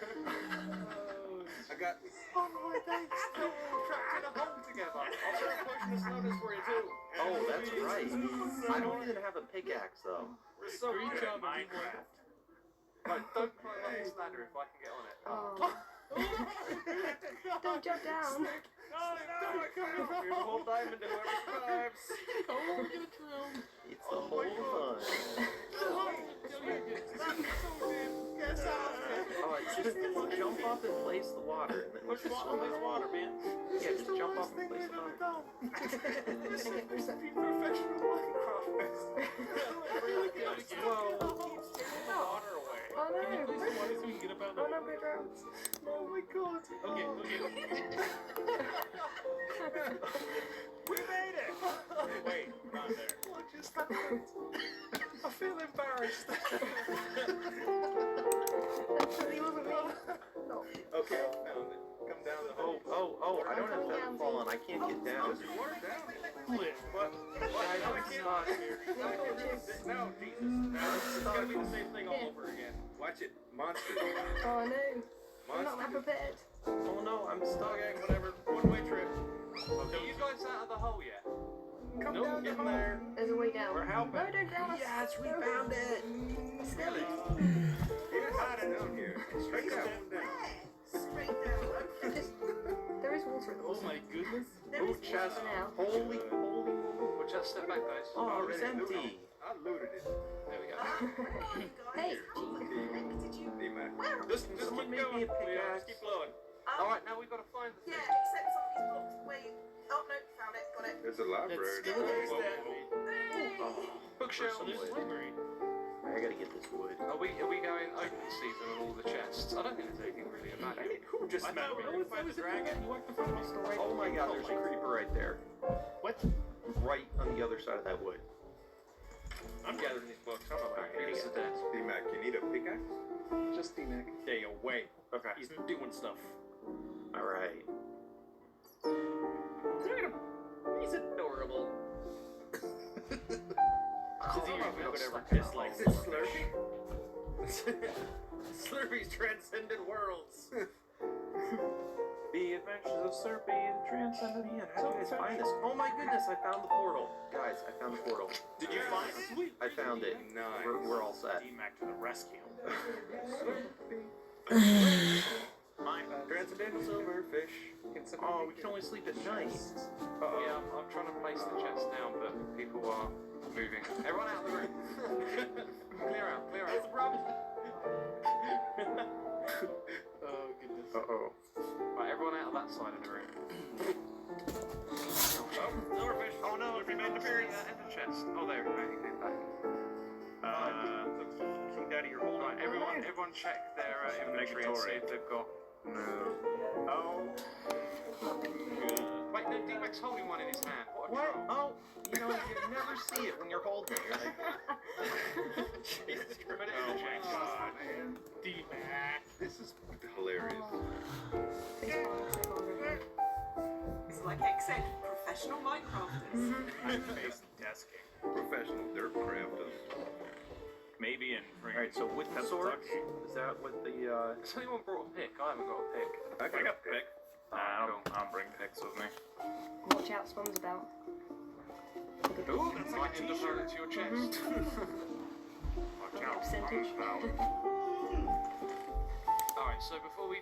I got. Oh my god, we're all trapped in a hole together. I'll start pushing the slowness for you too. Oh, that's right. I don't even have a pickaxe though. We're so Great good job, at Minecraft. Right, don't climb up this ladder if I can get on it. Oh. Don't jump down. Oh no, I can't. Here's a whole diamond to whoever survives. Oh, we're gonna drown. It's the whole fun. Oh, it's just jump up and place the water. And then Push just water, place water, man. Yeah, just jump up and place the water. This is professional Minecraft. Water away. Oh Can you no. place the water so we can get up out of Oh the no, we're drowned. Oh my god. Okay. We made it. Wait, not there. What just happened? I feel embarrassed. Definitely wasn't me. No. Okay, I found it. Come down the hole. Oh, I don't have feather falling. I can't get down. Water down. Flip. What? Guys, I'm stuck. No, Jesus. No, it's gonna be the same thing all over again. Watch it. Monster. Oh no. I'm not that prepared. Oh no, I'm stuck. Okay, whatever. One-way trip. Are you guys out of the hole yet? Come Nope, down the getting hole. there. There's a way down. We're helping. No, don't drown us. Yes, we found it. Silly. Here's how to down here. Straight down. There is water at the Oh bottom. my goodness. Oh, chest. For now. Holy. Watch out, step back, guys. Oh, it's empty. I looted it. There we go. Hey. D-Mac. Just Someone keep make going. me a pickaxe. Keep flowing. Alright, now we've got to find the thing. except some of these books where you... Oh, no, found it, got it. There's a library. Let's go. There's that. Bookshelves. There's a library. I gotta get this wood. Are we going open season on all the chests? I don't think there's anything really about it. Who just I smacked thought me? we were gonna find the dragon. You walked in front of my store. Oh my god, there's a creeper right there. What? Right on the other side of that wood. I'm gathering these books. I'm not Alright, here. here's the dead. D-Mac, you need a pickaxe? Just D-Mac. Stay away. Okay. He's doing stuff. Alright. He's adorable. Oh, Who would ever stuck in a dislike Is it Slurpee? Slurpee's transcended worlds. The Adventures of Slurpee and Transcendent Hand. How did you guys find this? Oh my goodness, I found the portal. Guys, I found the portal. Did you find it? Sweet. I found it. Nice. We're all set. D-Mac to the rescue. Mine. Transcendental silverfish. Oh, we can only sleep at night. Yeah, I'm trying to place the chest down, but people are moving. Everyone out of the room. Clear out, clear out. Oh goodness. Uh-oh. Right, everyone out of that side of the room. Silverfish. Oh no, we made the appearance in the chest. Oh, there we go, he came back. King Daddy, you're holding. Right, everyone check their inventory and see if they've got... No. Oh. Wait, no, D-Mac's holding one in his hand. What a What? troll. Oh, you know, you never see it when you're holding it. You're like, Jesus Christ. Oh my god. D-Mac. This is hilarious. It's like XN, professional Minecrafters. I'm face desking. Professional dirt crafters. Maybe in Alright, so with the swords, is that what the, Has anyone brought a pick? I haven't got a pick. I got a pick. I don't bring picks with me. Watch out, Spawn's about. Ooh, that's like a t-shirt to your chest. Watch out. Percentage. Alright, so before we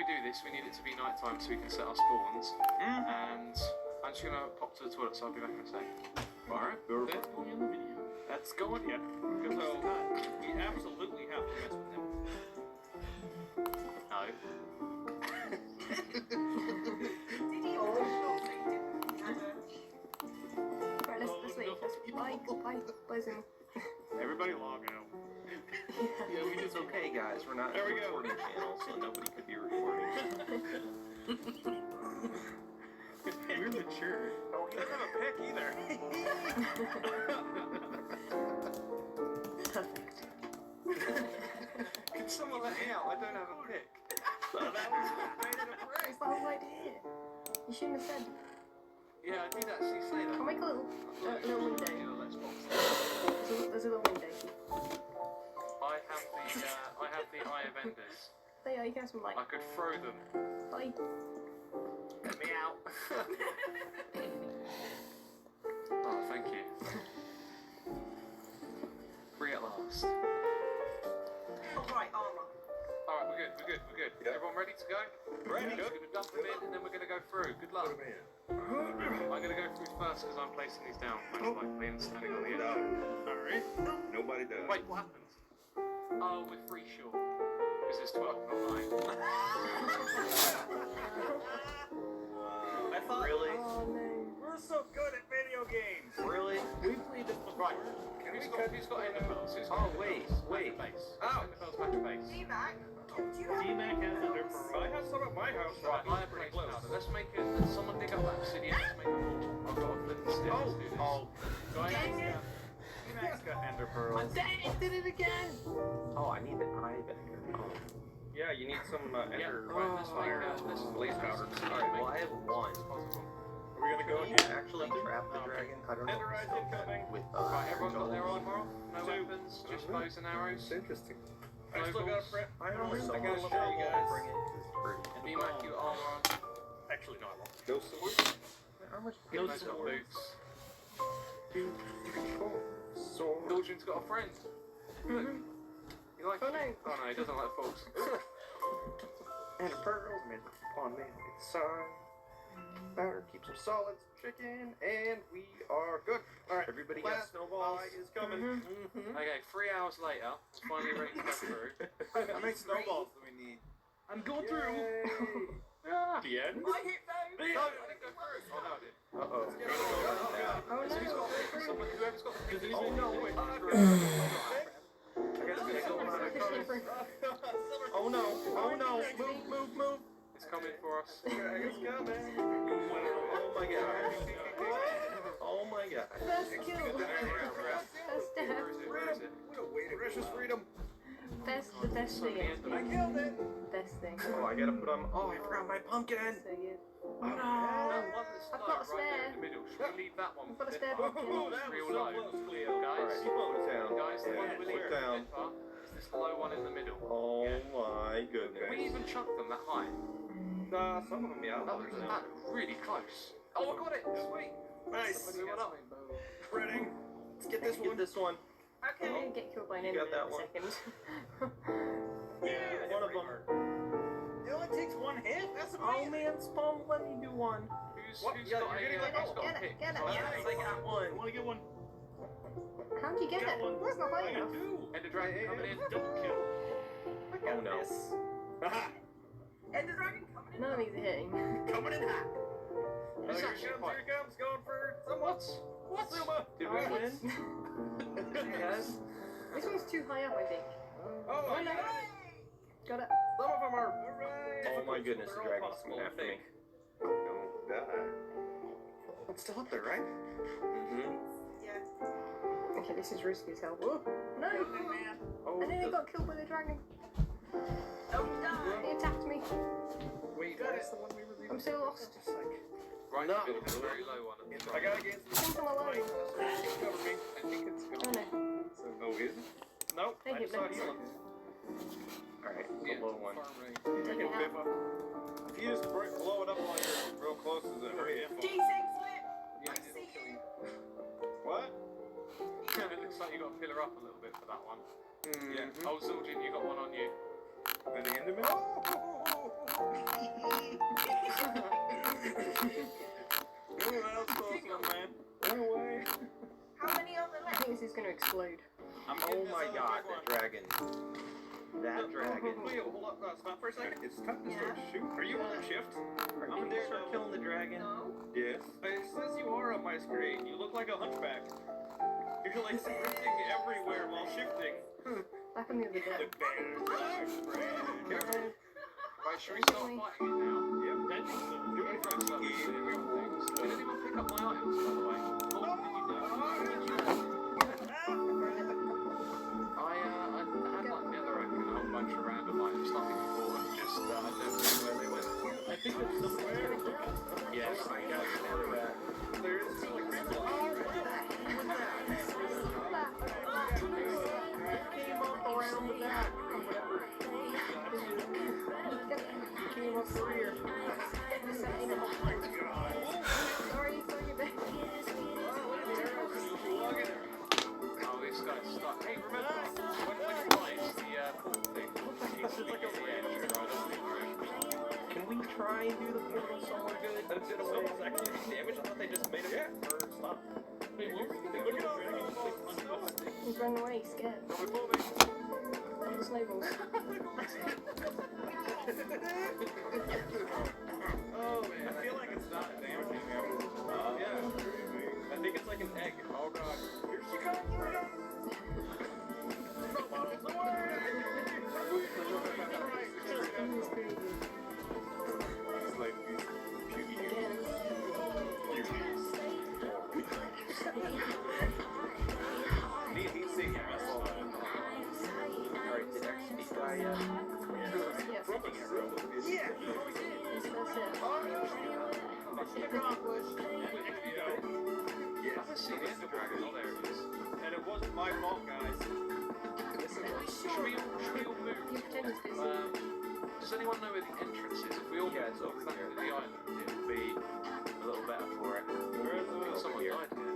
do this, we need it to be night time so we can set our spawns. And I'm just gonna pop to the toilet, so I'll be back in a sec. Alright, That's going in the video. let's go on. Yeah. So we absolutely have to mess with him. No. Did he also think Right, let's leave. Bye, Zoom. Everybody log out. yeah, it's okay, guys. We're not There we a go. recording channel, so nobody could be recording. We're mature. Oh, he doesn't have a pick either. Perfect. Can someone let me out? I don't have a pick. That was made it a break. That's the whole idea. You shouldn't have said. Yeah, I did actually say that. I'll make a little window. Let's box. There's a little window. I have the Eye of Enders. There you are, you can have some light. I could throw them. Bye. Let me out. Oh, thank you. Free at last. Alright, armour. Alright, we're good. Yeah. Everyone ready to go? Ready. Just gonna dump them in and then we're gonna go through. Good luck. I'm gonna go through first because I'm placing these down, most likely, and standing on the edge. Alright. Nobody does. Wait, what happened? Oh, we're free sure. Because it's 12, not 9. I thought Really? Oh no. we're so good at video games. Really? We played this before. Right. Who's got Ender Pearls? Who's got Oh, Ender wait, Pearls? wait. Match base. Oh. Ender Pearls, match base. D-Mac, do you have D-Mac has Ender Pearl. I have some at my house. Right, I have pretty close. Let's make it. Let's someone dig up that obsidian. Let's make a wall. I've got a flint and steel. Let's do this. Guys, D-Mac's got Ender Pearls. Did it again! Oh, I need the eye bender. Oh. Yeah, you need some yeah, ender right, let's make fire. let's blaze powder. Alright, well, I have one. possible. Are we gonna go Can you again? actually trap the dragon? I don't know. Ender eyes incoming. With, Right, everyone's got their armor off? No Two. weapons, just bows and arrows. It's interesting. I still got a friend. I don't know. I gotta show you guys. Bring it 'cause it's pretty. And D-Mac, you got armor on. Actually, no, I won't. No sword? How much? No got boots. Sword. Daldrin's got a friend. Look. You like Oh, it? no. Oh no, he doesn't like folks. And pearls meant on man the sun. Powder keeps them solid, chicken, and we are good. Alright, everybody got Last snowballs. eye is coming. Okay, 3 hours later, it's finally ready to go through. How many snowballs do we need? I'm going through. Ah! The end? I hit those. No, I didn't go through. Oh no, I did. Uh-oh. Oh So who's no. got someone, whoever's got the Does pick. anybody know which? Oh no, oh no, move. It's coming for us. It's coming. Oh my god. Oh my god. First kill. First death. Where is it? Precious freedom. The best So thing. the end of I it. killed it. Best thing. Oh, I gotta put on. Oh, I forgot my pumpkin. So good. That one that's I've low got a right there spare. in the middle. Should we leave that one? I've got a for spare Death pumpkin. Bar? That was Real so low. close, Cleo. Guys, Alright, put it down. guys, the one Yeah, we put leave it down. Death Bar is this low one in the middle. Oh my Can we goodness. even chunk them that high? Some of them, yeah. That was really close. Oh, I got it! Sweet! Nice. Somebody went up. Spreading. Let's get Let's this get one. this one. I'm Okay. gonna get killed by an You enemy got that in a one. second. Yeah, One of them. It only takes one hit. That's Oh amazing. man, Spawn, let me do one. Who's What? got Yeah, a you're getting that who's got a one. pick? Get it. So I- Yes, I got one. Want to get one? How'd you get Got it? one. That's not I high got enough. two. Ender Dragon coming in. Double kill. Oh no. Ender Dragon coming in. None of these are hitting. Coming in hot. It's Here actually comes, quite. here comes. Going for someone. What? Zuma. Did we win? Yes. This one's too high up, I think. Oh, no. Hooray! Got it. Some of them are. Hooray. Oh my goodness, the They're all dragon's possible, coming I after me. think. Don't die. It's still up there, right? Mm-hmm. Yeah. Okay, this is risky as hell. Whoa. No! Oh, I nearly got killed by the dragon. Don't die. He attacked me. wait. speed God, on it's it. the one we were I'm so lost. Just like, Right, No. Billy, it's a very low one. At the I front. got against the I think I'm alone. cover me. I think it's Oh gone. no. So, oh, is it? Nope. Thank I you, just saw Ben. healing. Alright, Yeah, the low one. far right. Take it Freaking out. Biffa. If you just blow it up while you're real close, is it very info? D6 flip. Yeah, I it'll see kill you. What? It looks like you got to pillar up a little bit for that one. Yeah. Oh, Zildjian, you got one on you. At the end of it? Oh! Ooh, that was close one, man. Run away. How many are there I left? think this is going to explode. I'm Oh getting this my other god, big one. that dragon. That dragon. Wait, hold up. Stop for a second. It's time to start Yeah. shooting. Are you on shift? Can you start killing the dragon? No. Yes. It says you are on my screen. You look like a hunchback. You're like sprinting everywhere while shifting. Back on the other The day. bear. Right, should we start fighting it now? Yep. I think so. Do we go start with serial things? Did anyone pick up my items, by the way? Oh, did you do? I had like netherrack and a whole bunch of random items, nothing important, just I don't know where they went. I think that's somewhere. Yes, I got netherrack. There is still a crystal. Oh, what the heck was that? Came up around the back. Or whatever. He came up the rear. Sorry, back. Oh, this guy's stuck. Hey, remember, when you buy it's the portal thing. It's like a reentry, right? Can we try and do the portal somewhere good? That's it. Someone's actually damaged. I thought they just made it or stop. Wait, what were you Look at all dragon? those. He's running away, scared. Don't be moving. All the snowballs. Oh man, I feel like it's not damaging him. Yeah. I think it's like an egg. Oh god. Here she comes, Rita! Bottles away! He's crazy. It's like puking. He's singing us all. Alright, did XP die yet? Yeah. Flipping it real quick. Yeah! That's it. Mission accomplished. Yes. I haven't seen the Ender Dragon. Oh, there it is. And it wasn't my fault, guys. Should we all move? You pretend he's busy. Does anyone know where the entrance is? If we all Yeah, it's move over back here. to the island, It'll be a little better for it. Where is I think it? someone died here.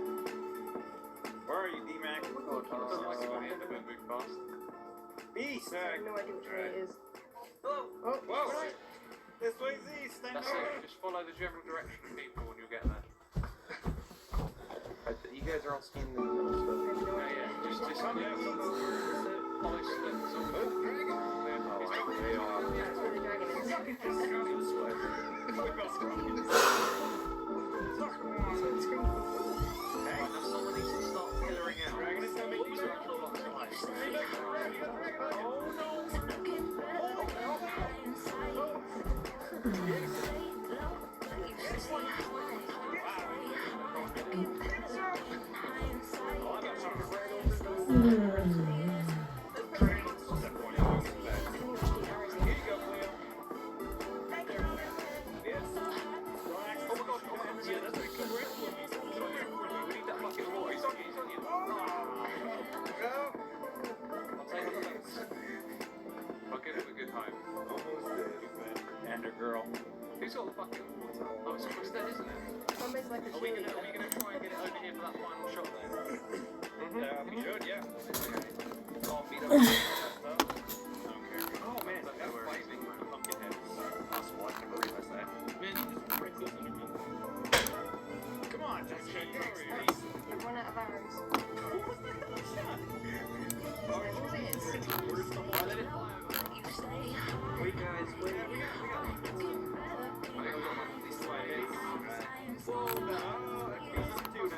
Where are you, D-Mac? Doesn't like it when the Enderman move fast. East! I have no idea which way it is. Hello. Oh, Whoa! right. This way's east, I That's know. it. Just follow the general direction of people and you'll get there. You guys are all standing in the middle, so. Yeah. Just follow slits. Oh, they are. That's where the dragon is. This way. That's where the screen is. Right, now someone needs to start pillaring out. Dragon is coming. These are actual blocks of ice. Oh no! I'll give him a good home. And a girl. Who's got the bucket of water? Oh, it's almost dead, isn't it? Somebody's like a Are we cheerleader. gonna try and get it over here for that final shot then? We should, yeah. Oh, beat up stuff. Oh man, that's lightning. Pumpkin head. Possible, I never realized that. Man, you just break this under me. Come on, just check We've run out of arrows. What was the hell shot? What was it? It's 60. Right, let it fly over. Wait, guys, wait. I think I've got one of these ways. Whoa, no. That's two now.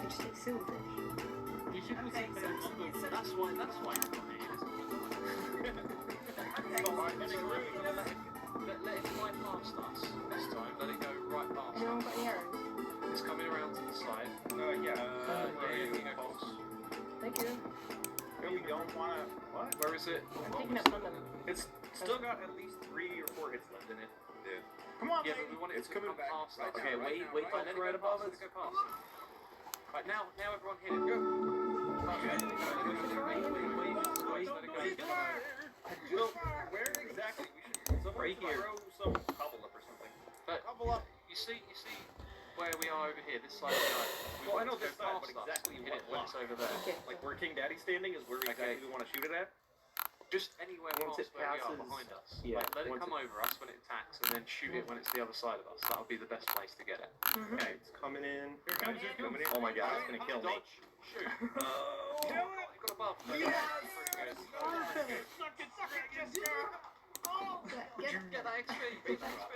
Just take silverfish. We should do Okay, some so kind of it's That's why it's not here. Alright, let it fly past us this time. Let it go right past Anyone us. got any arrows? It's coming around to the side. Yeah. Yeah, you go, Fox. Thank you. y'all wanna what? Where is it? I'm picking up one of them. It's still got at least 3 or 4 hits left in it. Yeah. Come on, Yeah, baby. but we want it It's to coming come back. past us. Okay, Right wait, now, wait, right don't now. right Let it go above past, us. let it go past. Right, now everyone hit it. Go. Okay. Wait. Don't be fire. Just where exactly? We should someone Right here. throw some cobble up or something. But Cobble up. you see where we are over here, this side of the island. We Well, I want know to go this side, but past us exactly and hit it what when it's over there. Okay. Like where King Daddy's standing is where exactly we want to shoot it at. Just anywhere Once past it where we are passes- behind us. yeah, Like, let it once come over us when it attacks, and then shoot it when it's the other side of us. That'll be the best place to get it. Okay. It's coming in. Here it comes. Here it comes. Oh my god, it's gonna kill me. Dodge, shoot. Oh, You got above. Yes! Pretty good. Suck it, Jessica! Get that XP. Beat that XP.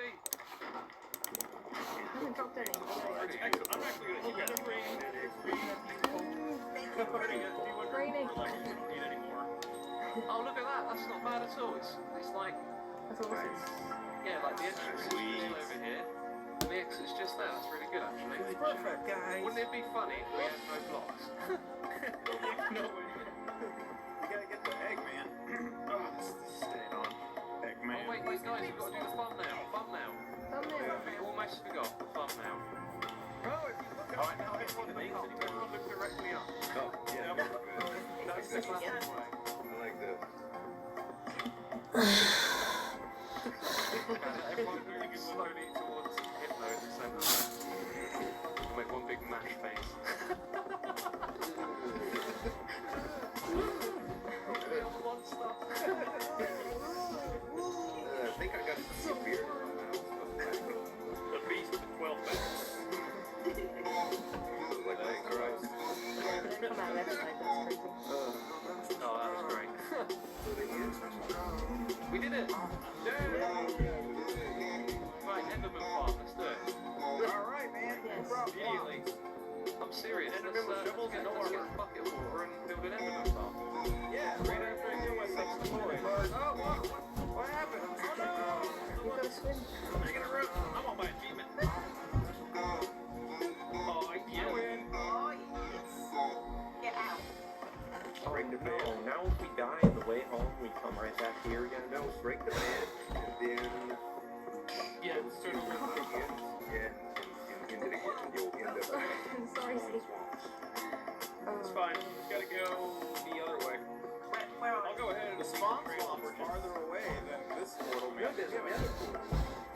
I haven't dropped any. I'm actually gonna keep that brain and XP. Raining. We don't need any more. Oh, look at that. That's not bad at all. It's like, That's awesome. yeah, like the entrance is just over here. And the exit's just there. That's really good, actually. It's perfect, guys. Wouldn't it be funny if we had no blocks? No way. We gotta get the egg, man. Oh, this is staying on. Egg, man. Oh, wait, guys, we've got to do the thumbnail. Thumbnail. We almost forgot the thumbnail. Oh, if you look at Alright, now everyone look directly up. Oh, yeah. That's the classic way. I like this. Everyone moving slowly towards Hypno in the centre. We'll make one big mash face. Monster. I think I got some beer. the beast with 12 backs. Like that, Christ. Come out left side. That's crazy. Oh, that was great. We did it! Right, Enderman farm, let's do it. Alright, man. Yes. Immediately. I'm serious. Enderman with shovels and no let's get armor. a bucket of water and build an Enderman farm. Yeah, right after I kill myself in the morning. Oh, what happened? Oh, no! You gotta swim. I'm gonna run. I'm on my achievement. Oh, I win. Oh, yes. Get out. Break the bed. Now if we die on the way home, we come right back here again. No, break the bed, and then Yeah, it's sort of again, and into the kitchen, you'll end up I'm sorry, Steve. It's fine. We gotta go the other way. Where are I'll go ahead and The spawn swamp's farther away than this portal. No, there's another portal.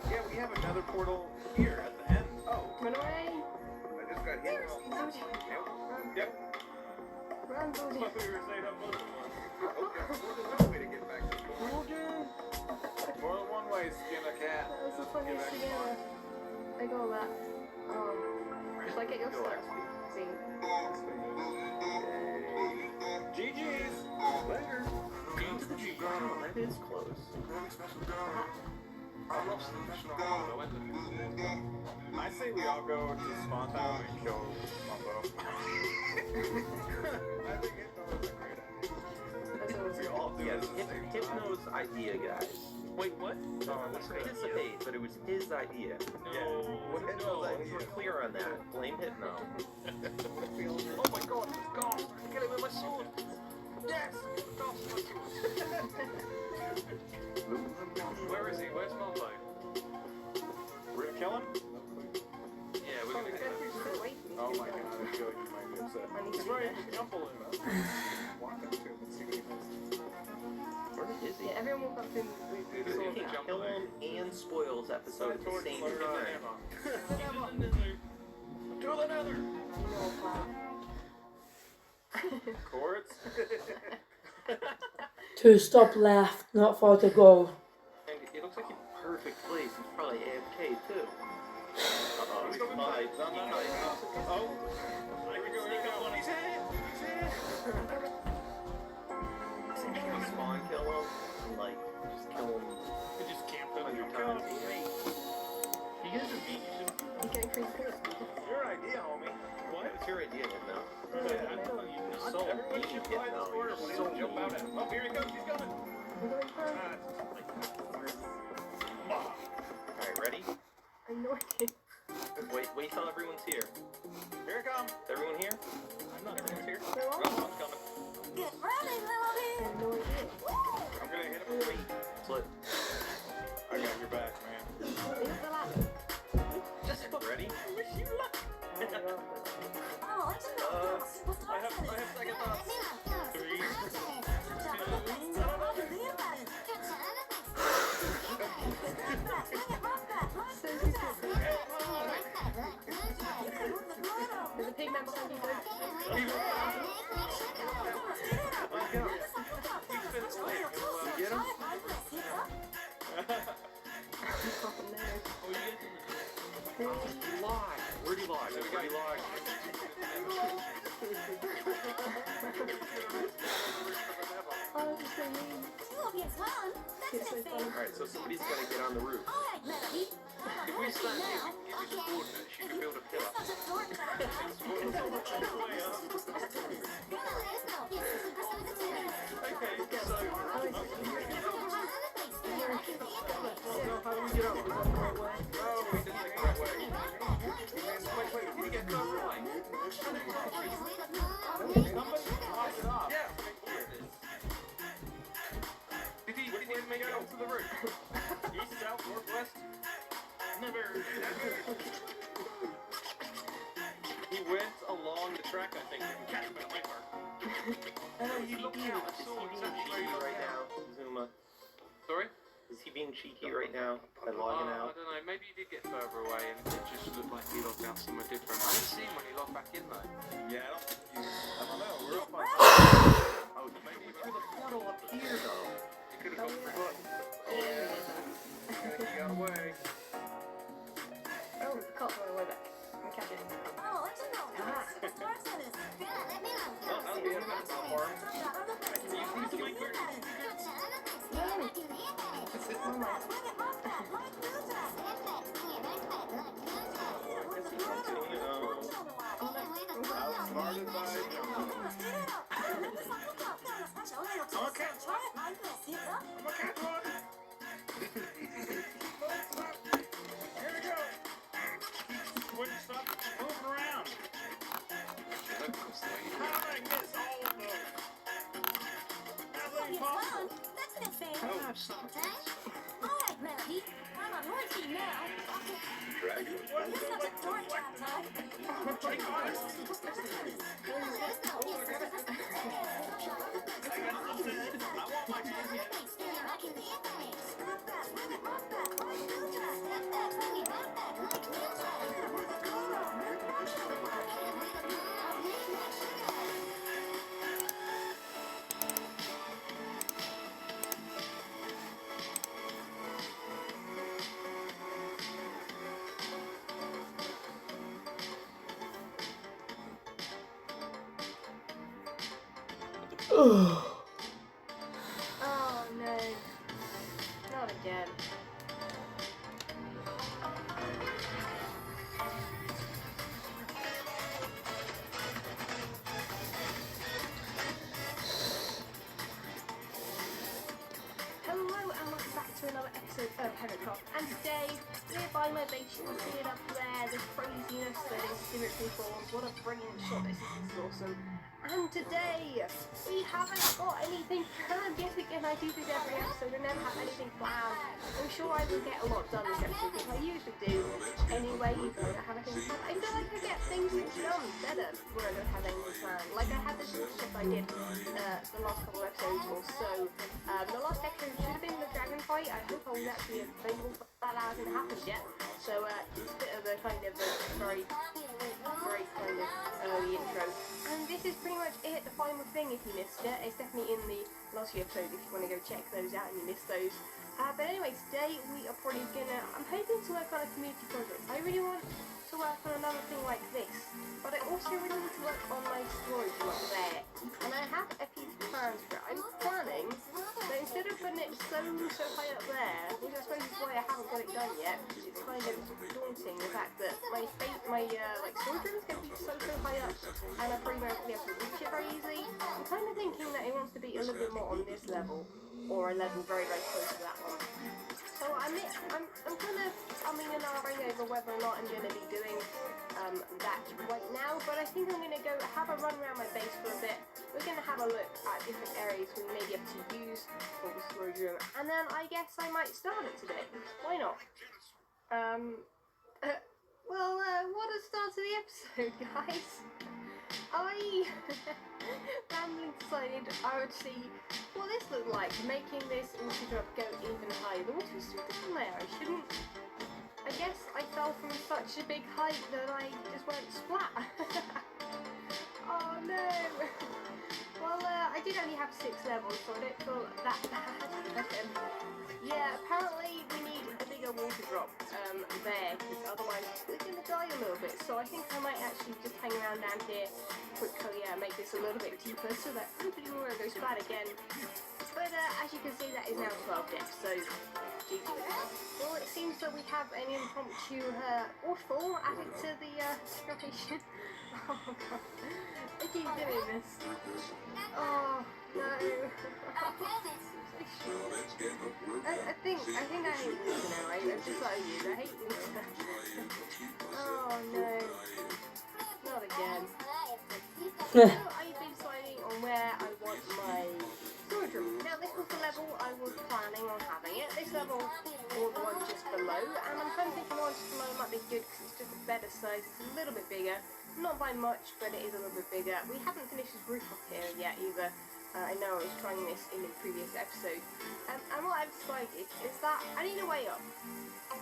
Yeah, we have another portal here at the end. Oh, Run away. I just got hit. Yep. Run, That's Booty. what we were saying up both of us. Okay, there's another way to get back to the portal. More than one way, skin a cat. That was the funniest thing ever. I got all that. Just like get your stuff. See? GG's. Later. Oh, that is close. I lost the strong Enderman. I say we all go to spawn town and kill Mumbo. I think Hypno is a great idea. That's always We all do it Yes, at the same time. Hypno's idea, guys. Wait, what? Let's participate, but it was his idea. What Hypno's idea? We're clear on that. Blame Hypno. Oh my god, it's gone! Kill him with my sword! Yes! Ghost with my sword! Where is he? Where's Mumbo? We're gonna kill him? Yeah, we're gonna get him. Oh my god, I feel like you might be upset. I need to He's do right, that. you can jump balloon. Walk up to him and see what he does. Where is he? Yeah, everyone walk up to him with Dude, the you sword. can't Can't kill him and spoils episode at the same Look at time. the To the nether. No plan. Chords? To stop left, not far to go. It looks like a perfect place. He's probably AFK too. Uh-oh, he's hides. Oh. Here we go, here we go. He's hit. He's hit. Can we spawn kill him? And like, just kill him I just camped 100 on times. You guys are beat. You should. You're getting free kills. Your idea, homie. What? It's your idea, Hypno. I'm telling you. You're so Everyone mean, should fly Hypno. this corner. You're When so they jump out mean. at him. Oh, here he comes. He's coming. I'm going for it. Alright, ready? I know I did. Wait till everyone's here. Here it comes. Is everyone here? I'm not Everyone's here? They're all- Robo's coming. Get ready, little Split. I got your back, man. Here's the ladder. Just ready? I have second thoughts. 3, There's a pig man behind you, though. Get him? Lodge. Where'd he lodge? Everybody lodge. Oh, this is so mean. Alright, so somebody's gotta get on the roof. If we stand here, we can give you coordinates. You can build a pillar. Okay, so How do we get up? Is that the right way? Oh, we didn't take the right way. Wait, did he get further away? Somebody lock it off. Yeah, did he make it onto the roof? east, south, northwest. Never. He went along the track, I think. Catch him, but it might work. Look out, I saw exactly where Cheeky you right now, Zuma. Sorry? Is he being cheeky right now by logging I out? don't know, maybe he did get further away and it just looked like he logged out somewhere different. I didn't see him when he logged back in though. Yeah, I don't know. We're up on. Oh, maybe through the portal up here, though. He could have gone through. He got away. Oh, the cop went away back. I'm catching him. Well, I'll be able to farm. I can use these to make your Outsmarted by Wouldn't stop moving around. How did I miss all of those? How's that possible? Oh, something. dragon. Oh no. Not again. Hello and welcome back to another episode of Hermitcraft. And today, we're by my base. You can see it up there, the craziness that is Spiritual Falls. What a brilliant shot this is. This is awesome. And today, we haven't got anything planned. Yes, again, I do this every episode. I never have anything planned. I'm sure I will get a lot done this episode, because I usually do. Anyway, even though I don't have anything planned, I feel like I get things done better when I don't have anything planned. Like, I had this little shift I did the last couple of episodes or so. The last episode should have been the dragon fight. I hope I was actually available, but that hasn't happened yet. So, it's a bit of a kind of a very kind of early intro. And this is pretty much it, the final thing if you missed it. It's definitely in the last few episodes if you want to go check those out and you missed those. But anyway, today we are probably gonna, I'm hoping to work on a community project. I really want to work on another thing like this, but I also really need to work on my storage up there. And I have a few plans for it. I'm planning that instead of putting it so high up there, which I suppose is why I haven't got it done yet, because it's kind of daunting the fact that my storage room is going to be so high up, and I probably won't be able to reach it very easily. I'm kind of thinking that it wants to be a little bit more on this level, or a level very close to that one. So I'm kind of umming and ahhing over whether or not I'm going to be doing that right now, but I think I'm going to go have a run around my base for a bit. We're going to have a look at different areas we may be able to use for the storage room, and then I guess I might start it today. Why not? What a start to the episode, guys. I randomly decided I would see what this looked like, making this water drop go even higher. The water's still down there. I guess I fell from such a big height that I just went splat. Oh no! Well, I did only have 6 levels, so I don't feel that bad. Yeah, apparently we need a bigger water drop there, because otherwise we're going to die a little bit. So I think I might actually just hang around down here quickly, make this a little bit deeper so that nobody will go splat again. But as you can see, that is now 12 depths, so GG. Well, it seems that we have an impromptu waterfall added to the location. Oh god, I keep doing this. Oh no. I think I hate Lisa now. I'm just like you. I hate Lisa. Oh no. Not again. So I've been deciding on where I want my storage room. Now this was the level I was planning on having it. This level or the one just below, and I'm kind of thinking the one just below might be good because it's just a better size. It's a little bit bigger. Not by much, but it is a little bit bigger. We haven't finished this roof up here yet either. I know I was trying this in the previous episode. And what I've decided is that I need a way up.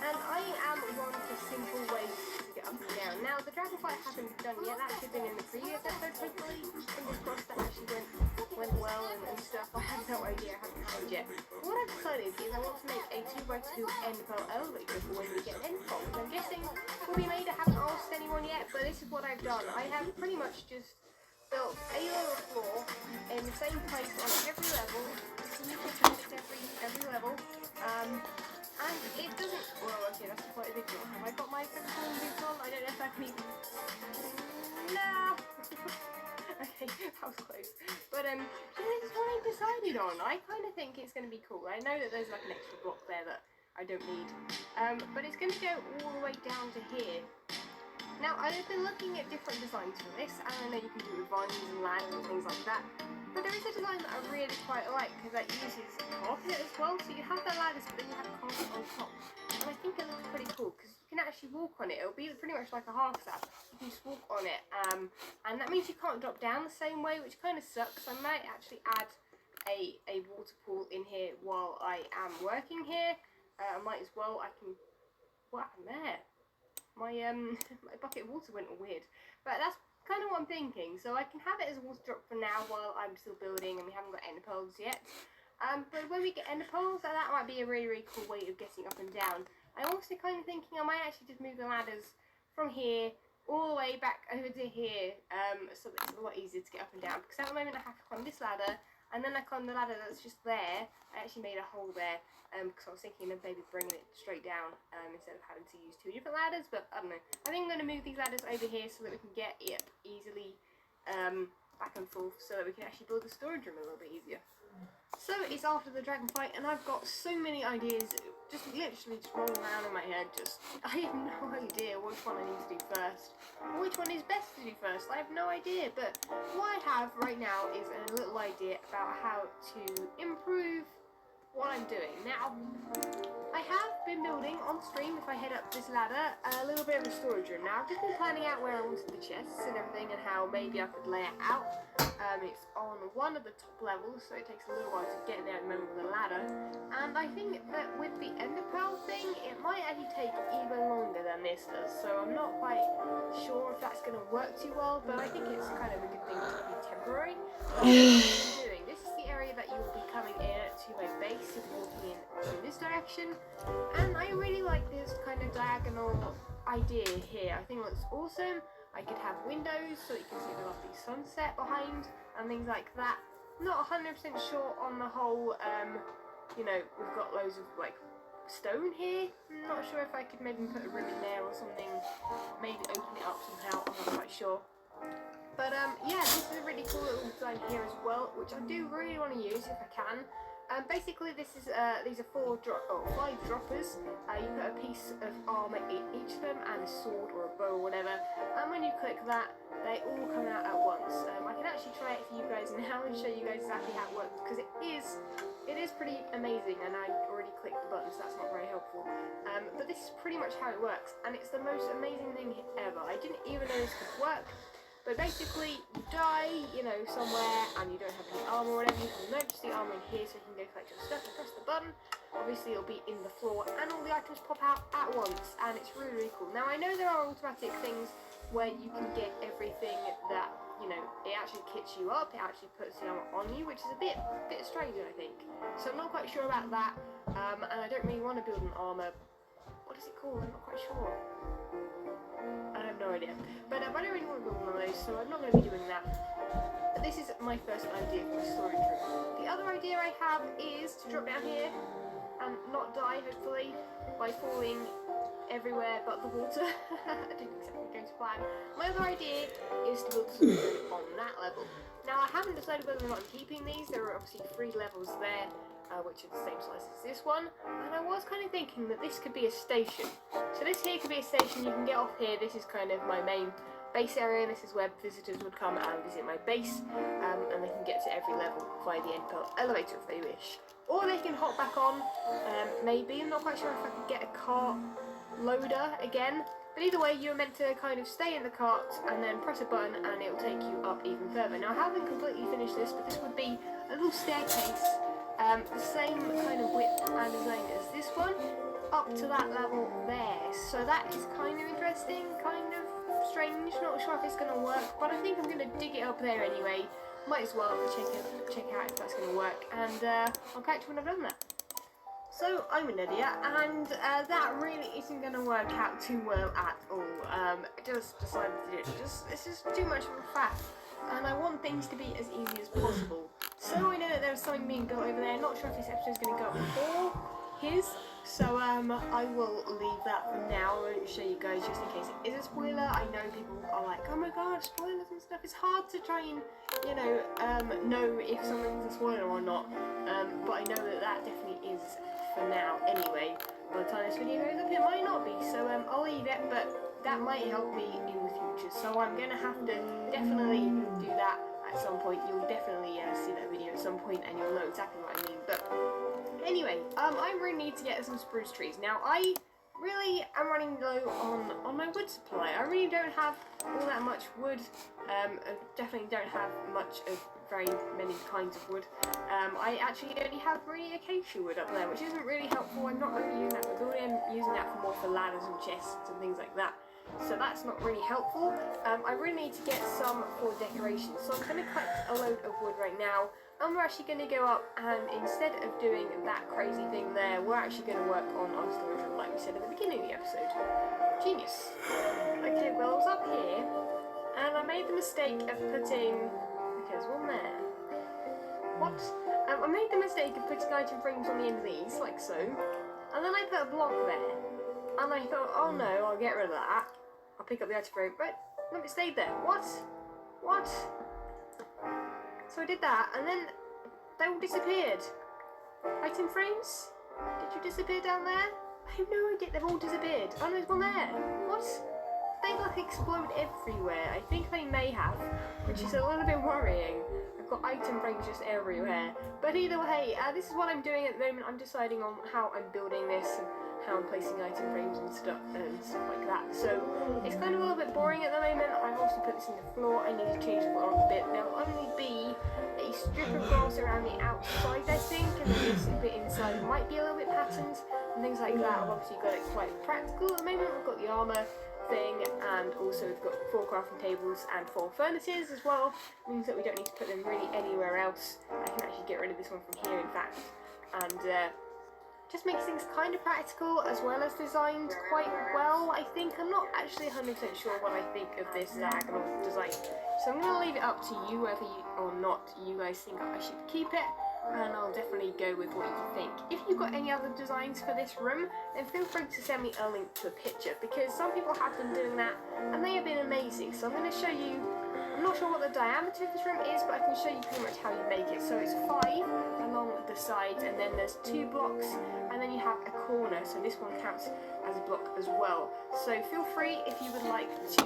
And I am one for simple ways to get up and down. Now, the dragonfly I haven't done yet. That should have been in the previous episode, hopefully. Fingers crossed that actually went well and stuff. I have no idea. I haven't tried yet. But what I've decided is I want to make a 2x2 end pearl elevator for when we get an end pearl. Which I'm guessing will be made. I haven't asked anyone yet, but this is what I've done. I have pretty much just built a lower floor in the same place on every level. Every level. And it doesn't. Well, okay, that's quite a big one. Have I got my physical boots on? I don't know if I can even. No. Okay, that was close. But this is what I've decided on. I kind of think it's going to be cool. I know that there's like an extra block there that I don't need. But it's going to go all the way down to here. Now, I've been looking at different designs for this, and I know you can do it with vines and ladders and things like that. But there is a design that I really quite like, because that uses carpet as well. So you have the ladders, but then you have carpet on top. And I think it looks pretty cool, because you can actually walk on it. It'll be pretty much like a half slab. You can just walk on it. And that means you can't drop down the same way, which kind of sucks. I might actually add a water pool in here while I am working here. I might as well. I can... What happened there? My my bucket of water went all weird, but that's kind of what I'm thinking. So I can have it as a water drop for now while I'm still building and we haven't got ender pearls yet. But when we get ender pearls, that might be a really, really cool way of getting up and down. I'm also kind of thinking I might actually just move the ladders from here all the way back over to here, so that it's a lot easier to get up and down. Because at the moment I have to climb this ladder, and then I climb the ladder that's just there. I actually made a hole there. Because I was thinking of maybe bringing it straight down instead of having to use 2 different ladders, but I don't know. I think I'm going to move these ladders over here so that we can get it easily back and forth so that we can actually build the storage room a little bit easier. So it's after the dragon fight and I've got so many ideas just literally just rolling around in my head. I have no idea which one I need to do first, or which one is best to do first. I have no idea, but what I have right now is a little idea about how to improve what I'm doing. Now, I have been building on stream, if I head up this ladder, a little bit of a storage room. Now, I've just been planning out where I wanted the chests and everything and how maybe I could lay it out. It's on one of the top levels, so it takes a little while to get there at the moment with the ladder. And I think that with the ender pearl thing, it might actually take even longer than this does. So I'm not quite sure if that's going to work too well, but I think it's kind of a good thing to be temporary. This is the area that you will be coming in to my base if you're walking in this direction, and I really like this kind of diagonal idea here. I think it looks awesome. I could have windows so you can see the lovely sunset behind and things like that. Not 100% sure on the whole, you know, we've got loads of like stone here. I'm not sure if I could maybe put a room in there or something, maybe open it up somehow, I'm not quite sure. But yeah, this is a really cool little design here as well, which I do really want to use if I can. Basically, this is these are 5 droppers. You put a piece of armour in each of them, and a sword or a bow or whatever. And when you click that, they all come out at once. I can actually try it for you guys now and show you guys exactly how it works, because it is pretty amazing. And I already clicked the button, so that's not very helpful. But this is pretty much how it works, and it's the most amazing thing ever. I didn't even know this could work. But basically, you die, you know, somewhere, and you don't have any armour or whatever. You can notice the armour in here, so you can go collect your stuff and press the button. Obviously, it'll be in the floor, and all the items pop out at once, and it's really, really cool. Now, I know there are automatic things where you can get everything that, you know, it actually kits you up, it actually puts the armour on you, which is a bit strange, I think. So I'm not quite sure about that, and I don't really want to build an armour. What is it called? I'm not quite sure. I have no idea. But I don't really want to build one of those, so I'm not going to be doing that. But this is my first idea for a storage room. The other idea I have is to drop down here and not die, hopefully, by falling everywhere but the water. I didn't exactly go to plan. My other idea is to build a storage room on that level. Now, I haven't decided whether or not I'm keeping these. There are obviously 3 levels there, which are the same size as this one, and I was kind of thinking that this could be a station. So this here could be a station. You can get off here. This is kind of my main base area. This is where visitors would come and visit my base, and they can get to every level via the elevator if they wish. Or they can hop back on, maybe. I'm not quite sure if I could get a cart loader again. But either way, you're meant to kind of stay in the cart and then press a button and it will take you up even further. Now, I haven't completely finished this, but this would be a little staircase, the same kind of width and design as this one, up to that level there. So that is kind of interesting, kind of strange. Not sure if it's going to work, but I think I'm going to dig it up there anyway. Might as well check out if that's going to work, and I'll catch you when I've done that. So I'm an idiot, and that really isn't going to work out too well at all. Just decided to do it. This is too much of a faff, and I want things to be as easy as possible. So I know that there's something being built over there. Not sure if this episode is going to go before his, so I will leave that for now. I won't show you guys just in case it is a spoiler. I know people are like, oh my god, spoilers and stuff. It's hard to try and, you know if something's a spoiler or not. But I know that definitely is for now anyway. By the time this video goes up, it might not be, so I'll leave it, but that might help me in the future. So I'm going to have to definitely do that at some point. You'll definitely see that video at some point, and you'll know exactly what I mean. But anyway, I really need to get some spruce trees. Now, I really am running low on my wood supply. I really don't have all that much wood. I definitely don't have much of very many kinds of wood. I actually only have really acacia wood up there, which isn't really helpful. I'm not really using that for building. I'm using that for more for ladders and chests and things like that. So that's not really helpful. I really need to get some for decoration. So I'm going to collect a load of wood right now. And we're actually going to go up, and instead of doing that crazy thing there, we're actually going to work on our storage room like we said at the beginning of the episode. Genius. Okay, well, I was up here, and I made the mistake of putting... Okay, there's one there. What? I made the mistake of putting item frames on the end of these, like so, and then I put a block there. And I thought, oh no, I'll get rid of that. I'll pick up the item frame, but look, it stayed there. What? What? So I did that, and then they all disappeared. Item frames? Did you disappear down there? I have no idea, they've all disappeared. Oh no, there's one there. What? They like explode everywhere. I think they may have, which is a little bit worrying. I've got item frames just everywhere. But either way, this is what I'm doing at the moment. I'm deciding on how I'm building this and how I'm placing item frames and stuff like that. So it's kind of a little bit boring at the moment. I've also put this in the floor. I need to change the floor a bit. There'll only be a strip of grass around the outside, I think, and then this bit inside might be a little bit patterned and things like that. I've obviously got it quite practical at the moment. We've got the armour thing, and also we've got 4 crafting tables and 4 furnaces as well. It means that we don't need to put them really anywhere else. I can actually get rid of this one from here, in fact, and just makes things kind of practical as well as designed quite well, I think. I'm not actually 100% sure what I think of this diagonal design, so I'm going to leave it up to you whether or not you guys think I should keep it, and I'll definitely go with what you think. If you've got any other designs for this room, then feel free to send me a link to a picture, because some people have been doing that and they have been amazing. So I'm going to show you I'm not sure what the diameter of this room is, but I can show you pretty much how you make it. So it's 5 along the sides, and then there's 2 blocks, and then you have a corner. So this one counts as a block as well. So feel free if you would like to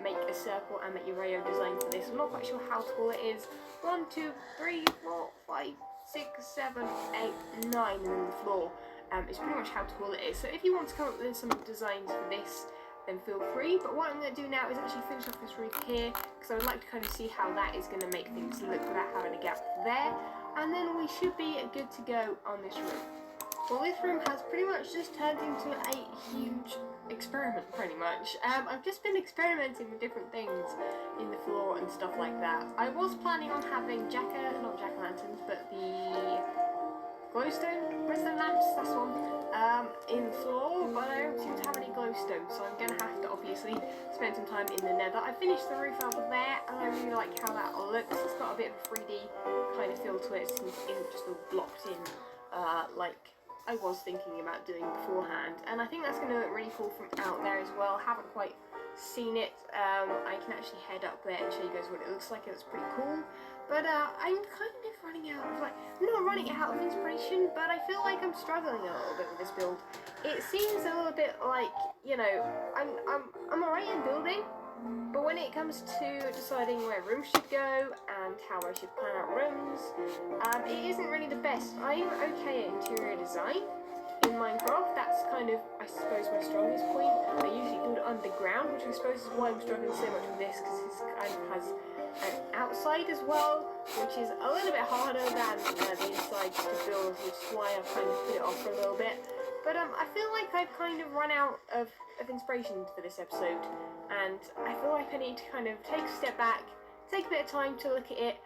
make a circle and make your rainbow design for this. I'm not quite sure how tall it is. 1, 2, 3, 4, 5, 6, 7, 8, 9, and then the floor. It's pretty much how tall it is. So if you want to come up with some designs for this, then feel free. But what I'm going to do now is actually finish off this roof here, because I would like to kind of see how that is going to make things look without having a gap there. And then we should be good to go on this room. Well, this room has pretty much just turned into a huge experiment, pretty much. I've just been experimenting with different things in the floor and stuff like that. I was planning on having not jack-o'-lanterns, but the glowstone redstone lamps, that's the one, in the floor, but I don't seem to have any glowstone, so I'm going to have to obviously spend some time in the Nether. I finished the roof over there, and I really like how that looks. It's got a bit of a 3D kind of feel to it. It isn't just all blocked in like I was thinking about doing beforehand, and I think that's going to look really cool from out there as well. Haven't quite seen it. I can actually head up there and show you guys what it looks like. It's pretty cool. But I'm kind of running out of, I'm not running out of inspiration, but I feel like I'm struggling a little bit with this build. It seems a little bit like, you know, I'm alright in building, but when it comes to deciding where rooms should go and how I should plan out rooms, it isn't really the best. I'm okay at interior design in Minecraft. That's kind of, I suppose, my strongest point. I usually build underground, which I suppose is why I'm struggling so much with this, because it kind of has an outside as well, which is a little bit harder than the inside to build, which is why I've kind of put it off for a little bit. But I feel like I've kind of run out of inspiration for this episode, and I feel like I need to kind of take a step back, take a bit of time to look at it,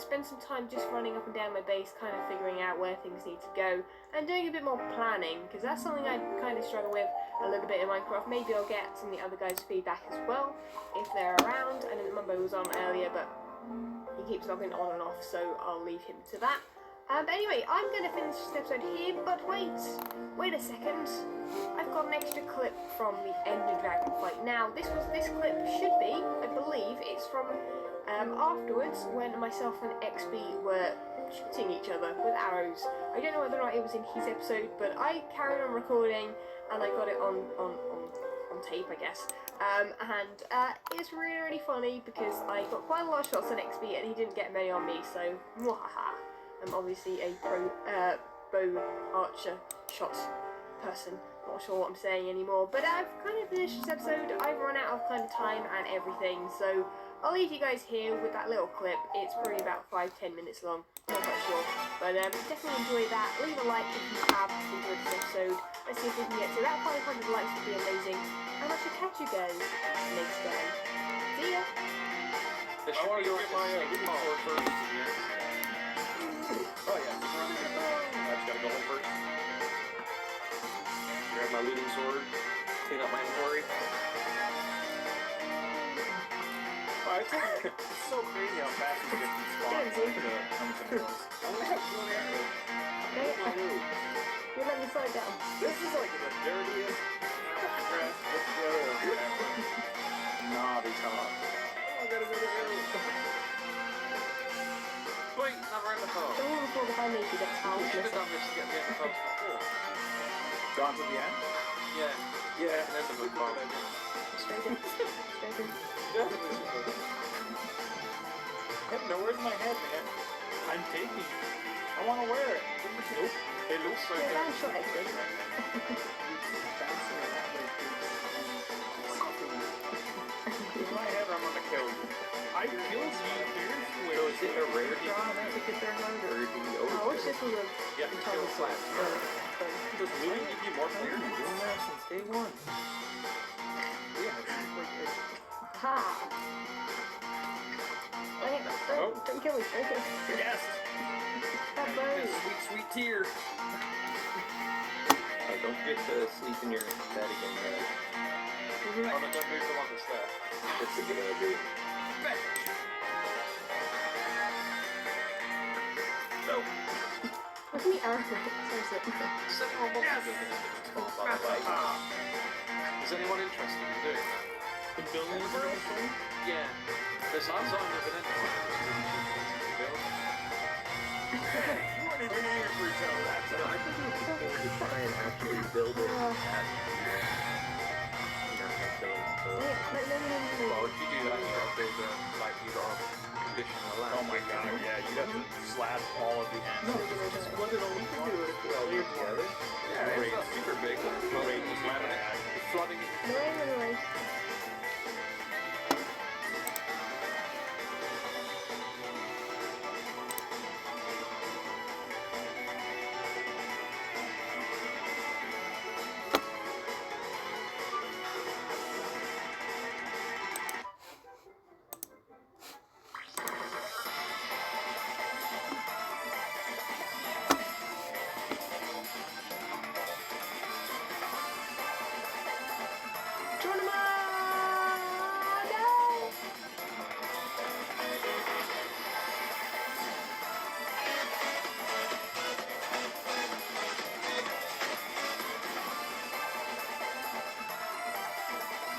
spend some time just running up and down my base, kind of figuring out where things need to go, and doing a bit more planning, because that's something I kind of struggle with a little bit in Minecraft. Maybe I'll get some of the other guys' feedback as well, if they're around. I know that Mumbo was on earlier, but he keeps logging on and off, so I'll leave him to that. But anyway, I'm going to finish this episode here, but wait a second. I've got an extra clip from the Ender Dragon fight. Now, this clip should be, I believe, it's from afterwards when myself and XB were shooting each other with arrows. I don't know whether or not it was in his episode, but I carried on recording and I got it on tape, I guess. And it's really, really funny because I got quite a lot of shots on XB and he didn't get many on me, so mwahaha. I'm obviously a pro bow archer shot person. Not sure what I'm saying anymore, but I've kind of finished this episode. I've run out of kind of time and everything, so I'll leave you guys here with that little clip. It's probably about 5-10 minutes long, not quite sure, but definitely enjoy that. Leave a like if you have enjoyed this episode. Let's see if we can get to that 500 likes, would be amazing, and I shall catch you guys next time. See ya! There should be your first. Oh yeah, I just gotta go home first. Grab my looting sword, clean up my inventory. Wow, it's so crazy how fast you get from spawn to something else. I'm gonna have one arrow. You let me slide down. This is like the dirtiest grass Knobby top. Oh, I got another arrow. Wait, another ender pearl. Don't even before if I need to get out. We should have done this to get the ender pearls before. Gone to the end? Yeah. Yeah. An ender pearl. Straight in. Straight in. No, where's my head, man? I'm taking it. I want to wear it. Nope. It looks so Yeah, good. that was short XP. In my head, I'm gonna kill you. I killed you fair and square. So is it a rare job to get their mode, or do you I wish this was a You have to kill the flat. Does looting give you more players? I've been doing that since day one. Yeah, it's like this. Ha! Wait, don't kill me, don't kill me. Yes! That bird. Sweet, sweet tear. Don't forget to sleep in your bed again, guys. Oh, no, don't move the one that's there. That's a good idea. No. Look at me arrow. Seriously. Does anyone want to do an ender pearl, by the way? Is anyone interested in doing that? The building is really cool? Yeah. There's some sign of an enterprise to build. You weren't even here for each other that time. I think it would be cool to try and actually build it at Well, if you do that, you gotta build like you gotta condition the land. Oh my god, yeah, you'd have to slap all of the ends. No, just flood it all in one. clear together. Yeah, it's not super big. Great, just slamming it. It's flooding it. No.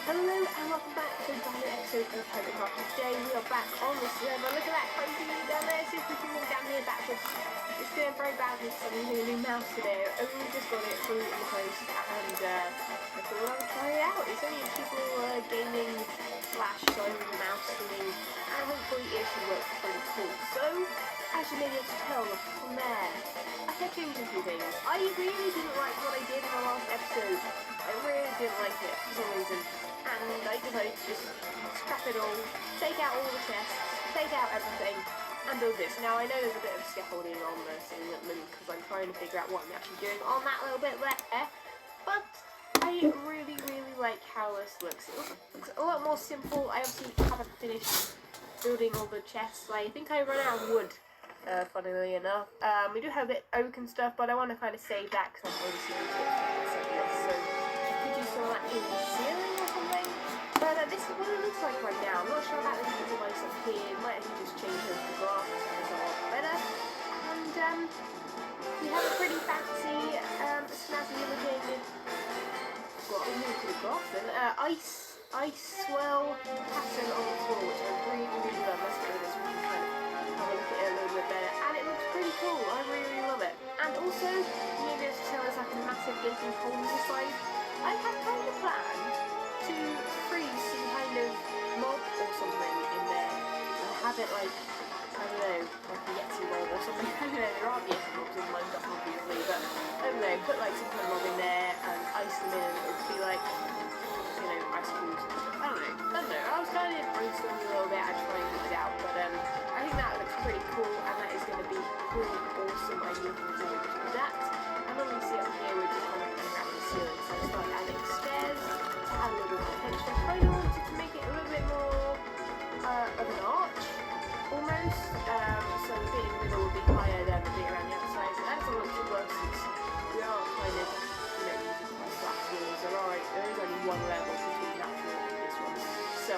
Hello and welcome back to another episode of Hovercraft. Today we are back on the server. Look at that crazy down there. See if we can walk down here backwards. It's doing very badly because I'm using a new mouse today. I only just got it through in the post and I thought I would try it out. It's only people gaming slash showing the mouse thingy and hopefully it should work pretty cool. So, as you may be able to tell from there, I kept changing a few things. I really didn't like what I did in the last episode. I really didn't like it for some reason. And I decided to just scrap it all, take out all the chests, take out everything, and build this. Now I know there's a bit of scaffolding on the ceiling because I'm trying to figure out what I'm actually doing on that little bit there, but I really like how this looks. It looks a lot more simple. I obviously haven't finished building all the chests. I think I run out of wood, funnily enough. We do have a bit of oak and stuff, but I want to kind of save that because I've already seen it. So I could do some of that in the ceiling or something. But this is what it looks like right now. I'm not sure about this device up here. It might actually just change over the glass. It's a lot better. And we have a pretty fancy, snazzy looking, what we need to the glass then, ice swell pattern on the floor, which I really love. Let's go this. We can kind of have a look at it a little bit better. And it looks pretty cool. I really love it. And also, you may be able to tell there's like a massive gaping hole in the side. I had kind of planned to freeze some kind of mob or something in there and have it like, I don't know, like a Yeti mob or something. I don't know, there aren't Yeti mobs in Minecraft obviously, but I don't know, put like some kind of mob in there and ice them in and it would be like, you know, ice cubes. I don't know. I was kind of brainstorming a little bit and trying to get it out, but I think that looks pretty cool and that is going to be pretty awesome. I'm looking forward to that. And then we see up here we're just kind of playing around with the ceiling, so I started adding stairs to add a little bit more texture. I kind of wanted to make it a little bit more of an arch, almost. So the bit in the middle will be higher than the bit around the outside. So that's a little bit worse since we are kind of, you know, using quite flat walls. There is only one level between that floor and this one. So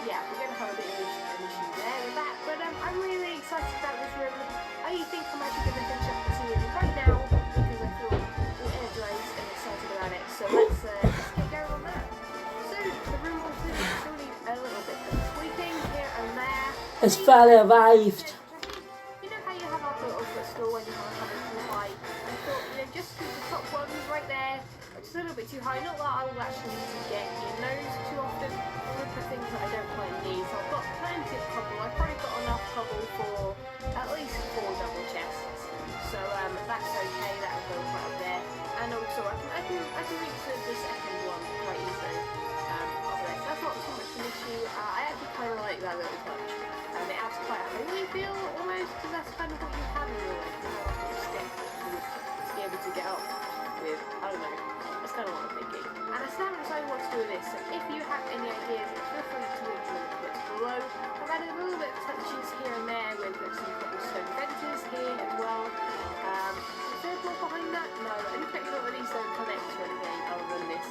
yeah, we're going to have a bit of an issue there with that. But I'm really excited about this room. I think I'm actually going to finish up the series right now because I feel all energized and excited about it. So let's get going on that. So the room will still need a little bit of tweaking here and there. It's finally arrived. You know how you have like a little footstool when you have something too high? I thought, you know, just keep the top one right there, just a little bit too high. Not that I will actually need to get in those too often. One of the things that I don't quite need. So I've got plenty of cobble. I've probably got enough cobble for at least 4 double chests. So that's okay. That'll go right up there. And also I can reach the second one quite easily. Up there. So that's not too much of an issue. I actually kind of like that little touch. And it adds quite a homely feel almost, because that's kind of what you have in real life. You know, like a stick that you would be able to get up with. I don't know. That's kind of what I'm thinking. And I still haven't decided what to do with this, so if you have any ideas, feel free to leave them in the comments below. I've added a little bit of touches here and there with some cobblestone fences here as well. Is there a door behind that? No, I'm expecting that these don't connect to anything other than this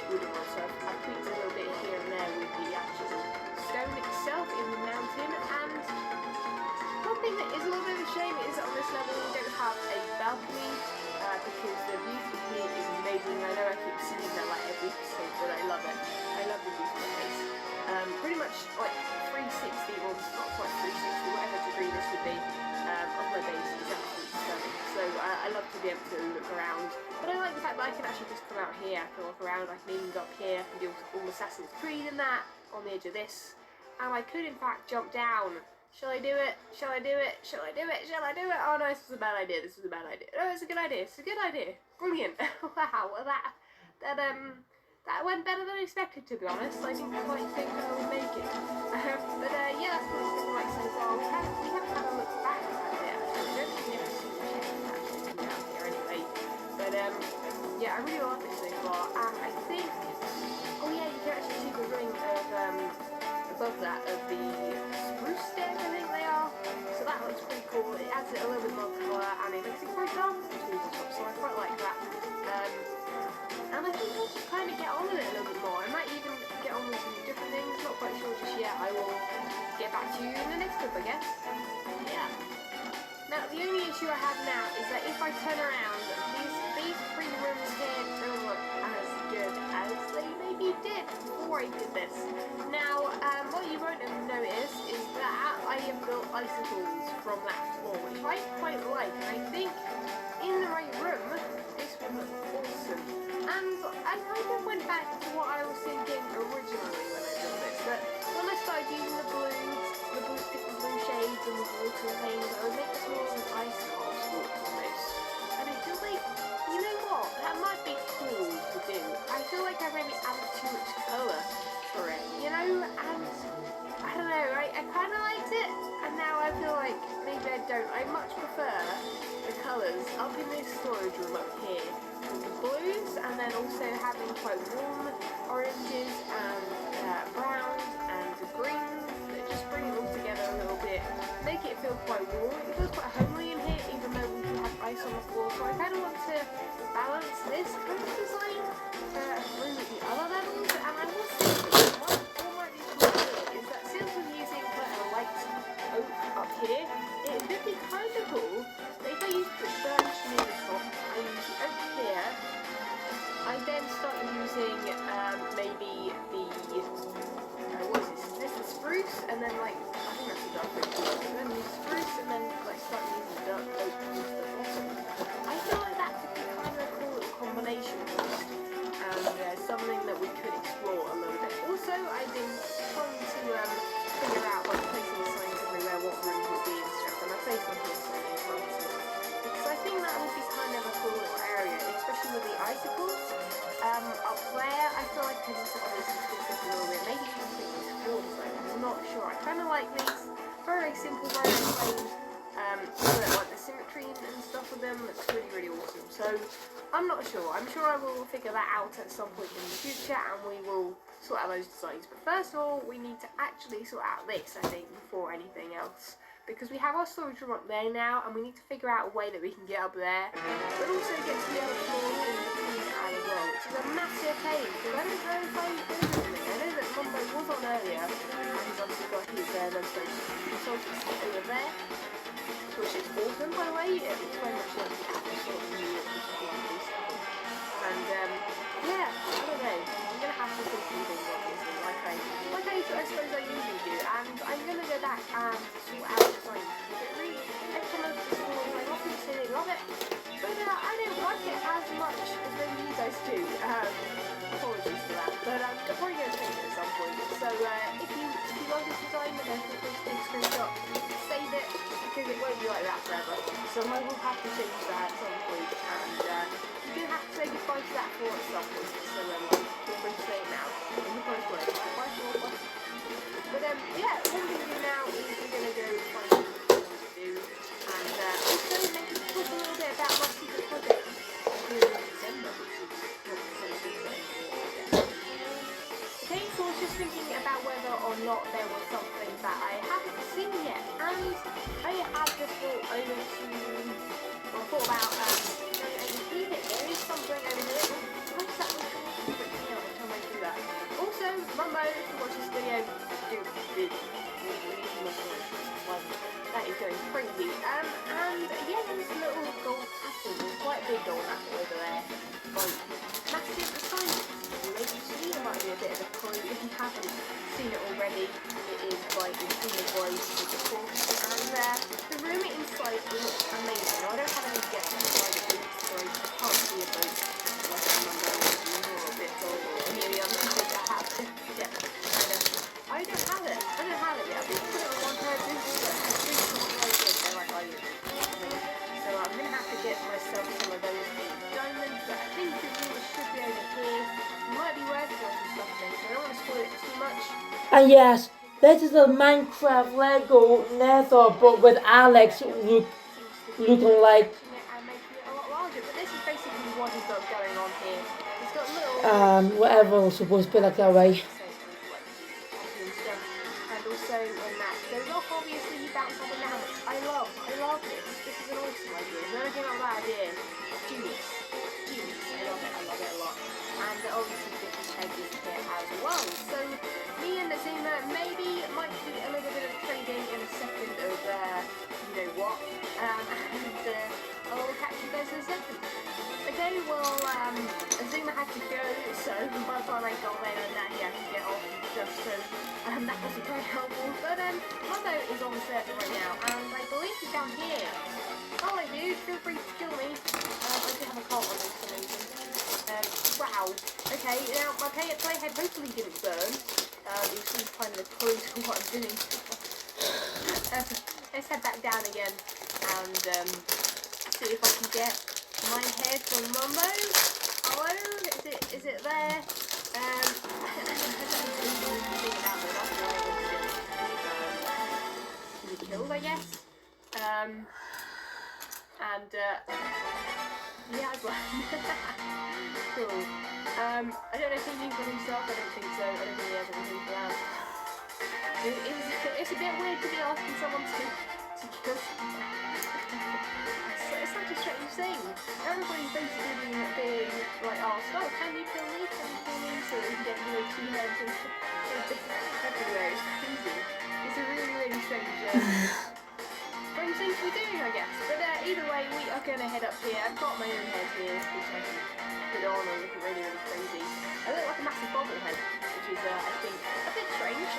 wooden one, so I've tweaked a little bit here and there with the actual stone itself in the mountain. And one thing that is a little bit of a shame is that on this level we don't have a balcony because the view from here is amazing. I know I keep saying that like every episode, but I love it. I love the view from the place. Pretty much like 360 love to be able to look around. But I like the fact that I can actually just come out here, I can walk around, I can even go up here, I can do all Assassin's Creed and that on the edge of this. And I could in fact jump down. Shall I do it? Shall I do it? Shall I do it? Shall I do it? Oh no, this was a bad idea. This was a bad idea. No, it's a good idea. It's a good idea. Brilliant. Wow. Well, that went better than expected, to be honest. I didn't quite think I would make it. But yeah, that's what it's been like so far. We haven't had a look back at it yet. I don't think we've ever seen the chest actually down here anyway. But yeah, I really like it so far. And I think, oh yeah, you can actually see the ring of above that of the spruce stairs, I think they are. So that looks pretty cool. It adds it a little bit more colour and it makes it quite dark between the top, so I quite like that. And I think I'll just kind of get on with it a little bit more. I might even get on with some different things, not quite sure just yet. I will get back to you in the next clip, I guess. Yeah. Now, the only issue I have now is that if I turn around, these three rooms here don't look as good as they maybe did before I did this. Now, what you won't have noticed is that I have built icicles from that floor, which I quite like, and I think in the right room, this will look awesome. And I kind of went back to what I was thinking originally when I built this, that when I started using the different blue shades and the water and things, I would make this more of an ice castle almost. And I feel like, you know what, that might be cool to do. I feel like I maybe added too much colour for it, you know, and I don't know, I kind of liked it, and now I feel like maybe I don't. I much prefer the colours up in this storage room up here, with the blues, and then also having quite warm oranges and browns and the greens that just bring it all together a little bit, make it feel quite warm. It feels quite homely in here, even though we do have ice on the floor, so I kind of want to balance this kind of design through the other levels. And I was thinking, what might be cool is that since we're using quite a light oak up here, it could be kind of cool that if I use the birch near the top, I use the oak here, I then start using maybe the, what is this? This is the spruce, and then like, I think that's the dark oak, and then the spruce, and then like start using the dark oak into the bottom. I feel like that could be kind of a cool little combination first, and something that we could explore a little bit. Also, I've been trying to figure out by placing signs everywhere what rooms will be and stuff, and I placed one here so in front of me, because I think that would be kind of a cool little area, especially with the icicles. Up there, I feel like I can just obviously tweak this a little bit, maybe even tweak this forward, like, I'm not sure. I kind of like these, very simple, very plain, like the symmetry and stuff with them, it's really, really awesome. So, I'm not sure. I'm sure I will figure that out at some point in the future, and we will sort out those designs. But first of all, we need to actually sort out this, I think, before anything else. Because we have our storage room up there now, and we need to figure out a way that we can get up there, but also get to the other floors in between as well, which is a massive pain, because I don't know if I'm doing anything. I know that Mumbo was on earlier, and he's obviously got his consultants over there, which is awesome, by the way. It's very much like the Apple Store in New York, which is awesome. And yeah, I don't know, I'm going to have to think some things, obviously, like I suppose I usually do, and I'm going to go back and sort out the sign. It really, every time I look at the school, I love it, I love it, but I don't like it as much as maybe you guys do. Apologies for that, but I'm probably going to change it at some point. So if you love this design, then feel free to take a screenshot, save it, because it won't be like that forever. So I will have to change that at some point, and you do have to say goodbye to that for at some point. So feel free to say it now in the first way. But yeah, what we're going to do now is we're going to go find some things to do, and also maybe talk a little bit about my secret project in December, which is not okay, so I was just thinking about whether or not there was something that I haven't seen yet, and I had just thought over to, well, I thought about going over here. There is something over here. How does that look? I'll try to do that. Also, Mumbo, if you watch this video, that is going crazy. And yeah, there's a little gold apple, quite a big gold apple over there. Like, massive, the size is see, there might be a bit of a clue. If you haven't seen it already, it is like in the voice, of course. And the room inside looks amazing. Now, I don't have any guests inside of And yes, this is a Minecraft Lego Nether, but with Alex looking like And making it a lot larger. But this is basically what he's got going on here. He's got little whatever was supposed to be like that way. and also when that goes off, obviously you bounce up and down. I love this. This is an awesome idea. When I came up with that idea, genius. I love it a lot. And obviously this is heavy here as well. So me and Azuma maybe might do a little bit of trading in a second of you know what. And I'll catch you guys in a second. Okay, well, Azuma had to go, so by the time I got there and that he had to get off just so that wasn't very helpful. But Mondo is on the server right now, and I believe he's down here. Oh, hey dude, feel free to kill me. I do have a cult on me for some reason. Wow. Okay, now my playhead hopefully didn't burn. You see kind of a clue to what I'm doing. Let's head back down again and see if I can get my head from Mumbo. Hello? Is it there? He killed, I guess. Yeah, as well. Cool. I don't know if he knew for himself. I don't think so. I don't think he has anything for that. It's a bit weird to be asking someone to kill someone. It's such a strange thing. Everybody's basically being like asked, oh, can you kill me? Can you kill me? So that we can get, you know, 2 heads and everywhere. It's crazy. It's a really strange thing to be doing, I guess. But either way, we are going to head up here. I've got my own head here, which I can put on and look really crazy. I look like a massive bobblehead, which is, I think, a bit strange.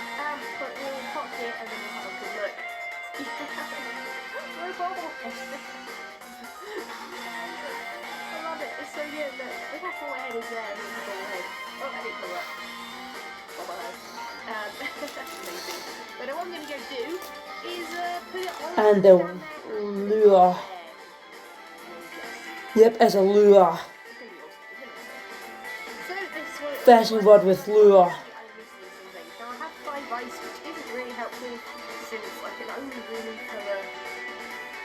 But we'll pop here and then we'll have a good look. We're a bobblehead. I love it. It's so good. Look how full my head is there. There's a bobblehead. Oh, I didn't pull up. Bobblehead. That's amazing. But what I'm going to go do is put it on And the lure. Yep, as a lure. Fashion rod with lure. Now I have 5 ice, which isn't really helpful since I can only really cover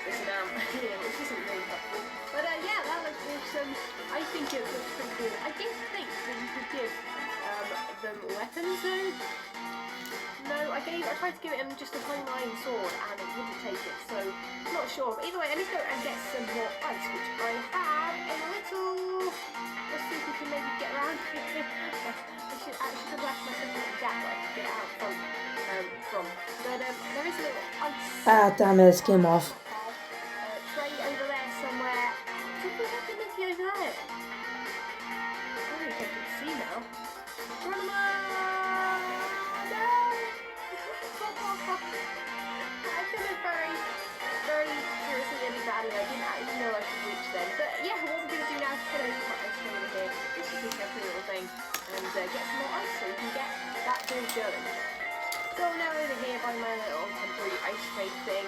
this amount here, which isn't really helpful. But yeah, that looks awesome. I think it looks pretty cool. I did think that you could give them weapons though. No, I tried to give it just a plain iron sword and it wouldn't take it, so I'm not sure. But either way, let's go and get some more ice, which I have a little. Let's see if we can maybe get around here. I should have left myself a little gap where I could get out from. But there is a little ice. Ah, damn it, it came off. Tray over there somewhere. Could we have the Mickey over there? I really can't see now. Run away! I feel it very seriously really badly. I didn't actually know I could reach them. But yeah, what we're going to do now is head over to my ice cream over here. This is a careful little thing. And get some more ice so we can get that build going. So now over here by my little temporary ice tray thing.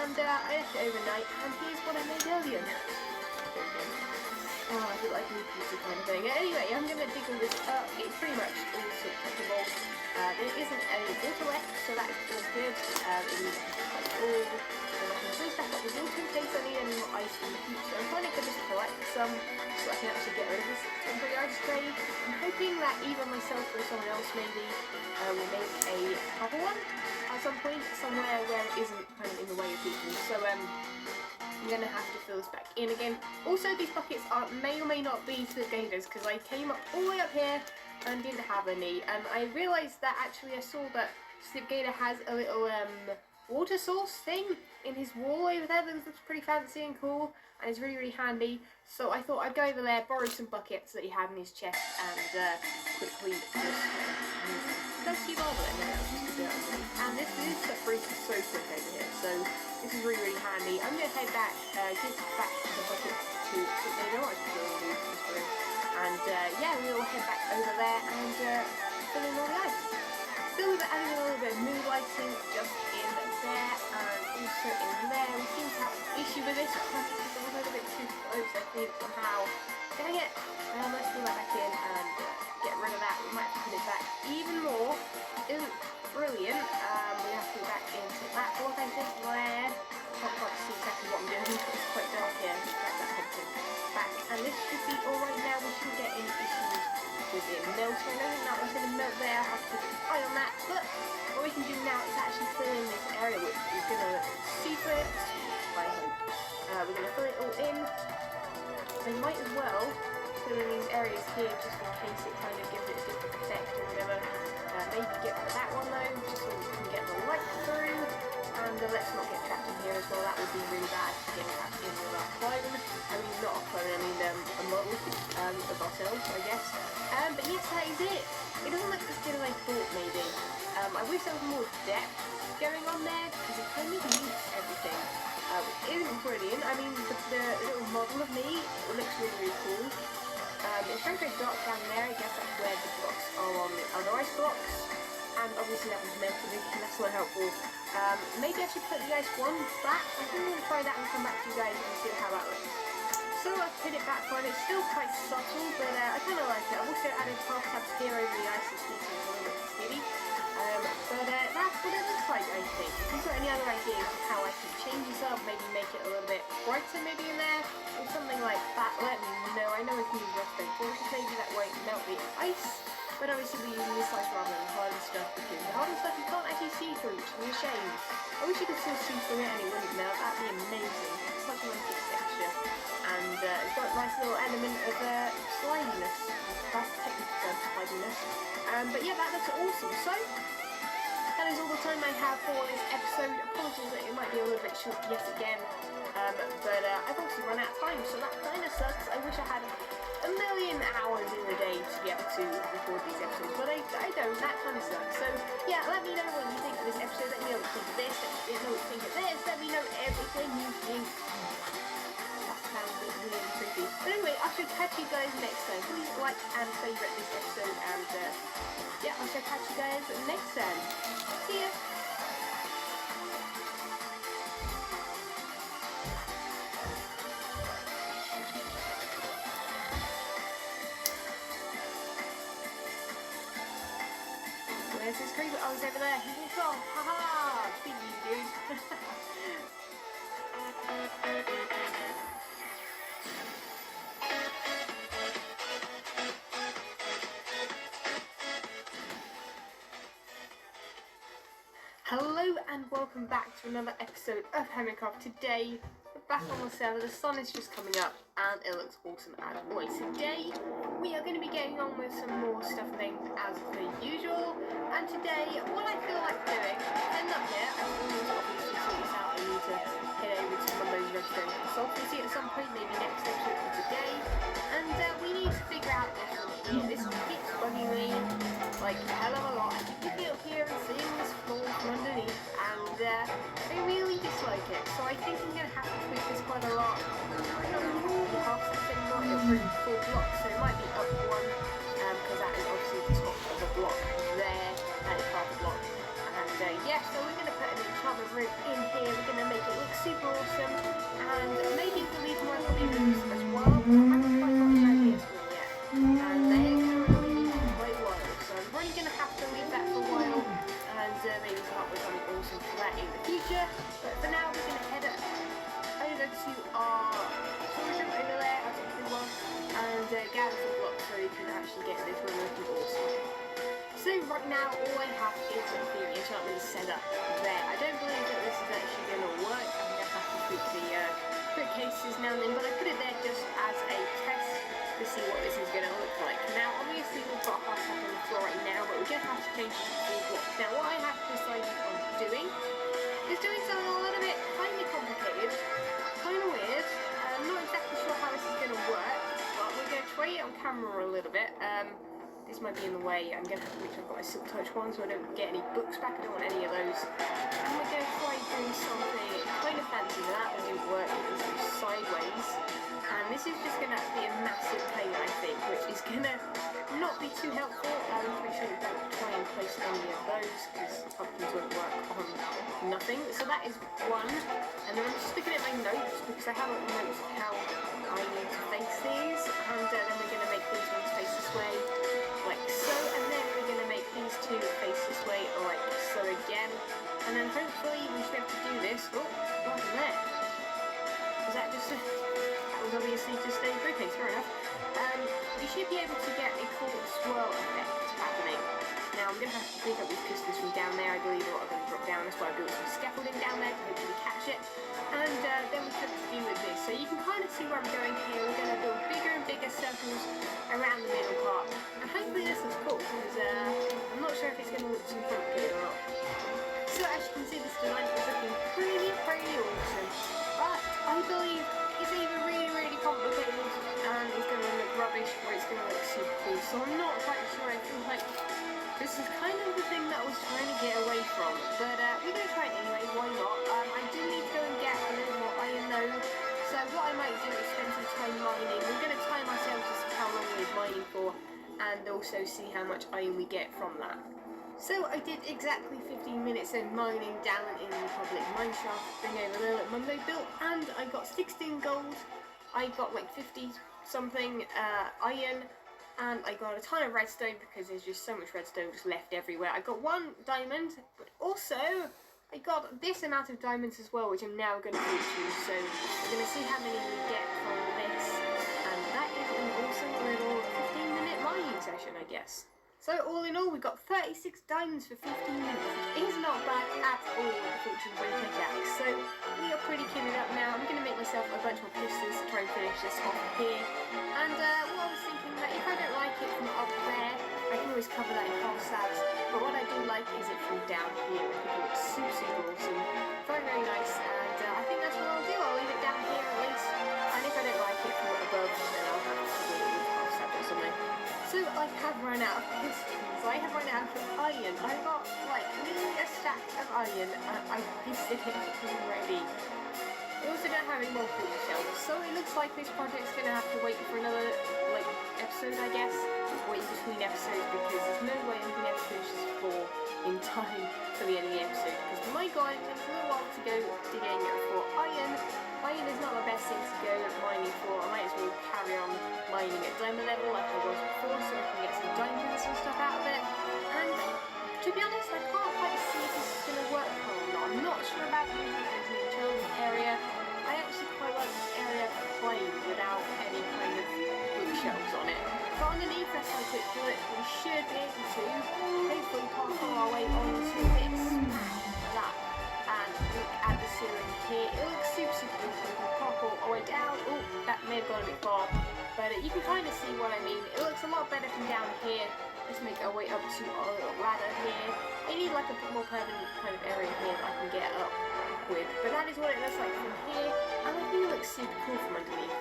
And I left it overnight. And here's what I made earlier. Oh, I feel like a pizza kind of thing. Anyway, I'm going to dig all this up. It's pretty much all acceptable. There isn't any water left, so that is all good. It is quite full. And I can boost back up the water in case I need any more ice in the future. I'm finding I could just collect some so I can actually get rid of this temporary ice tray. I'm hoping that either myself or someone else maybe will make a cover one at some point, somewhere where it isn't kind of in the way of people. So I'm going to have to fill this back in again. Also, these buckets may or may not be slip gators because I came up all the way up here and didn't have any. And I realised that actually I saw that Slip Gator has a little water source thing in his wall over there that looks pretty fancy and cool and is really handy. So I thought I'd go over there, borrow some buckets that he had in his chest and quickly just keep over there. And this is breaks so quick over here, so this is really handy. I'm going to head back, give back the buckets to Slip Gator. I can go and do this for him. And yeah, we'll head back over there and fill in all the ice. Still adding a little bit of mood lighting just in there and also in there. We seem to have an issue with this one. It's a little bit too close, I think, somehow. Dang it! Let's pull that back in and get rid of that. We might have to put it back even more. Isn't brilliant. We have to go back into that block, I think, there. Can't quite see exactly what I'm doing. It's quite dark here. Like that pumpkin. Back. And this should be alright now. We shouldn't get any issues with it melting. I don't think that was going to melt there. I have to keep an eye on that. But what we can do now is actually fill in this area, which is going to look super. I hope. We're going to fill it all in. So we might as well fill in these areas here just in case it kind of gives it a different effect or whatever. Maybe get rid of that one though, just so we can get the light through. And let's not get trapped in here as well. That would be really bad to get trapped in with our clone. I mean, not a clone, I mean a model of ourselves, I guess. But yes, that is it. It doesn't look as good as I thought, maybe. I wish there was more depth going on there, because it kind of mutes everything. Which isn't brilliant. I mean, the little model of me looks really, really cool. It's very, very dark down there. I guess that's where the blocks are on the other ice blocks. And obviously that was melted again, that's not helpful. Maybe I should put the ice one back. I think I'm going to try that and come back to you guys and see how that looks. So I've put it back on. It's still quite subtle, but I kind of like it. I've also added half tabs here over the ice, so it's a little bit steady. But that's what it looks like, I think. If you've got any other ideas of how I can change this up, maybe make it a little bit brighter maybe in there, or something like that, let me know. I know we can use redstone torches, maybe that won't melt the ice, but obviously we're using this ice rather than the hardened stuff, because the hardened stuff you can't actually see through, which is a shame. I wish you could still see through it and it wouldn't melt. That'd be amazing. It's such a nice texture, and it's got a nice little element of slidiness. That's technical term, slidiness. But yeah, that looks awesome. So that is all the time I have for this episode. Apologies that it might be a little bit short yet again, but I've obviously run out of time, so that kind of sucks. I wish I had a million hours in the day to be able to record these episodes, but I don't. That kind of sucks. So yeah, let me know what you think of this episode. Let me know what you think of this. Let me know what you think of this. Let me know everything you think. That sounds really creepy. But anyway, I shall catch you guys next time. Please like and favourite this episode, and yeah, I shall catch you guys next time. See ya! Where's this creeper? Oh, he's over there. He walked off. Haha! Beat you, dude. Hello and welcome back to another episode of Minecraft. Today we're back on the server. The sun is just coming up and it looks awesome as always. Today we are going to be getting on with some more stuff and things as per usual. And today what I feel like doing, end up here, I need to obviously sort this out. I need to head over to one of those redstone consults. We'll see at some point, maybe next episode for today. And we need to figure out this one here. This keeps bugging me like a hell of a lot. I keep looking up here and seeing this floor from underneath, and I really dislike it. So I think I'm going to have to tweak this quite a lot. Might not be half steps anymore, it'll be full block, so it might be up one, because that is obviously the top of the block there. That is half a block. And yeah, so we're going to put an enchantment room in here. We're going to make it look super awesome, and maybe we'll leave more rooms as well. I haven't quite got any ideas for them yet, and they're going to really need to play well. So I'm really going to have to leave that for a while, and maybe come up with something awesome for that in the future. But for now, we're going to head over to our storage room over there, as everyone, and gather some blocks so we can actually get this room looking awesome. So right now, all I have is the enchantment set up there. I don't believe that this is actually going to work. I'm going to have to tweak the quick cases now and then, but I put it there just as a test to see what this is going to look like. Now, obviously, we've got half up on the floor right now, but we're going to have to change it to 4 blocks. Now, what I have decided on doing is doing something a little bit kind of complicated, kind of weird. I'm not exactly sure how this is going to work, but we're going to try it on camera a little bit. This might be in the way. I'm going to have to make sure I've got my silk touch one so I don't get any books back. I don't want any of those. And we're going to try doing something kind of fancy. That doesn't work. It's just sideways. And this is just going to be a massive pain, I think, which is going to not be too helpful. Make sure we don't try and place any of those because pumpkins won't work on nothing. So that is one. And then I'm just looking at my notes because I haven't notes how I need to face these. And then we're going to make these ones face this way, like so. And then we're going to make these two face this way, like so. be able to get a cool swirl effect happening. Now I'm going to have to pick up these crystals from down there. I believe a lot of them drop down. That's why I built some scaffolding down there to hopefully catch it. And then we have to do with this. So you can kind of see where I'm going here. We're going to build bigger and bigger circles around the middle part. And hopefully this looks cool, because I'm not sure if it's going to look too complicated or not. So as you can see, this design is looking pretty awesome. But I believe it's either really complicated and it's going to look rubbish, or it's going to look super cool. So I'm not quite sure. I feel like this is kind of the thing that I was trying to get away from. But we're going to try it anyway, why not? I do need to go and get a little more iron though. So what I might do is spend some time mining. We're going to time ourselves to see how long we're mining for, and also see how much iron we get from that. So I did exactly 15 minutes of mining down in the public mineshaft thing over there that Monday built, and I got 16 gold. I got like 50 something iron, and I got a ton of redstone because there's just so much redstone just left everywhere. I got 1 diamond, but also I got this amount of diamonds as well, which I'm now going to reach you. So we're going to see how many we get from this, and that is an awesome little 15-minute mining session, I guess. So all in all, we got 36 diamonds for 15 minutes, which is not bad at all with the fortune bring pickaxe. So we are pretty kitted up now. I'm going to make myself a bunch more pistons to try and finish this off here. And what I was thinking, that if I don't like it from up there, I can always cover that in half slabs. But what I do like is it from down here. I think it looks super awesome. Very nice. And I think that's what I'll do. I'll leave it down here at least. And if I don't like it from above, then I'll have to cover it with half slabs or something. So I have run out of pistons, I have run out of iron. I've got like nearly a stack of iron and I wasted it already. We also don't have any more food shelves, so it looks like this project's going to have to wait for another like episode, I guess. Wait between episodes, because there's no way I'm going to be able to finish this for in time for the end of the episode. Because my god, it takes a little while to go digging for iron. Iron is not the best thing to go mining for. I might as well carry on mining at diamond level like I was before, so I can get some diamonds and stuff out of it. And to be honest, I can't quite see if this is going to work or not. I'm not sure about using it as an enchanting area. I actually quite like this area plain without any kind of bookshelves on it. But underneath us, I took to it, we should be able to hopefully parkour our way onto this, that, and look at the ceiling here. It looks super cool. We can parkour our way down. Oh, that may have gone a bit far, but you can kind of see what I mean. It looks a lot better from down here. Let's make our way up to our little ladder here. I need like a bit more permanent kind of area here that I can get up with, but that is what it looks like from here, and I think it looks super cool from underneath.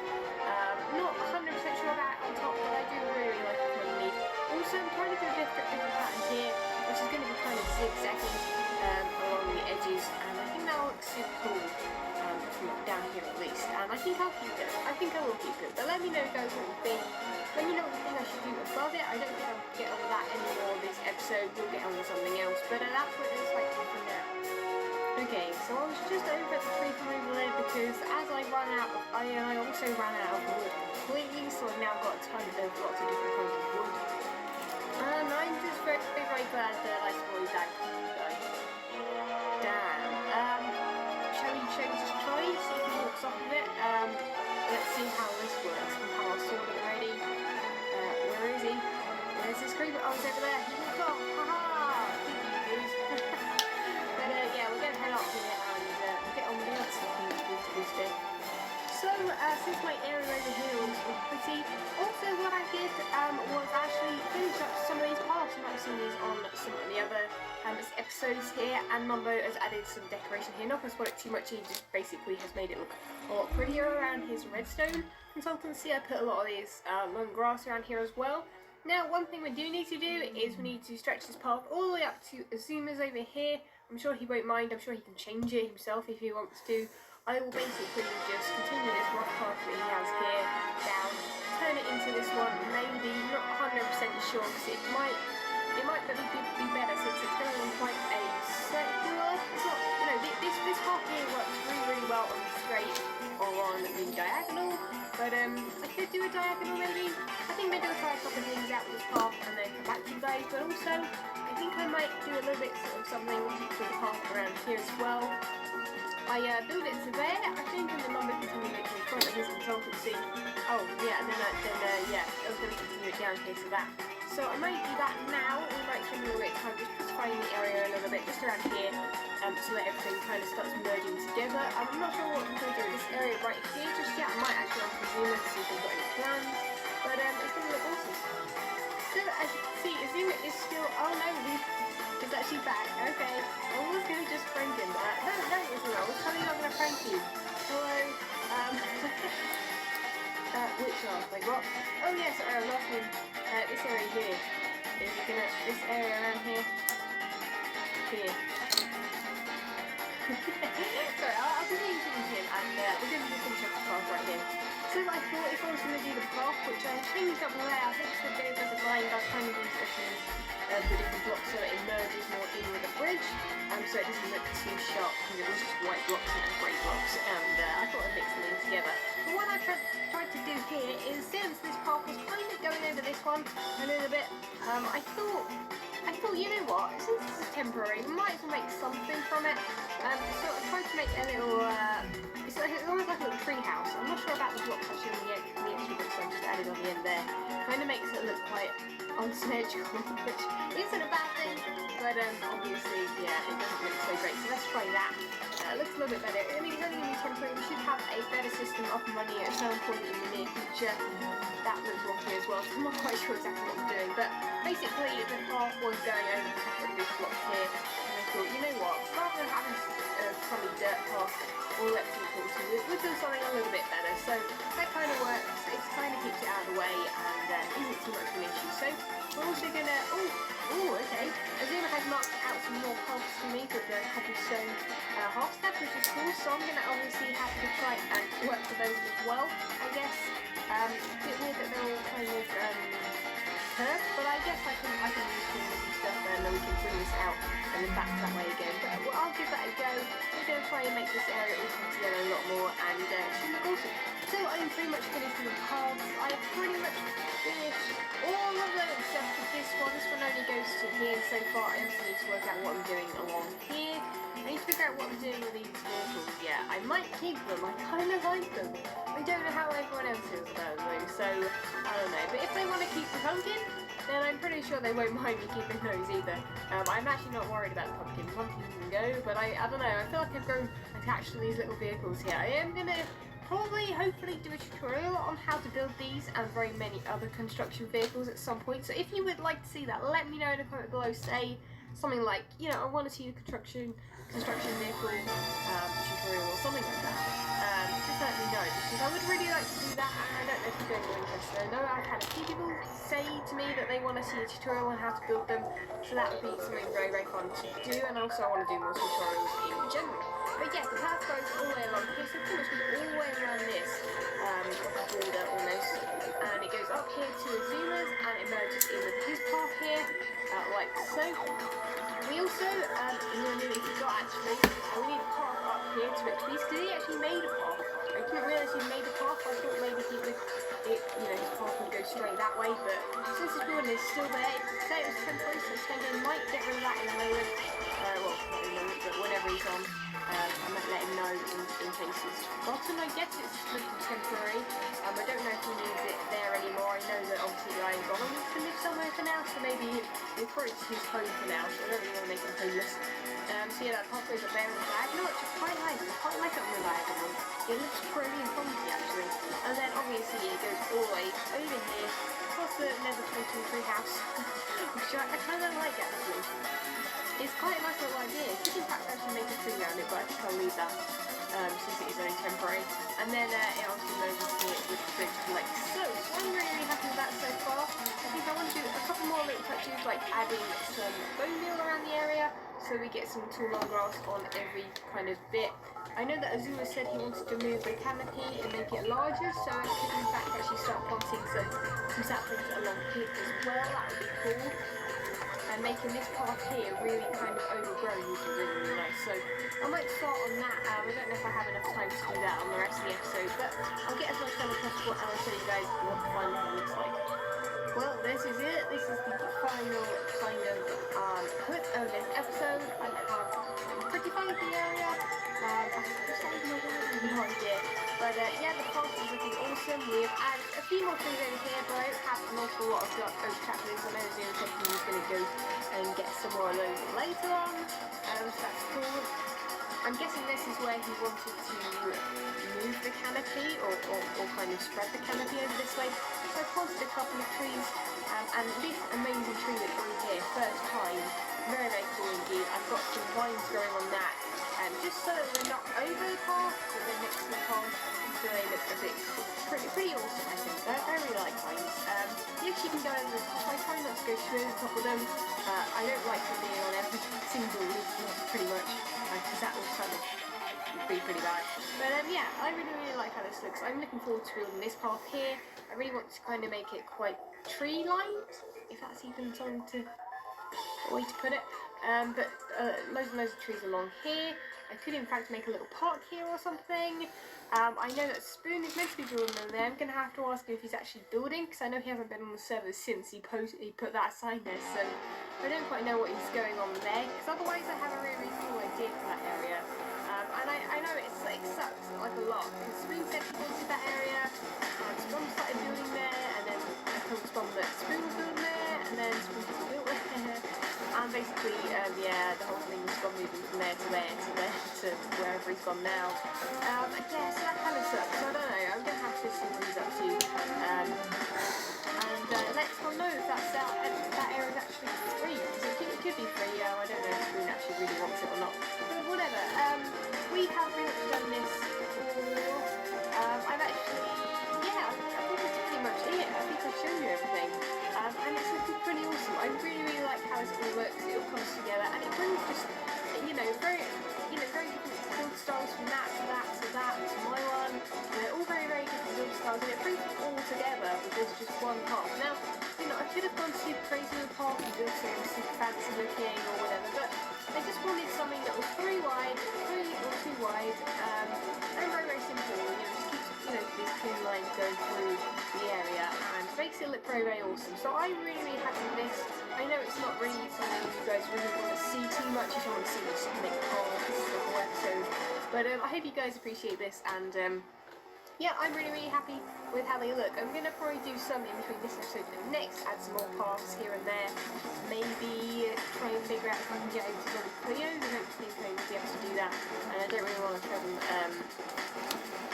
Not 100% sure about it on top, but I do really like it from underneath. Also, I'm trying to do a different pattern here, which is going to be kind of zigzagging along the edges, and I think that looks super cool from down here at least. And I think I'll keep it. I think I will keep it. But let me know, guys, what you think. Let me know what you think I should do above it. I don't think I'll get on with that anymore this episode. We'll get on with something else. But that's what it looks like from there. Okay, so I was just over at the tree from over there because as I ran out of iron, I also ran out of wood completely, so I've now got a ton of lots of different kinds of wood. And I'm just very glad that I spoiled that guy. Damn. Shall we just try, see if he walks off of it? Let's see how this works and how I sort it already. Where is he? Where's this creeper? Oh, he's over there. He walked off. Haha! Yeah, we're going to head up here and get on with the other stuff we need to do today. So, since my area over here was all pretty, also what I did was actually finish up some of these parts. You might have seen these on some of the other episodes here, and Mumbo has added some decoration here. Not going to spoil it too much, he just basically has made it look a lot prettier around his redstone consultancy. I put a lot of these long grass around here as well. Now, one thing we do need to do is we need to stretch this path all the way up to Azuma's over here. I'm sure he won't mind. I'm sure he can change it himself if he wants to. I will basically just continue this rough path that he has here down, turn it into this one, maybe, not 100% sure, because it might be better since it's going on quite a circular. It's not, you know, this path here works really well on the straight or on the diagonal, but I could do a diagonal maybe. I think maybe I'll try a couple of things out with this path and then come back to you guys, but also I think I might do a little bit of something with the path around here as well. I build it to there, I think, and then I'm going to continue it in front of his consultancy. Oh, yeah, and then yeah, I was going to continue it down here to that. So I might do that now, or I might spend a little bit of time just specifying the area a little bit, just around here, so that everything kind of starts merging together. I'm not sure what I'm going to do with this area right here just yet. I might actually ask Azuma to see if they've got any plans, but it's going to look awesome. So as you can see, Azuma is still, oh no, he's actually back. Okay, I was going to just prank him. No, Azuma, I was totally not going to prank you. Hello, which last? Like what? Oh yes, last one. This area here. Is it gonna, this area around here? Here. Sorry, I'll continue doing him, and we're going to finish up the path right here. So I thought if I was going to do the path, which I changed up the layout, I think it's a bit of a line, but I kind of used the different blocks so that it merges more in with the bridge, so it doesn't look too sharp because it was just white blocks and grey blocks, and I thought I'd mix them in together. But what I tried to do here is, since this path was kind of going over this one a little bit, I thought, you know what, since this is temporary, we might as well make something from it. So I tried to make a little, it's almost like a little tree house. I'm not sure about the blocks actually on the extra blocks I just added on the end there. Kind of makes it look quite unsymmetrical, which isn't a bad thing, but obviously, yeah, it doesn't look so great. So let's try that. It looks a little bit better. I mean, it's only going to be temporary. We should have a better system up and running at some point in the near future. That looks wonky as well, so I'm not quite sure exactly what I'm doing. But basically, the path was going over the top of this block here, and I thought, you know what, rather than having a funny dirt path all the way up to the portal, we'll do something a little bit better. So that kind of works. It kind of keeps it out of the way and isn't too much of an issue. So we're also going to, okay. Azuma has marked out some more paths for me with the cobblestone half step, which is cool. So I'm going to obviously have to try and work for those as well, I guess. A bit weird that they're all kind of curved, but I guess I can use them and stuff, and then we can bring this out and then back that way again. But I'll give that a go. We're going to try and make this area all come together a lot more, and it should look awesome. So I'm pretty much finished with the paths. I've pretty much finished all of them except for this one. This one only goes to here so far. I also need to work out what I'm doing along here. I need to figure out what I'm doing with these vehicles. Yeah, I might keep them. I kind of like them. I don't know how everyone else feels about them though, so I don't know. But if they want to keep the pumpkin, then I'm pretty sure they won't mind me keeping those either. I'm actually not worried about the pumpkin. The pumpkin can go, but I don't know. I feel like I've grown attached to these little vehicles here. I am going to probably, hopefully, do a tutorial on how to build these and very many other construction vehicles at some point. So if you would like to see that, let me know in the comment below. Say something like, you know, I want to see a construction vehicle tutorial or something like that. Just let me know, because I would really like to do that, and I don't know if you're going to be interested. I know I've had a few people say to me that they want to see a tutorial on how to build them, so that would be something very, very fun to do, and also I want to do more tutorials in general. But yeah, the path goes all the way along here, so pretty much all the way around this border almost, and it goes up here to Azuma's, and it merges in with his path here, like so. We also, if you got actually, we need a path up here to Twist, because he actually made a path. I didn't realise he made a path. I thought maybe he would, his path would go straight that way, but since this building is still there, it said it was temporary, so Stengo might get rid of that in a moment. Well, not in a moment, but whenever he's on. I might let him know in case he's forgotten. I guess it's temporary. I don't know if he needs it there anymore. I know that obviously the Iron Golem needs to live somewhere for now, so maybe we'll throw it to his home for now, so I don't really want to make him homeless. So yeah, that pathway's up there in the diagonal, which is quite nice. I quite like it on the diagonal. It looks pretty and funky actually. And then obviously it goes all the way over here, across the Nether floating tree house, which I kind of like actually. It's quite a nice little idea. You could in fact actually make a tree around it, but I think I'll leave that since it is only temporary. And then it obviously merges here with the bridge like so. So I'm really happy with that so far. I think I want to do a couple more little touches, like adding some bone meal around the area, so we get some tall long grass on every kind of bit. I know that Azuma said he wanted to move the canopy and make it larger, so I could in fact actually start planting some saplings along here as well. That would be cool. And making this path here really kind of overgrown would be really, really nice. So I might start on that. I don't know if I have enough time to do that on the rest of the episode, but I'll get as much done as possible and I'll show you guys what the final one looks like. Well, this is it. This is the final kind of put of this episode. I have pretty fun with the area. I have no idea. But yeah, the path is looking awesome. We've added a few more trees over here, but I don't have an awful lot of oak saplings. I know the other section is going to go and get some more of those later on. So that's cool. I'm guessing this is where he wanted to move the canopy or kind of spread the canopy over this way. So I planted a couple of trees and this amazing tree that grew here, first time. Very, very cool indeed. I've got some vines growing on that just so that they're not over the path, but they're next to the path, so they look a bit pretty awesome, I think. I really like vines. Yes, you can go over the top. I try not to go through the top of them. I don't like them being on every single leaf, pretty much, because that will kind of be pretty bad. But yeah, I really like how this looks. I'm looking forward to building this path here. I really want to kind of make it quite tree-lined, if that's even something to a way to put it. But loads and loads of trees along here. I could in fact make a little park here or something. I know that Spoon is meant to be building them there. I'm going to have to ask him if he's actually building, because I know he hasn't been on the server since he put that sign there, so I don't quite know what he's going on there, because otherwise I have a really cool idea for that area. And I know it sucks like a lot, because Spoon said he wanted that area, and Spoon started building there, and then I told Spoon that Spoon was building there, and then Spoon was built there. And basically, yeah, the whole thing has gone moving from there to there to there to wherever he's gone now. Yeah, so that kind of sucks. So I don't know. I'm going to have to see what he's up to. And let Tom know if that area is actually free. Because it could be free. I don't know if Spoon actually really wants it or not. But whatever. We have pretty much done this all. I've actually, yeah, I think that's pretty much it. I think I've shown you everything. And it's looking pretty awesome. I really like how this all works. It all comes together, and it brings just, very different build styles from that to that to that to my one. All very different build styles, and it brings it all together with this just one path. Now, I could have gone super crazy with the path and built something super fancy looking or whatever, but I just wanted something that was 3 wide, 3 or 2 wide, and very simple. Just keeps this clean line going through the area and makes it look very awesome. So I'm really happy with this. I know it's not really something you guys really want to see too much. You don't want to see me just make this whole episode. But I hope you guys appreciate this, and yeah, I'm really happy with how they look. I'm going to probably do some in between this episode and next, add some more paths here and there. Maybe try and figure out if I can get over to the Cleos. I don't think I would be able to do that, and I don't really want to travel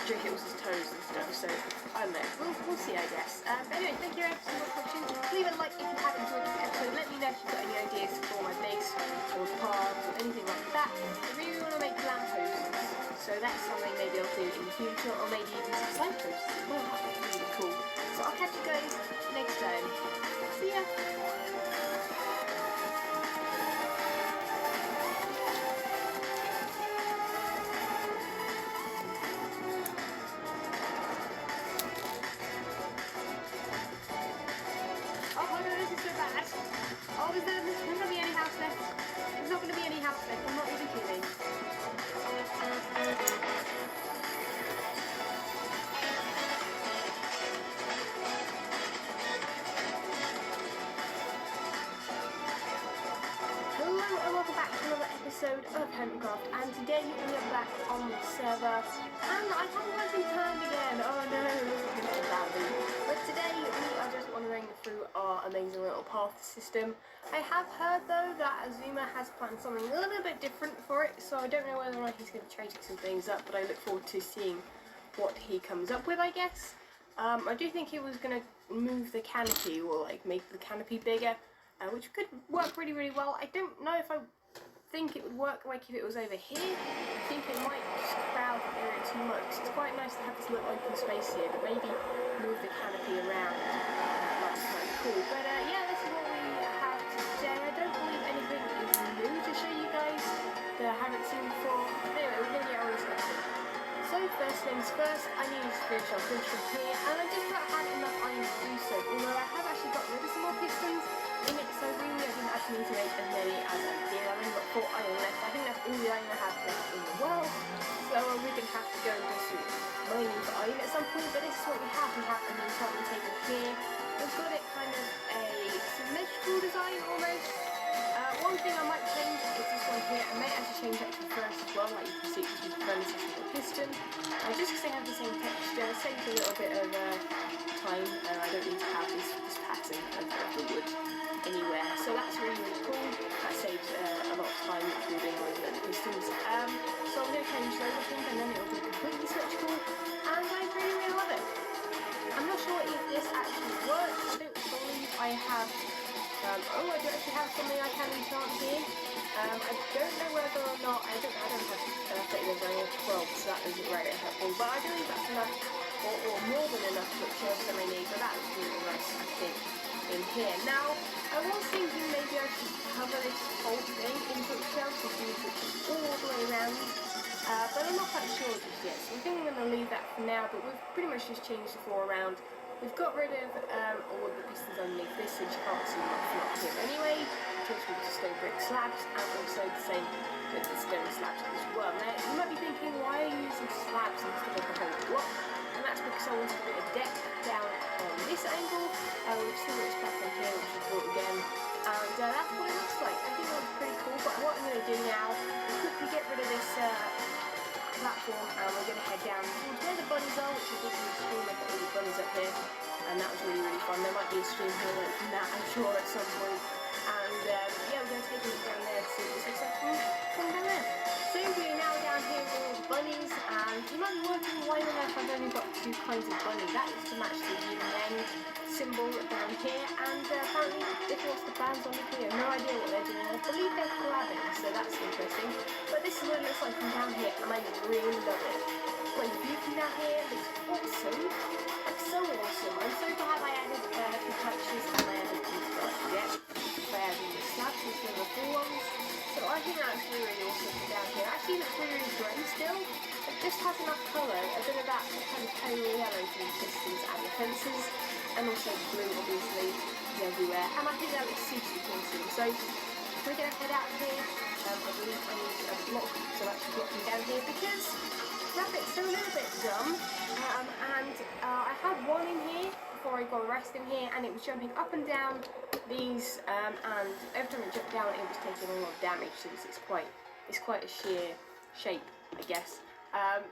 Joe Hills' toes and stuff, so I don't know. We'll see, I guess. But anyway, thank you so much for watching. Leave a like if you have enjoyed this episode. Let me know if you've got any ideas for my base or path or anything like that. I really want to make lampposts, so that's something maybe I'll do in the future, or maybe even some signposts as well. That would be really cool. So I'll catch you guys next time. See ya! Oh, there's not going to be any house left. There's not going to be any house left. I'm not even kidding. Hello and welcome back to another episode of Minecraft, and today we are back on the server, and I haven't actually planned again. Oh no, but today we are just wandering through our amazing little path system. I have heard though that Azuma has planned something a little bit different for it, so I don't know whether or not he's going to change some things up, but I look forward to seeing what he comes up with, I guess. I do think he was going to move the canopy, or like make the canopy bigger, which could work really well. I don't know if I think it would work like if it was over here. I think it might just crowd the area too much. It's quite nice to have this little open space here, but maybe move the canopy around. That's quite cool. But yeah, this is what we have today. I don't believe anything is new to show you guys that I haven't seen before. Anyway, we're going to get on this episode. So first things first, I need to finish our fish from here, and I just about had enough iron to do so, although I have actually got rid of some more pistons in it, so really I didn't actually need to make as many as I did. I've only got 4 iron left. I think that's all the iron I have left in the world, so we're going to have to go and do some mining for iron at some point, but this is what we have. We have an enchantment table Oh, I do actually have something I can enchant here. I don't know whether or not, I don't have 30 level, I have 12, so that isn't very helpful. But I believe that's enough, or more than enough bookshelves that I need, but that is really nice, I think, in here. Now, I was thinking maybe I should cover this whole thing in bookshelves and do bookshelves all the way around. But I'm not quite sure just yet, so I think I'm going to leave that for now, but we've pretty much just changed the floor around. We've got rid of all of the pistons underneath this, so you can't see much not here anyway. Changed with the stone brick slabs, and also the same with the stone slabs as well. Now, you might be thinking, why are you using slabs instead of the whole block? And that's because I wanted to put a deck down on this angle. We've still got this platform here, which is built again, and that's what it looks like. I think it looks pretty cool, but what I'm going to do now is quickly get rid of this platform, and we're going to head down towards where the bunnies are, which is in the stream. I've got all the bunnies up here, and that was really, really fun. There might be a stream here from that, I'm sure, at some point. And yeah, we're going to take them down there to see what this looks like from down there. So we're now down here with all the bunnies, and you might be wondering why on earth I've only got 2 kinds of bunny. That is to match the yin and yang symbol down here, and apparently different the bands on here. No idea what they're doing. I believe they're collabing, so that's interesting. But this is what it looks like from down here, and I really love it. Well, the view from down here looks awesome. Like, so awesome. I'm so glad I added the touches, and I added these guys yet. I added the slabs instead of the full ones. So I think that's really, really awesome from down here. Actually, it looks really, really grey still. It just has enough colour, a bit of that kind of pale yellow from the pistons and the fences, and also blue, obviously, everywhere. And I think that looks super awesome. So we're going to head out here. I believe I need a block, so actually blocking down here, because rabbits are a little bit dumb. And I had one in here before I got the rest in here, and it was jumping up and down these, and every time it jumped down, it was taking a lot of damage, since it's quite a sheer shape, I guess.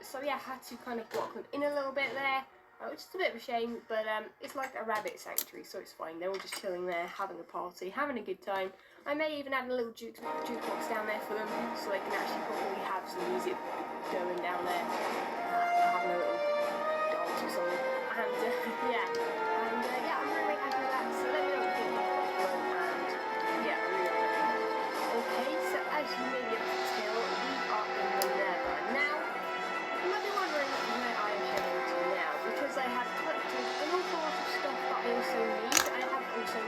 So yeah, I had to kind of block them in a little bit there, which is a bit of a shame, but it's like a rabbit sanctuary, so it's fine. They're all just chilling there, having a party, having a good time. I may even add a little jukebox down there for them, so they can actually probably have some music going down there, having a little dance or something. And yeah, I'm really happy with that. So let me know what you think. And yeah, I'm really happy. Okay, so as you may be able to tell, we are in the Nether. Now, you might be wondering where I am heading to now, because I have collected an awful lot of stuff that I also need. I have also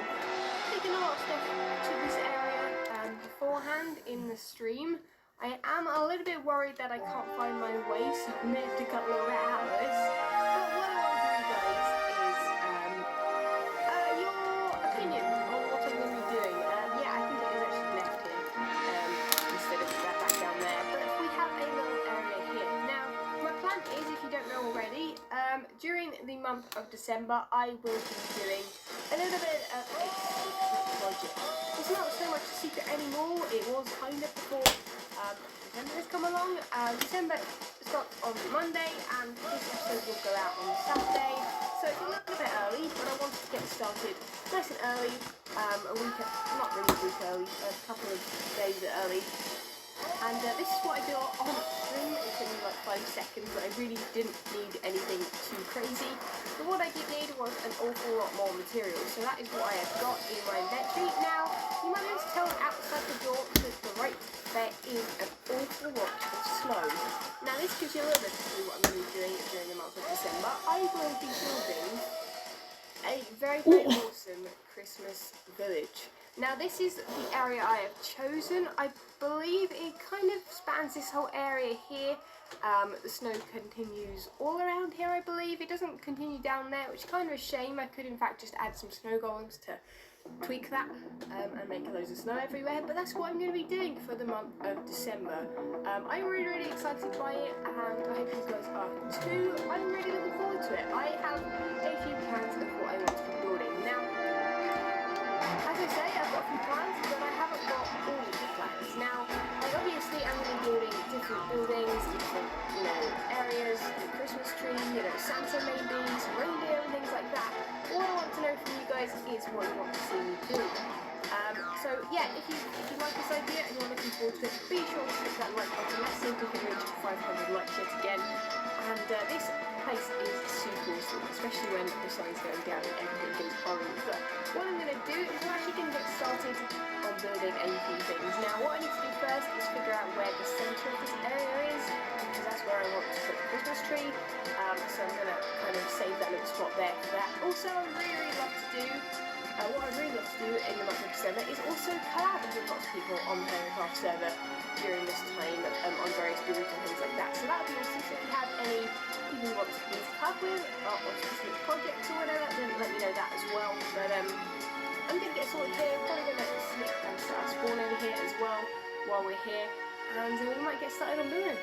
taken a lot of stuff to this area beforehand in the stream. I am a little bit worried that I can't find my way, so I may have to cut a little bit out of this. But what I want from you guys is your opinion on what I'm going to be doing. Yeah, I think it is actually left here instead of that back down there. But we have a little area here. Now, my plan is, if you don't know already, during the month of December, I will be doing a little bit of a secret project. It's not so much a secret anymore. It was kind of before December has come along. December starts on Monday, and this episode will go out on Saturday. So it's a little bit early, but I wanted to get started nice and early. A week, not really a week early, a couple of days early. And this is what I do on stream. It took me like 5 seconds, but I really didn't need anything too crazy. But what I did need was an awful lot more material, so that is what I have got in my inventory. Now, you might be able to tell outside the door to the right there is an awful lot of snow. Now, this gives you a little bit of clue what I'm going to be doing during the month of December. I will be building a very, very awesome Christmas village. Now, this is the area I have chosen. I believe it kind of spans this whole area here. The snow continues all around here, I believe. It doesn't continue down there, which is kind of a shame. I could, in fact, just add some snow golems to tweak that and make loads of snow everywhere. But that's what I'm going to be doing for the month of December. I'm really, really excited by it, and I hope you guys are too. I'm really looking forward to it. I have a few plans of what I want to be building. Now, as I say, I've got a few plans, but I haven't got all of the plans. Now, obviously, I'm going to be building different buildings, different, areas, the Christmas tree, Santa maybe, some reindeer and things like that. All I want to know from you guys is what you want to see me do. So yeah, if you like this idea and you're looking forward to it, be sure to hit that like button. Let's see if we can reach 500 likes yet again. And this place is super awesome, especially when the sun's going down and everything goes orange. But what I'm going to do is we're actually going to get started Also, I really love to do, what I really love to do in the month of December is also collab with lots of people on the Hermit server during this time on various groups and things like that. So that would be awesome. So if you have any people you want to collab with or specific projects or whatever, then let me know that as well. But I'm going to get sorted here. I'm probably going to sleep and set our spawn over here as well while we're here. And we might get started on building.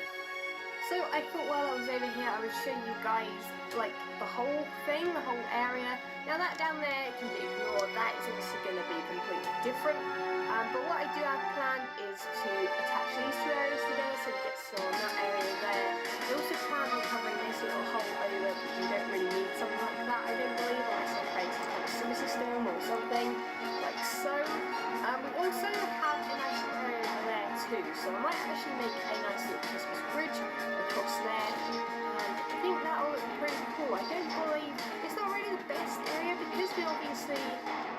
So I thought while I was over here I would show you guys like the whole thing, the whole area. Now that down there can be ignored, that is obviously going to be completely different. But what I do have planned is to attach these two areas together so we get snow on that area there. I also plan on covering this little hole over because you don't really need something like that, I don't believe, unless I create some kind of summer system or something like so. We also have a nice little area over there too, so I might actually make a nice little Christmas bridge across there, and I think that'll look pretty cool. I don't believe, it's not really the best area because we obviously,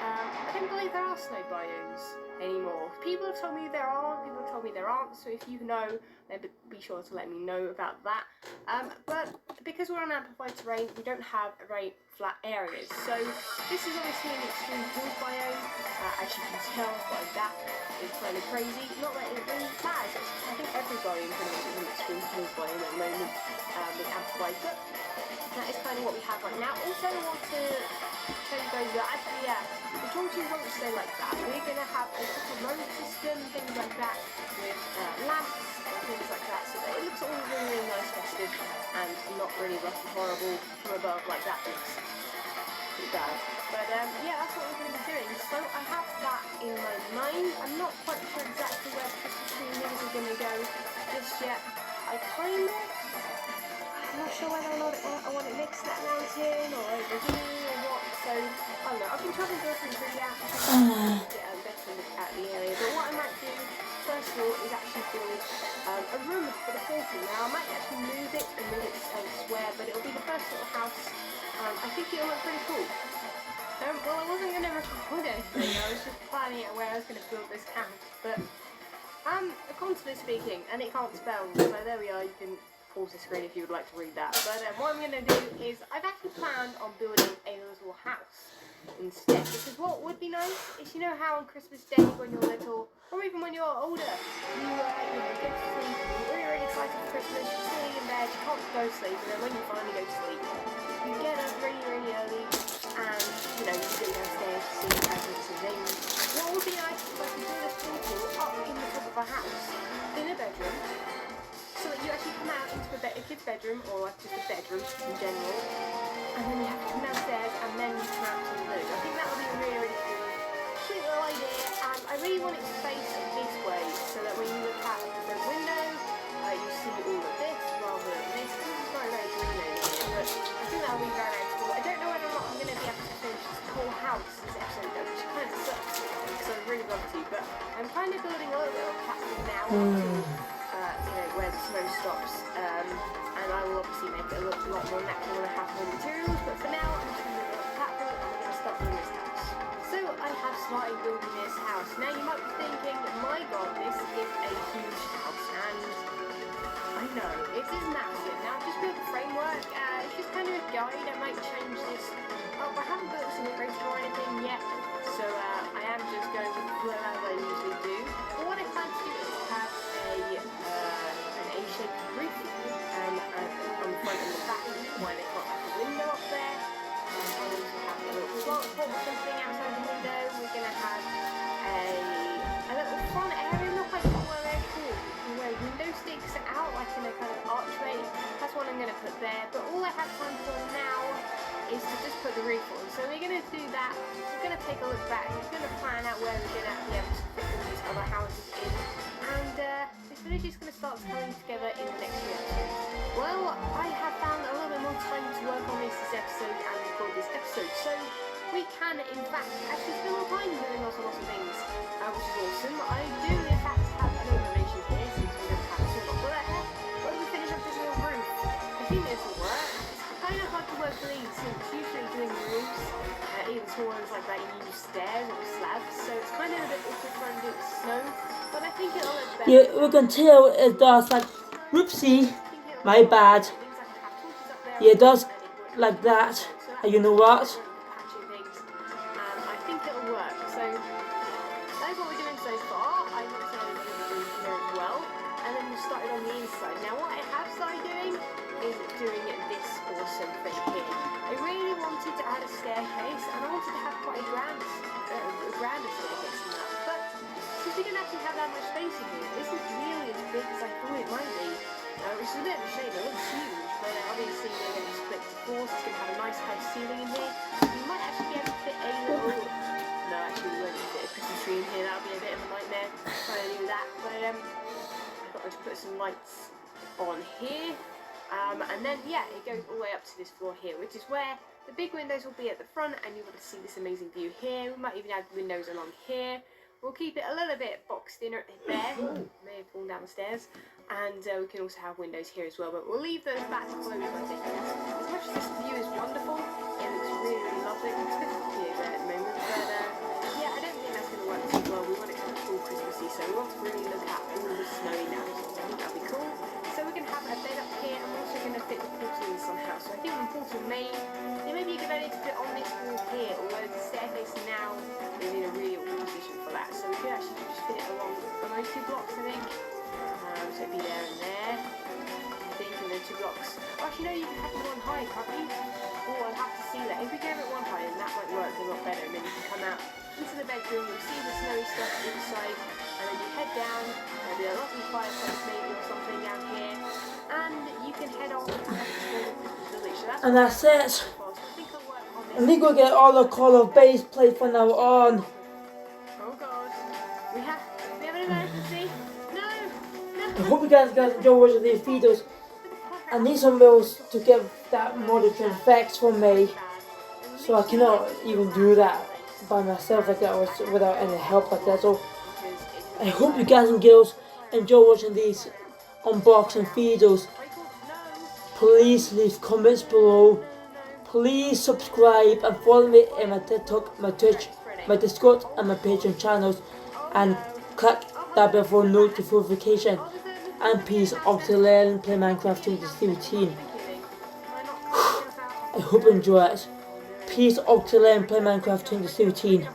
I don't believe there are snow biomes anymore. People have told me there are, people have told me there aren't, so if you know, then be sure to let me know about that. But because we're on amplified terrain, we don't have very flat areas, so this is obviously an extreme cool biome, as you can tell by that. It's kind of crazy, not that it really has. I think every biome pretty much is an extreme cool biome at the moment with amplified, but that is kind of what we have right now. Also, I want to show you guys that actually, the torches won't stay like that. We're going to have a proper road system, things like that, with lamps and things like that, so that it looks all really, really nice, festive, and not really rough and horrible from above like that looks pretty bad. But yeah, that's what we're going to be doing. So I have that in my mind. I'm not quite sure exactly where the Christmas tree things are going to go just yet. I'm not sure whether or not I want it next to that mountain or over here or what, so I don't know. I've been trying to go through that to get a better look at the area, but what I might do first of all is actually build a room for the portal. Now I might actually move it and move it elsewhere, but it'll be the first little house. I think it'll look pretty cool. Well, I wasn't going to record anything, I was just planning out where I was going to build this house, but constantly speaking, and it can't spell, so there we are, you can pause the screen if you would like to read that. But what I'm going to do is, I've actually planned on building a little house instead, because what would be nice is, you know how on Christmas Day when you're little, or even when you're older, you go to sleep, you're really, really excited for Christmas, you're sitting in bed, you can't go to sleep, and then when you finally go to sleep, you get up really, really early, and you go downstairs to see the presents and things. What would be nice is I can do this portal up in the top of a house, in a bedroom, so that you actually come out into a kid's bedroom, or like just a bedroom in general, and then you have to come downstairs and then you come out to the room. I think that would be a really, really cool, sweet little idea, and I really want it to face this way, so that when you look out the window, you see all of this rather than this. This is very, very green over here, but I think that would be very, very cool. I don't know whether or not I'm going to be able to finish this whole house this episode though, which kind of sucks, because I'd really love to, but I'm kind of building a little bit of a platform now where the snow stops, and I will obviously make it look a lot more natural when I have more materials, but for now I'm just going to build a platform and we're going to start building this house. So I have started building this house. Now you might be thinking, my god, this is a huge house, and I know, it is massive. Now I've just built the framework, it's just kind of a guide. I might change this up. I haven't built this in the creator or anything yet, so I am just going with the flow as I usually do. But what I plan to do is have an A-shaped roof on the front and the back, why they've got like a window up there. I'll also have a little plant pot or something outside the window. We're going to have a little front area, not quite sure where they're called, where window sticks out like in a kind of archway. That's what I'm going to put there, but all I have time for now is to just put the roof on. So we're going to do that. We're going to take a look back. We're going to plan out where we're going to be able to fit all these other houses in, and this village is going to start coming together in the next few episodes. Well, I have found a little bit more time to work on this episode and record this episode, so we can in fact actually spend more time doing lots and lots of things, which is awesome. I do in fact have an automation here since we don't have so much of that here, but we finish up this little roof. I think this will work. It's kind of hard to work with these since usually doing roofs, even small ones like that, you use stairs or slabs, so it's kind of a bit awkward trying to do it with snow, but I think it'll look better. Yeah, we can tell it does like, whoopsie, my bad. Yeah, it does like that, and you know what? so far. I'm not saying I'm going to do very well. And then we started on the inside. Now what I have started doing is doing this awesome thing here. I really wanted to add a staircase, and I wanted to have quite a grander staircase than that. But since we don't actually have that much space in here, this isn't really as big as I thought it might be. Which is a bit of a shame. It looks huge, but obviously we're going to split to four, so it's going to have a nice high ceiling in here. You might actually be able to fit a little... No, actually we won't fit a Christmas tree in here. That would be a bit of a nightmare trying to do that. But I thought I'd put some lights on here. And then, yeah, it goes all the way up to this floor here, which is where the big windows will be at the front, and you'll be able to see this amazing view here. We might even add windows along here. We'll keep it a little bit boxed in there. Ooh, may have fallen down the stairs. And we can also have windows here as well, but we'll leave those back closed, I think. As much as this view is wonderful, it looks really, really lovely. It's a bit foggy over there at the moment, but yeah, I don't think that's going to work too well. We want it to look all Christmassy, so we want to really look at all the snowy now. I think that'll be cool. So we're going to have a bed up here, and we're also going to fit the portal in somehow. So I think the portal there may be a good idea to put on this wall here, although the staircase now is in a really awkward position for that. So we could actually just fit it along those 2 blocks, I think. So it'd be there and there, I think, and then 2 blocks. Oh, actually, no, you can have it one high, can't you? Oh, I'll have to see that. If we go it one high, then that might work a lot better, and then you can come out into the bedroom, you'll see the snowy stuff inside, and then you head down, there'll be a lovely fireplace maybe or something down here, and you can head off and explore the Christmas village. So And that's it. so I think I'll work on this. And we go get all the Call of base play from now on. Oh god. We have an emergency. I hope you guys enjoy watching these videos. I need some wills to get that monitoring facts from me, so I cannot even do that by myself like that without any help like that. So I hope you guys and girls enjoy watching these unboxing videos. Please leave comments below. Please subscribe and follow me in my TikTok, my Twitch, my Discord and my Patreon channels, and click that bell for notification. And peace out to learn and play Minecraft 2017. I hope you enjoy it. Peace out to learn and play Minecraft 2017.